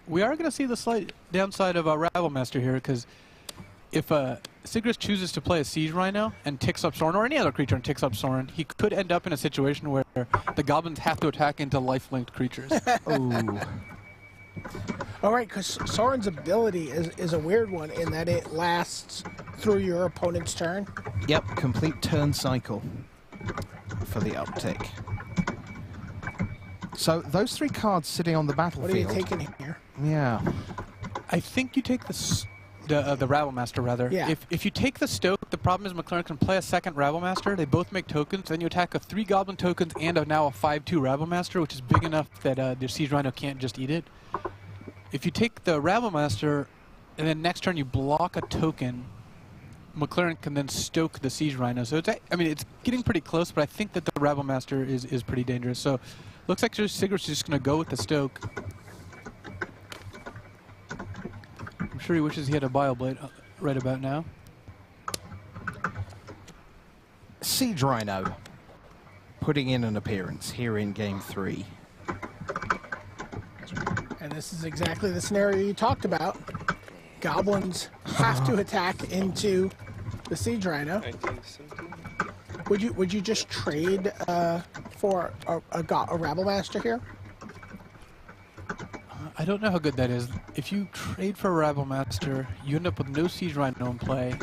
We are going to see the slight downside of Rabblemaster here, because if Sigrist chooses to play a Siege Rhino and ticks up Sorin, or any other creature and ticks up Sorin, he could end up in a situation where the goblins have to attack into life-linked creatures. Ooh. All right, because Sorin's ability is a weird one in that it lasts through your opponent's turn. Yep, complete turn cycle for the uptick. So those 3 cards sitting on the battlefield. What are you taking here? Yeah. I think you take the Rabblemaster, rather. Yeah. If you take the Stoke, the problem is McLaren can play a second Rabblemaster. They both make tokens. Then you attack a 3 Goblin tokens and now a 5/2 Rabblemaster, which is big enough that the Siege Rhino can't just eat it. If you take the Rabblemaster, and then next turn you block a token, McLaren can then stoke the Siege Rhino. So it's, I mean, it's getting pretty close, but I think that the Rabblemaster is pretty dangerous. So looks like Sigrist is just going to go with the Stoke. I'm sure he wishes he had a Bioblade right about now. Siege Rhino putting in an appearance here in Game 3. And this is exactly the scenario you talked about. Goblins have to attack into the Siege Rhino. Would you just trade for a Rabblemaster here? I don't know how good that is. If you trade for a Rabblemaster, you end up with no Siege Rhino in play.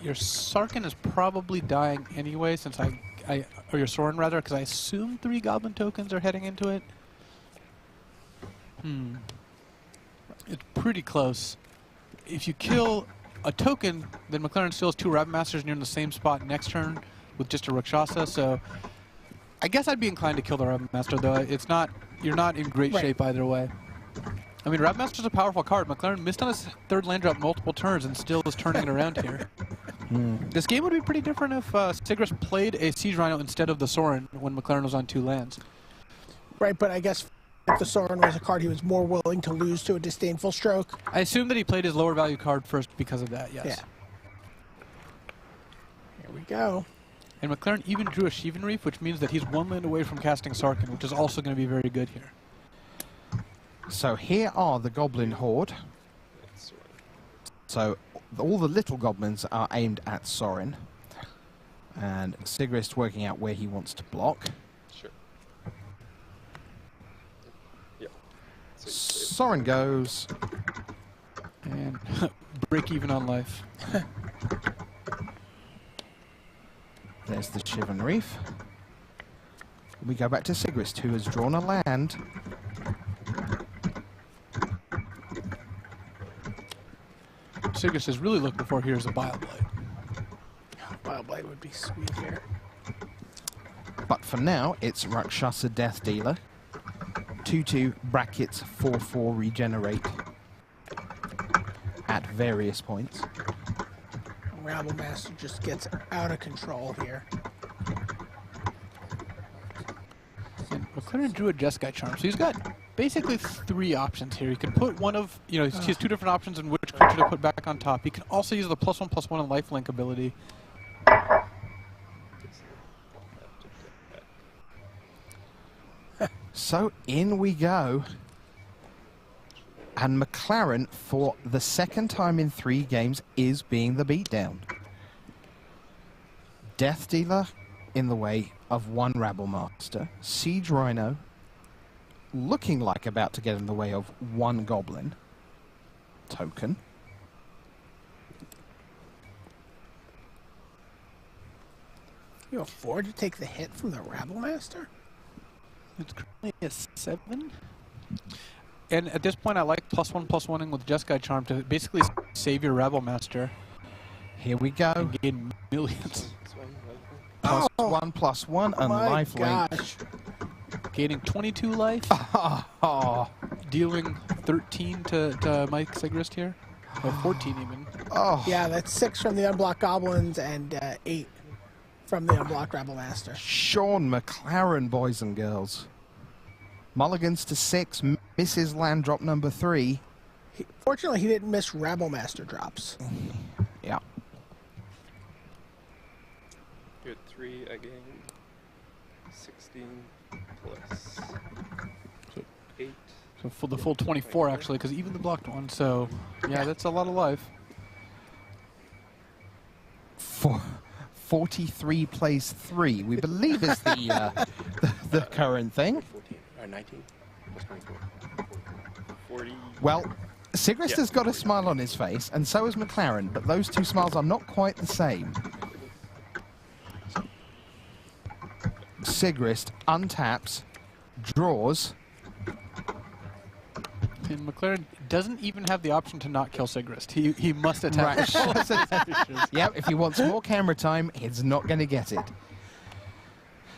Your Sarkhan is probably dying anyway, since or your Sorin rather, because I assume 3 Goblin tokens are heading into it. It's pretty close. If you kill a token, then McLaren still has 2 Rabblmasters and you're in the same spot next turn with just a Rakshasa, so I guess I'd be inclined to kill the Rabblemaster, though. It's not, you're not in great shape either way. I mean, Rabblemaster's a powerful card. McLaren missed on his 3rd land drop multiple turns and still is turning it around here. This game would be pretty different if Sigrist played a Siege Rhino instead of the Sorin when McLaren was on 2 lands. Right, but I guess if the Sorin was a card he was more willing to lose to a Disdainful Stroke. I assume that he played his lower value card first because of that, yes. Yeah. Here we go. And McLaren even drew a Sheevan Reef, which means that he's 1 land away from casting Sarkhan, which is also going to be very good here. So here are the Goblin Horde. So all the little goblins are aimed at Sorin. And Sigrist working out where he wants to block. Sure. Yeah. Sorin goes. And break even on life. There's the Sheevan Reef. We go back to Sigrist, who has drawn a land. Sigrist is really looking for here is a Bioblade. Bioblade would be sweet here. But for now, it's Rakshasa Death Dealer. 2/2 brackets 4/4 regenerate at various points. Rabblemaster just gets out of control here. And McLaren drew a Jeskai Charm, so he's got basically 3 options here. He can put one of, he has 2 different options in which creature to put back on top. He can also use the +1/+1 and lifelink ability. So in we go. And McLaren, for the 2nd time in 3 games, is being the beatdown. Death Dealer in the way of 1 Rabblemaster. Siege Rhino looking like about to get in the way of 1 Goblin token. You afford to take the hit from the Rabblemaster? It's currently a 7. And at this point, I like +1/+1ing with Jeskai Charm to basically save your Rabblemaster. Here we go. And gain millions. +1/+1 and lifelink. Gosh. Gaining 22 life. Dealing 13 to Mike Sigrist here. Or 14 even. Yeah, that's 6 from the unblocked Goblins and 8 from the unblocked Rabblemaster. Sean McLaren, boys and girls. Mulligans to 6, misses land drop number 3. Fortunately, he didn't miss Rabblemaster drops. Yeah. You had 3 again. 16 plus 8. So for the full 24 actually, because even the blocked one. So yeah, that's a lot of life. 43 plays 3, we believe is the current thing. 14, 19, plus 24. 40. Well, Sigrist has got a smile on his face, and so has McLaren, but those two smiles are not quite the same. Sigrist untaps, draws. And McLaren doesn't even have the option to not kill Sigrist. He must attack. Right. Yep, if he wants more camera time, he's not going to get it.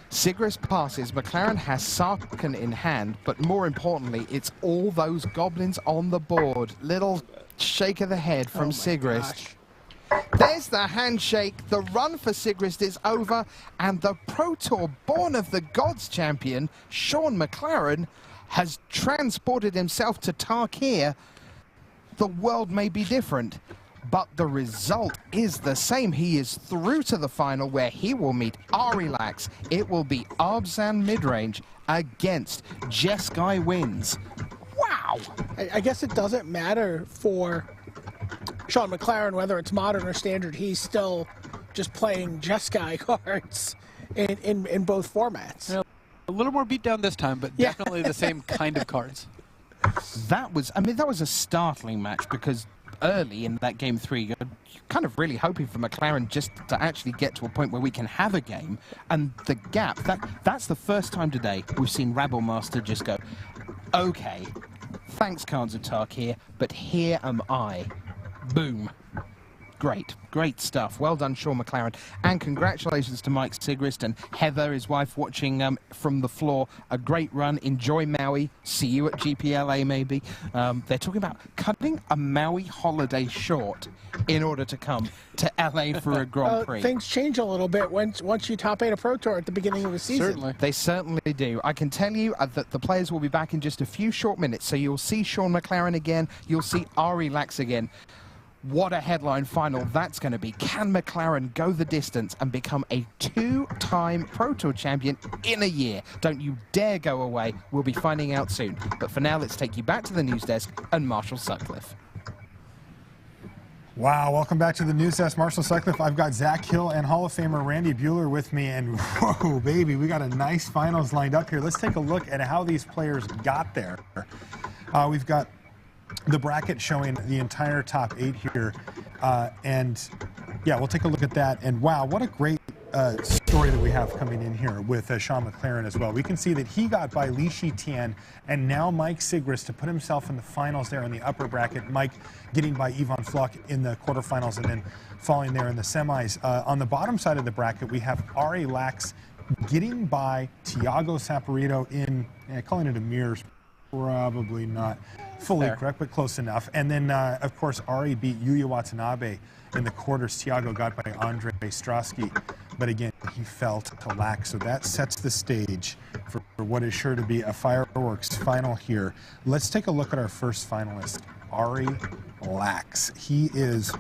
Sigrist passes. McLaren has Sarkin in hand, but more importantly, it's all those goblins on the board. Little shake of the head from Sigrist. There's the handshake. The run for Sigrist is over, and the Pro Tour born of the gods champion, Sean McLaren, has transported himself to Tarkir. The world may be different, but the result is the same. He is through to the final, where he will meet Arilax. It will be Arbzan midrange against Jeskai wins. Wow! I guess it doesn't matter for Sean McLaren whether it's modern or standard. He's still just playing Jeskai cards in both formats. Yeah, a little more beat down this time, but definitely the same kind of cards. That was a startling match, because early in that game 3, you're kind of really hoping for McLaren just to actually get to a point where we can have a game. And the gap, that's the first time today we've seen Rabble Master just go, okay, thanks Khans of Tarkir, but here am I. Boom. Great stuff. Well done, Sean McLaren. And congratulations to Mike Sigrist and Heather, his wife, watching from the floor. A great run. Enjoy Maui. See you at GPLA, maybe. They're talking about cutting a Maui holiday short in order to come to LA for a Grand Prix. Things change a little bit once you top 8 a Pro Tour at the beginning of the season. Certainly. They certainly do. I can tell you that the players will be back in just a few short minutes. So you'll see Sean McLaren again. You'll see Arilax again. What a headline final that's going to be. Can McLaren go the distance and become a 2-time Pro Tour champion in a year? Don't you dare go away. We'll be finding out soon. But for now, let's take you back to the news desk and Marshall Sutcliffe. Wow, welcome back to the news desk. Marshall Sutcliffe. I've got Zach Hill and Hall of Famer Randy Buehler with me. And whoa, baby, we got a nice finals lined up here. Let's take a look at how these players got there. We've got the bracket showing the entire top 8 here, and yeah, we'll take a look at that. And wow, what a great story that we have coming in here with Sean McLaren as well. We can see that he got by Li Shitian and now Mike Sigrist to put himself in the finals there in the upper bracket. Mike getting by Ivan Fluck in the quarterfinals and then falling there in the semis. On the bottom side of the bracket, we have Arilax getting by Thiago Saporito in, calling it a mirror, probably not fully correct, but close enough. And then, of course, Ari beat Yuya Watanabe in the quarters. Thiago got by Andre Strosky, but again, he fell to Lax. So that sets the stage for what is sure to be a fireworks final here. Let's take a look at our first finalist, Ari Lax. He is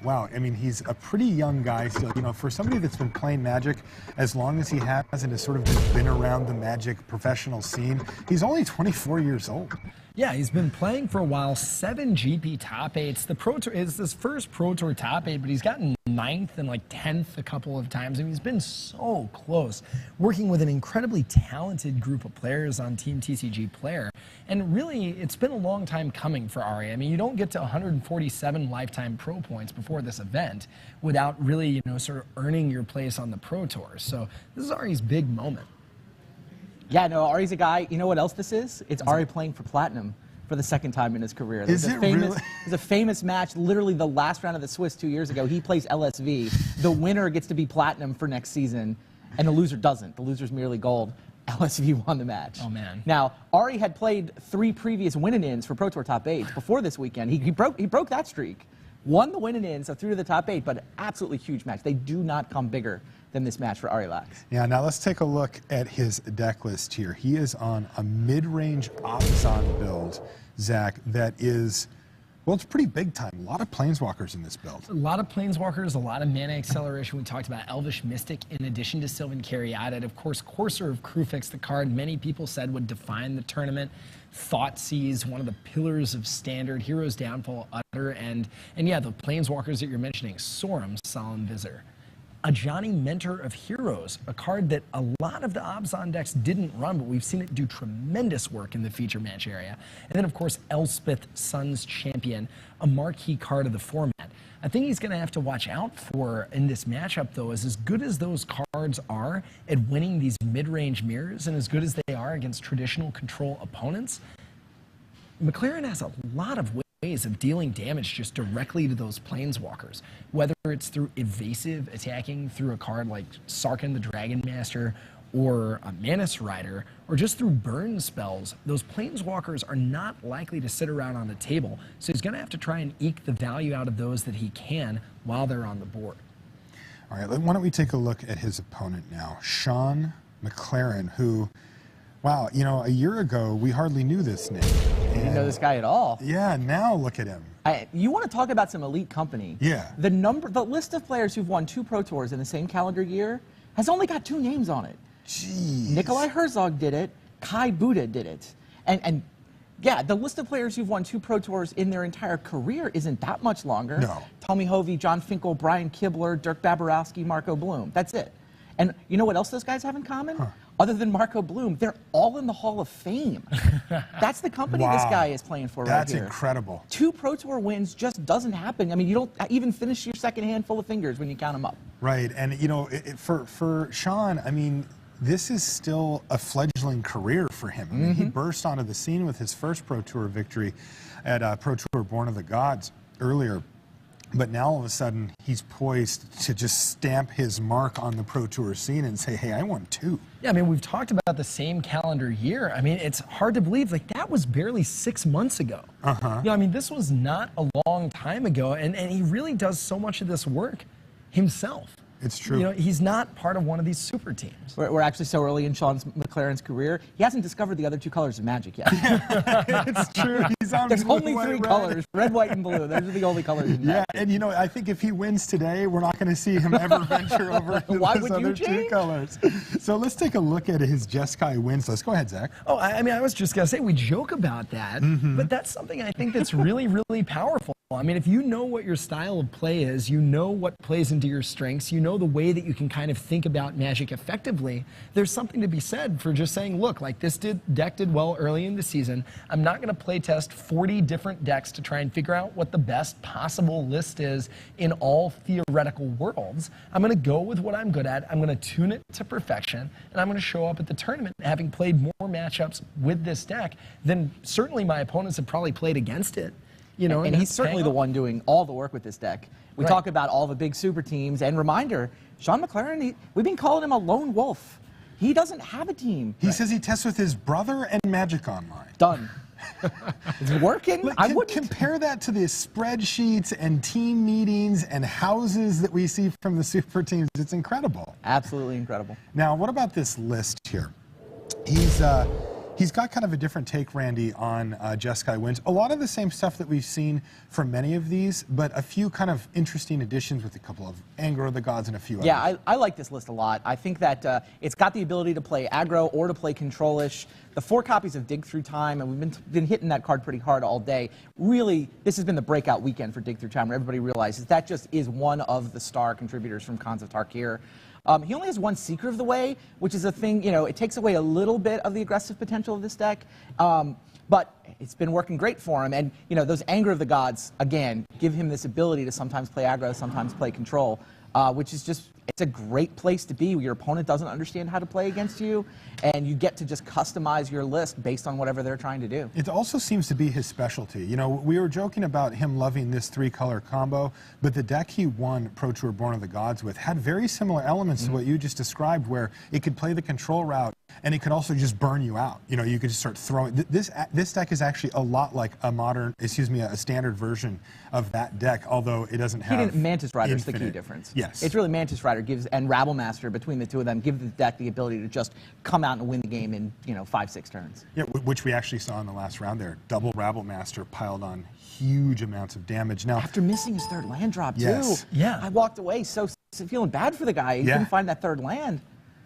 wow, I mean, he's a pretty young guy still. You know, for somebody that's been playing Magic as long as he has and has sort of been around the Magic professional scene, he's only 24 years old. Yeah, he's been playing for a while, 7 GP top 8s. The Pro Tour is his first Pro Tour top 8, but he's gotten 9th and like 10th a couple of times. I mean, he's been so close, working with an incredibly talented group of players on Team TCG Player. And really, it's been a long time coming for Ari. I mean, you don't get to 147 lifetime Pro points before this event without really, you know, sort of earning your place on the Pro Tour. So this is Ari's big moment. Yeah, no, Ari's a guy. You know what else this is? It's Ari playing for Platinum for the second time in his career. Is it really? There's a famous match, literally the last round of the Swiss 2 years ago. He plays LSV. The winner gets to be Platinum for next season, and the loser doesn't. The loser's merely gold. LSV won the match. Oh, man. Now, Ari had played 3 previous win-and-ins for Pro Tour Top 8s before this weekend. He broke that streak. Won the win-and-in, so through to the top 8, but absolutely huge match. They do not come bigger than this match for Arilax. Yeah, now let's take a look at his deck list here. He is on a mid-range Arbzan build, Zach, that is Well, it's pretty big time. A lot of Planeswalkers in this build. A lot of Planeswalkers, a lot of mana acceleration. We talked about Elvish Mystic in addition to Sylvan Caryatid. And of course, Courser of Kruphix, the card many people said would define the tournament. Thoughtseize, one of the pillars of Standard. Heroes Downfall, Utter, and yeah, the Planeswalkers that you're mentioning, Sorum, Solemn Visor. Ajani, Mentor of Heroes, a card that a lot of the Abzan decks didn't run, but we've seen it do tremendous work in the feature match area. And then, of course, Elspeth, Sun's Champion, a marquee card of the format. I think he's going to have to watch out for in this matchup, though, is as good as those cards are at winning these mid-range mirrors and as good as they are against traditional control opponents, McLaren has a lot of ways of dealing damage just directly to those Planeswalkers, whether it's through evasive attacking through a card like Sarkhan the Dragon Master or a Manus Rider, or just through burn spells. Those Planeswalkers are not likely to sit around on the table, so he's going to have to try and eke the value out of those that he can while they're on the board. All right, why don't we take a look at his opponent now, Sean McLaren, who, wow, you know, a year ago we hardly knew this name. You didn't know this guy at all. Yeah, now look at him. You want to talk about some elite company? Yeah. The list of players who've won 2 Pro Tours in the same calendar year has only got 2 names on it. Jeez. Nikolai Herzog did it. Kai Buddha did it. And yeah, the list of players who've won 2 Pro Tours in their entire career isn't that much longer. No. Tommy Hovey, John Finkel, Brian Kibler, Dirk Babarowski, Marco Bloom. That's it. And you know what else those guys have in common? Huh. Other than Marco Bloom, they're all in the Hall of Fame. That's the company this guy is playing for right here. That's incredible. 2 Pro Tour wins just doesn't happen. I mean, you don't even finish your second handful of fingers when you count them up. Right, and you know, for Sean, I mean, this is still a fledgling career for him. I mean, he burst onto the scene with his first Pro Tour victory at Pro Tour Born of the Gods earlier. But now all of a sudden, he's poised to just stamp his mark on the Pro Tour scene and say, hey, I won 2. Yeah, I mean, we've talked about the same calendar year. I mean, it's hard to believe, like, that was barely 6 months ago. You know, I mean, this was not a long time ago, and he really does so much of this work himself. It's true. You know, he's not part of one of these super teams. We're actually so early in Sean McLaren's career, he hasn't discovered the other 2 colors of Magic yet. It's true. He's on There's blue, only white, 3 red. colors, red, white, and blue. Those are the only colors in Magic. Yeah, and you know, I think if he wins today, we're not going to see him ever venture over into Why those would you other 2 change? colors. So let's take a look at his Jeskai wins list. Go ahead, Zach. Oh, I mean, I was just going to say, we joke about that, but that's something I think that's really, really powerful. I mean, if you know what your style of play is, you know what plays into your strengths, you know the way that you can kind of think about Magic effectively, there's something to be said for just saying, look, like this deck did well early in the season. I'm not going to play test 40 different decks to try and figure out what the best possible list is in all theoretical worlds. I'm going to go with what I'm good at. I'm going to tune it to perfection, and I'm going to show up at the tournament having played more matchups with this deck than certainly my opponents have probably played against it. You know, and he's certainly the one doing all the work with this deck. We talk about all the big super teams, and reminder, Sean McLaren, we've been calling him a lone wolf. He doesn't have a team. He says he tests with his brother and Magic Online. Done. It's working. Look, I wouldn't compare that to the spreadsheets and team meetings and houses that we see from the super teams. It's incredible. Absolutely incredible. Now, what about this list here? He's got kind of a different take, Randy, on Jeskai wins. A lot of the same stuff that we've seen from many of these, but a few kind of interesting additions with a couple of Anger of the Gods and a few others. Yeah, I like this list a lot. I think that it's got the ability to play aggro or to play control-ish. The 4 copies of Dig Through Time, and we've been hitting that card pretty hard all day. Really, this has been the breakout weekend for Dig Through Time, where everybody realizes that just is one of the star contributors from Khans of Tarkir. He only has 1 Seeker of the Way, which is a thing, you know, it takes away a little bit of the aggressive potential of this deck. But it's been working great for him. And, you know, those Anger of the Gods, again, give him this ability to sometimes play aggro, sometimes play control, which is just, it's a great place to be where your opponent doesn't understand how to play against you, and you get to just customize your list based on whatever they're trying to do. It also seems to be his specialty. You know, we were joking about him loving this 3-color combo, but the deck he won Pro Tour Born of the Gods with had very similar elements to what you just described, where it could play the control route And it could also just burn you out. You know, you could just start throwing. This deck is actually a lot like a standard version of that deck, although it doesn't have. Mantis Rider is the key difference. Yes. It's really Mantis Rider and Rabblemaster, between the two of them, give the deck the ability to just come out and win the game in 5-6 turns. Yeah, which we actually saw in the last round there. Double Rabblemaster piled on huge amounts of damage. Now, after missing his third land drop too. Yes. Yeah. I walked away so feeling bad for the guy. He couldn't find that third land.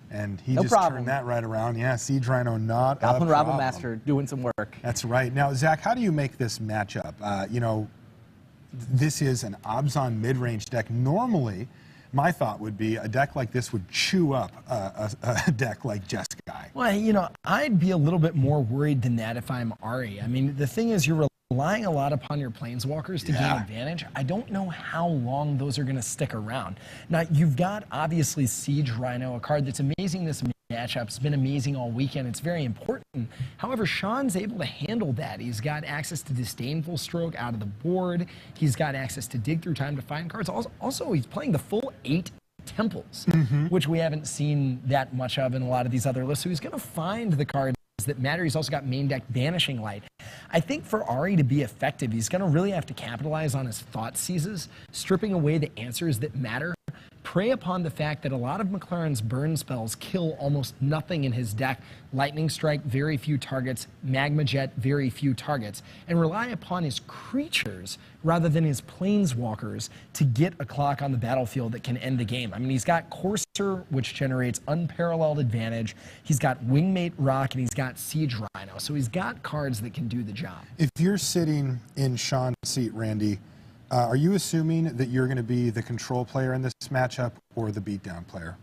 And he just turned that right around. Yeah, Siege Rhino not Goblin a problem. Rabblemaster doing some work. That's right. Now, Zach, how do you make this matchup? This is an Abzan mid-range deck. Normally, my thought would be a deck like this would chew up a deck like Jeskai. Well, I'd be a little bit more worried than that if I'm Ari. I mean, the thing is, you're relying a lot upon your planeswalkers to gain advantage. I don't know how long those are going to stick around. Now, you've got, obviously, Siege Rhino, a card that's amazing this matchup. It's been amazing all weekend. It's very important. However, Sean's able to handle that. He's got access to Disdainful Stroke out of the board. He's got access to Dig Through Time to find cards. Also, he's playing the full 8 temples, which we haven't seen that much of in a lot of these other lists. So he's going to find the cards that matter. He's also got main deck Banishing Light. I think for Ari to be effective, he's going to really have to capitalize on his thought seizes, stripping away the answers that matter, prey upon the fact that a lot of McLaren's burn spells kill almost nothing in his deck. Lightning Strike, very few targets. Magma Jet, very few targets. And rely upon his creatures rather than his planeswalkers to get a clock on the battlefield that can end the game. I mean, he's got Courser, which generates unparalleled advantage. He's got Wingmate Rock, and he's got Siege Rhino. So he's got cards that can do the job. If you're sitting in Sean's seat, Randy, are you assuming that you're going to be the control player in this matchup or the beatdown player?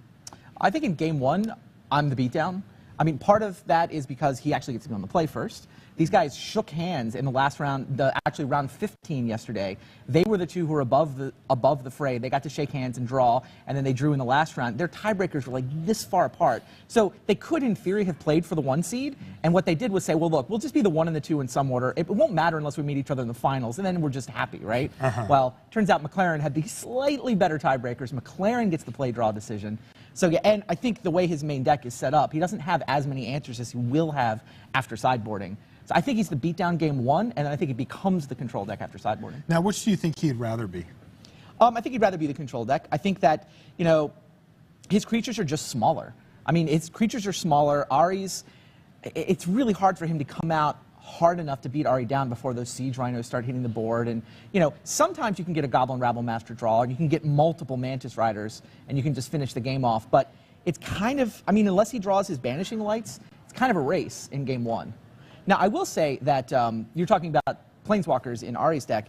I think in game 1, I'm the beatdown. I mean, part of that is because he actually gets to be on the play first. These guys shook hands in the last round, actually round 15 yesterday. They were the two who were above the fray. They got to shake hands and draw, and then they drew in the last round. Their tiebreakers were like this far apart. So they could, in theory, have played for the 1 seed, and what they did was say, well, look, we'll just be the 1 and the 2 in some order. It won't matter unless we meet each other in the finals, and then we're just happy, right? Well, turns out McLaren had the slightly better tiebreakers. McLaren gets the play draw decision. So yeah, and I think the way his main deck is set up, he doesn't have as many answers as he will have after sideboarding. So I think he's the beatdown game 1, and then I think he becomes the control deck after sideboarding. Now, which do you think he'd rather be? I think he'd rather be the control deck. I think that, his creatures are just smaller. I mean, his creatures are smaller. Ari's, it's really hard for him to come out hard enough to beat Ari down before those Siege Rhinos start hitting the board. And, sometimes you can get a Goblin Rabblemaster draw, and you can get multiple Mantis Riders, and you can just finish the game off. But it's kind of, unless he draws his Banishing Lights, it's kind of a race in game 1. Now, I will say that you're talking about Planeswalkers in Ari's deck.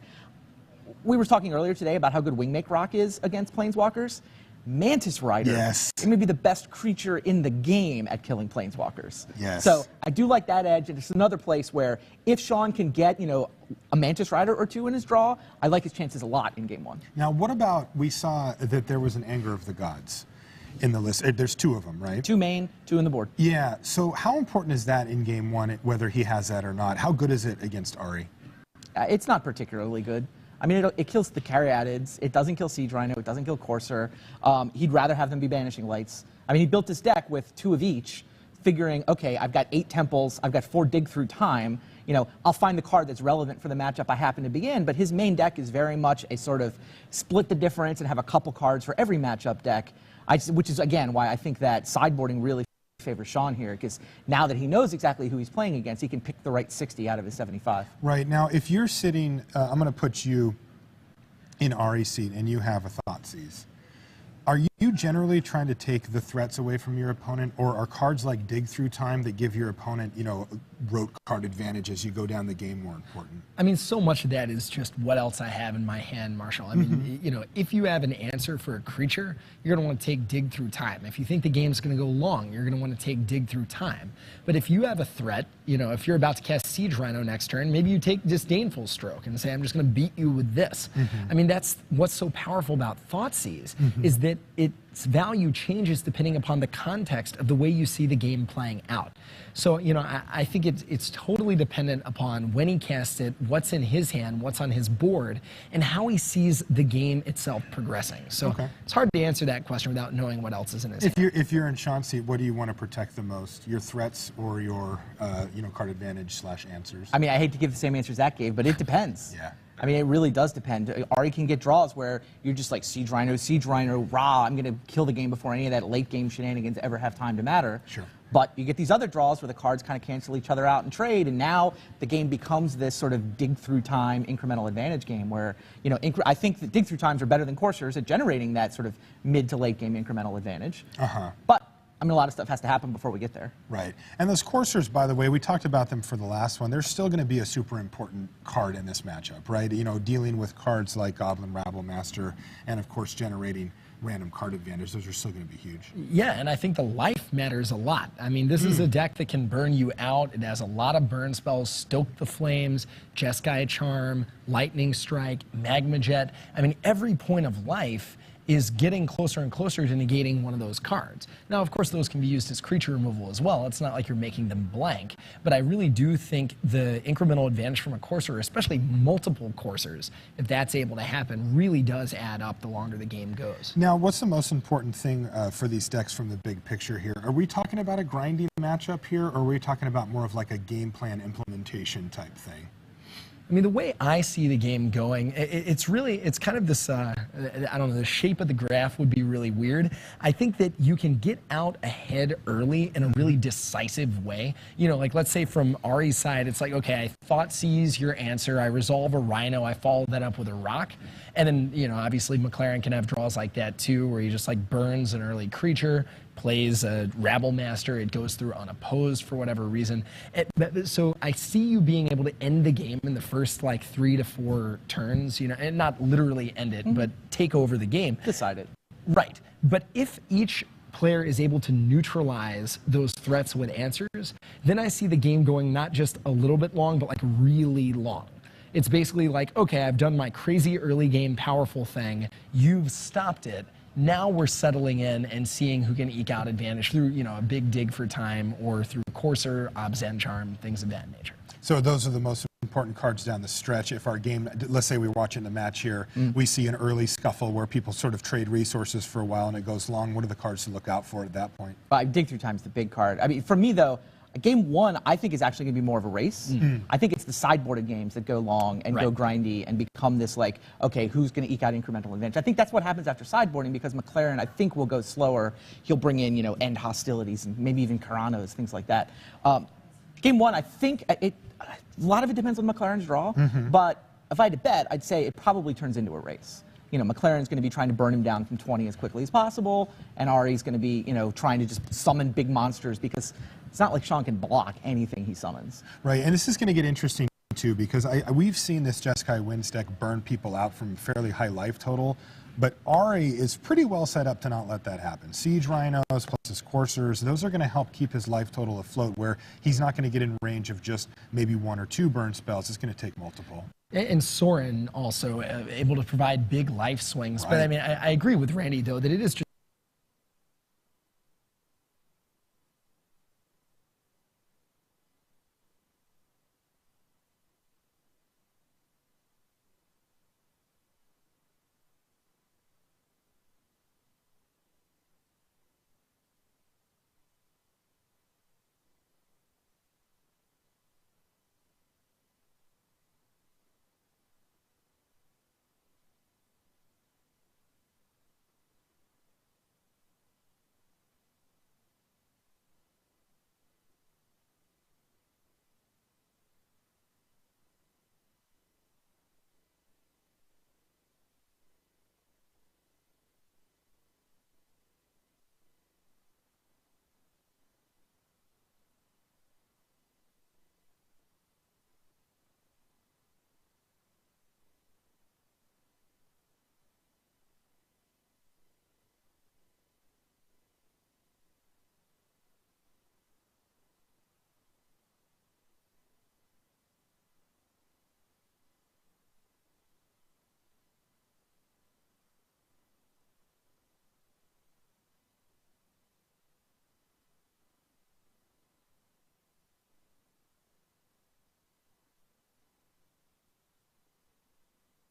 We were talking earlier today about how good Wingmate Rock is against Planeswalkers. Mantis Rider, it may be the best creature in the game at killing Planeswalkers. So I do like that edge, and it's another place where if Sean can get, a Mantis Rider or 2 in his draw, I like his chances a lot in game 1. Now, what about, we saw that there was an Anger of the Gods in the list. There's 2 of them, right? 2 main, 2 in the board. Yeah, so how important is that in game 1, whether he has that or not? How good is it against Ari? It's not particularly good. I mean, it kills the Caryatids. It doesn't kill Siege Rhino. It doesn't kill Courser. He'd rather have them be Banishing Lights. I mean, he built his deck with 2 of each, figuring, okay, I've got 8 temples. I've got 4 Dig Through Time. I'll find the card that's relevant for the matchup I happen to be in. But his main deck is very much a sort of split the difference and have a couple cards for every matchup deck, which is, again, why I think that sideboarding really favors Sean here, because now that he knows exactly who he's playing against, he can pick the right 60 out of his 75. Right. Now, if you're sitting, I'm going to put you in Ari's seat and you have a Thoughtseize. Are you generally trying to take the threats away from your opponent, or are cards like Dig Through Time that give your opponent, rote card advantage as you go down the game more important? I mean, so much of that is just what else I have in my hand, Marshall. I mean, if you have an answer for a creature, you're going to want to take Dig Through Time. If you think the game's going to go long, you're going to want to take Dig Through Time. But if you have a threat, if you're about to cast Siege Rhino next turn, maybe you take Disdainful Stroke and say, I'm just going to beat you with this. I mean, that's what's so powerful about Thoughtseize, is that it its value changes depending upon the context of the way you see the game playing out. So, I think it's totally dependent upon when he casts it, what's in his hand, what's on his board, and how he sees the game itself progressing. So it's hard to answer that question without knowing what else is in his hand. If you're in Sean's seat, what do you want to protect the most? Your threats or your card advantage / answers? I mean, I hate to give the same answer Zach gave, but it depends. Yeah. I mean, it really does depend. Ari can get draws where you're just like Siege Rhino, rah, I'm going to kill the game before any of that late game shenanigans ever have time to matter. Sure. But you get these other draws where the cards kind of cancel each other out in trade, and now the game becomes this sort of dig-through time incremental advantage game where, I think that dig-through times are better than coursers at generating that sort of mid to late game incremental advantage. But I mean, a lot of stuff has to happen before we get there. Right. And those coursers, by the way, we talked about them for the last one. They're still going to be a super important card in this matchup, right? Dealing with cards like Goblin Rabble Master and, of course, generating random card advantage. Those are still going to be huge. Yeah, and I think the life matters a lot. I mean, this is a deck that can burn you out. It has a lot of burn spells, Stoke the Flames, Jeskai Charm, Lightning Strike, Magma Jet. I mean, every point of life is getting closer and closer to negating one of those cards. Now, of course, those can be used as creature removal as well. It's not like you're making them blank, but I really do think the incremental advantage from a courser, especially multiple coursers, if that's able to happen, really does add up the longer the game goes. Now, what's the most important thing for these decks from the big picture here? Are we talking about a grinding matchup here, or are we talking about more of like a game plan implementation type thing? I mean, the way I see the game going, it's kind of this, I don't know, the shape of the graph would be really weird. I think that you can get out ahead early in a really decisive way. Like let's say from Ari's side, it's like, okay, I thought seize your answer, I resolve a Rhino, I follow that up with a rock. And then, obviously McLaren can have draws like that too, where he just like burns an early creature, plays a Rabble Master, it goes through unopposed for whatever reason. So I see you being able to end the game in the first like 3 to 4 turns, and not literally end it, but take over the game. Decide it. Right. But if each player is able to neutralize those threats with answers, then I see the game going not just a little bit long, but like really long. It's basically like, okay, I've done my crazy early game powerful thing, you've stopped it. Now we're settling in and seeing who can eke out advantage through, a big dig for time or through Courser, Obzen Charm, things of that nature. So those are the most important cards down the stretch. If our game, let's say we're watching the match here, we see an early scuffle where people sort of trade resources for a while and it goes long. What are the cards to look out for at that point? Dig through time's the big card. I mean, for me though, game one, I think, is actually going to be more of a race. I think it's the sideboarded games that go long and go grindy and become this like, okay, who's going to eke out incremental advantage? I think that's what happens after sideboarding because McLaren, I think, will go slower. He'll bring in, end hostilities and maybe even Caranos, things like that. Game one, I think a lot of it depends on McLaren's draw, but if I had to bet, I'd say it probably turns into a race. McLaren's going to be trying to burn him down from 20 as quickly as possible, and Ari's going to be, trying to just summon big monsters because it's not like Sean can block anything he summons. Right, and this is going to get interesting too because we've seen this Jeskai Winds deck burn people out from fairly high life total, but Ari is pretty well set up to not let that happen. Siege Rhinos plus his Coursers, those are going to help keep his life total afloat where he's not going to get in range of just maybe 1 or 2 burn spells. It's going to take multiple. And Soren also able to provide big life swings. Right. But I mean, I agree with Randy, though, that it is just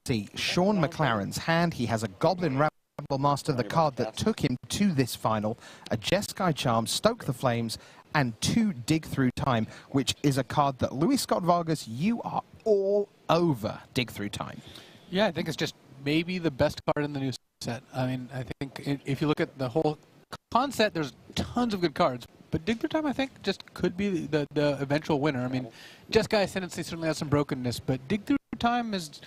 see Sean McLaren's hand. He has a Goblin Rabble Master, the card that took him to this final, a Jeskai Charm, Stoke the Flames, and 2 Dig Through Time, which is a card that Luis Scott Vargas, you are all over Dig Through Time. Yeah, I think it's just maybe the best card in the new set. I mean, I think if you look at the whole con set, there's tons of good cards. But Dig Through Time, I think, just could be the eventual winner. I mean, Jeskai Ascendancy certainly has some brokenness, but Dig Through Time is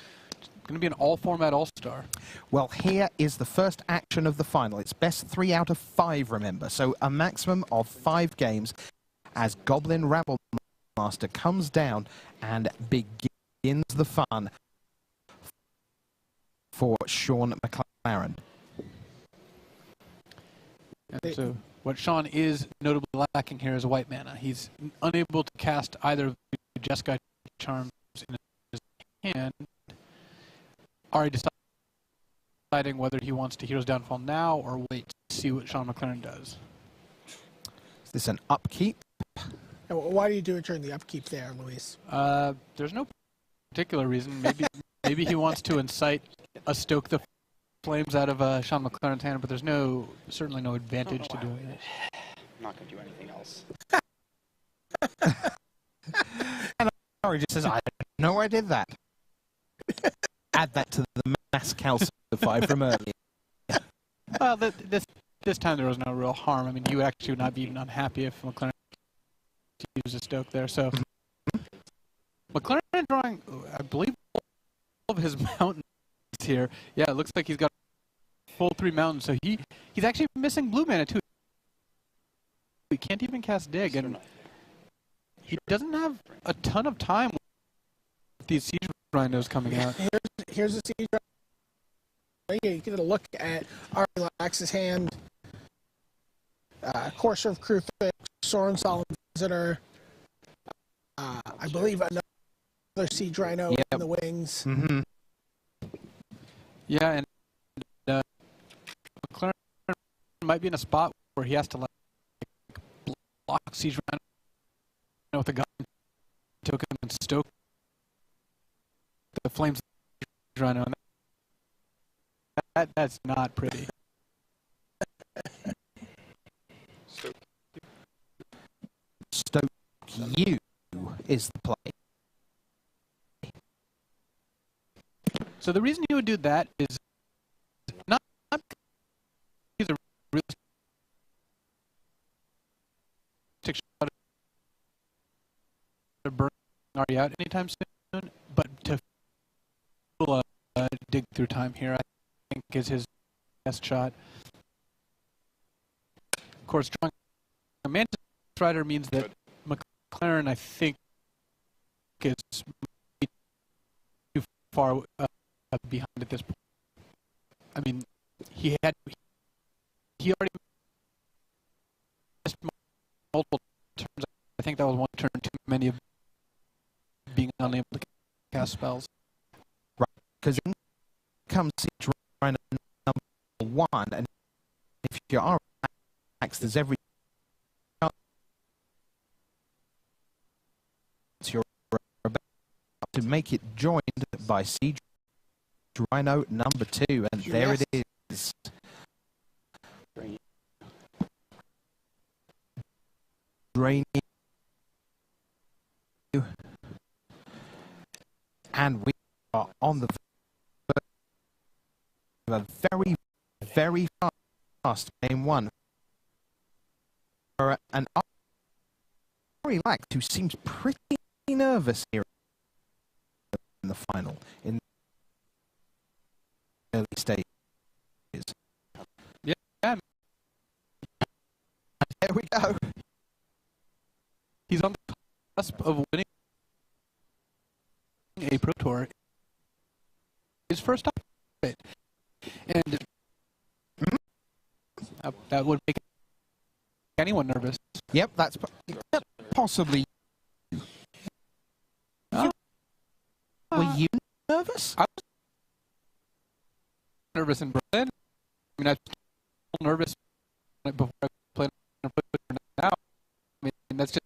going to be an all-format all-star. Well, here is the first action of the final. It's best 3 out of 5, remember. So a maximum of 5 games as Goblin Rabble Master comes down and begins the fun for Sean McLaren. And so what Sean is notably lacking here is a white mana. He's unable to cast either of the Jeskai Charms in his hand. Ari deciding whether he wants to Hero's Downfall now or wait to see what Sean McLaren does. Is this an upkeep? Why do you do it during the upkeep there, Luis? There's no particular reason. Maybe he wants to incite a Stoke the Flames out of Sean McLaren's hand, but there's certainly no advantage to doing it. I'm not going to do anything else. And Ari just says, I don't know where I did that. Add that to the mass calcify from earlier. Well, this time there was no real harm. I mean, you actually would not be even unhappy if McLaren used a Stoke there. So McLaren drawing, I believe, all of his mountains here. Yeah, it looks like he's got full 3 mountains. So he's actually missing blue mana too. He can't even cast Dig, and he doesn't have a ton of time with these Siege Rhinos coming out. Here's the Siege Rhino. You get a look at Ari Lax's hand. Courser of Crucifix, Sorin Solemn Visitor. I believe another Siege Rhino in the wings. Mm-hmm. Yeah, and McLaren might be in a spot where he has to like block Siege Rhino with a gun token and Stoke the Flames Siege Rhino. And that's not pretty. Stoke you is the play. So the reason you would do that is not because he's a realistic shot of burning Ari out anytime soon, but to Dig Through Time here, I think, is his best shot. Of course, drawing a Mantis Rider means that McLaren, I think, is too far behind at this point. I mean, he already missed multiple turns. I think that was one turn too many of being unable to cast spells. Right, because in comes Siege Rhino number 1, and if you are Max, there's every chance you're about to make it joined by Siege Rhino number 2, and there it is. Drain you. And we are on the a very, very fast game 1 for an Ari Lax who seems pretty nervous here in the final, in the early stages. Yeah. And there we go. He's on the cusp of winning a Pro Tour. His first time. And that would make anyone nervous. Yep, that's possibly. Were you nervous? I was nervous in Berlin. I mean, I was nervous before I played on Twitter now. I mean, that's just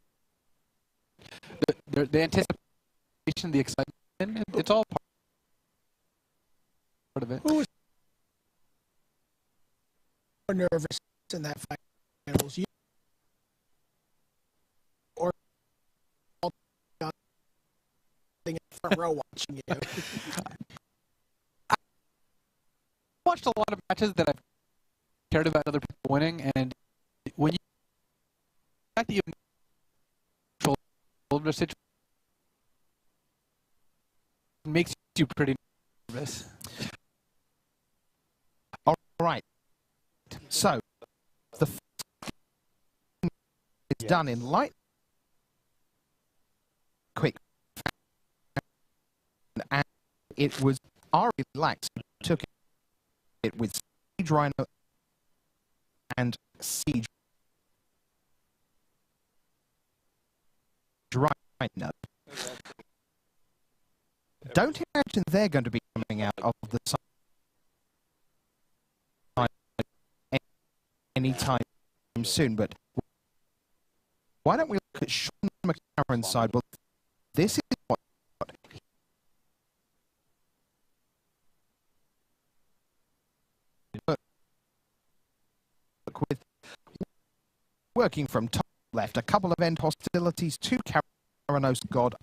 the anticipation, the excitement. It's all part of it. Who was more nervous in that finals? You or in the front row watching you? I watched a lot of matches that I've cared about other people winning, and when you the fact that you control the situation makes you pretty nervous. All right. So the it's done in light, quick, and it was Ari Lax who took it with Siege Rhino and Siege Rhino. Don't imagine they're going to be coming out of the side anytime soon, but why don't we look at Sean McLaren's side? Well, this is what with working from top left, a couple of end hostilities, 2 Caranos God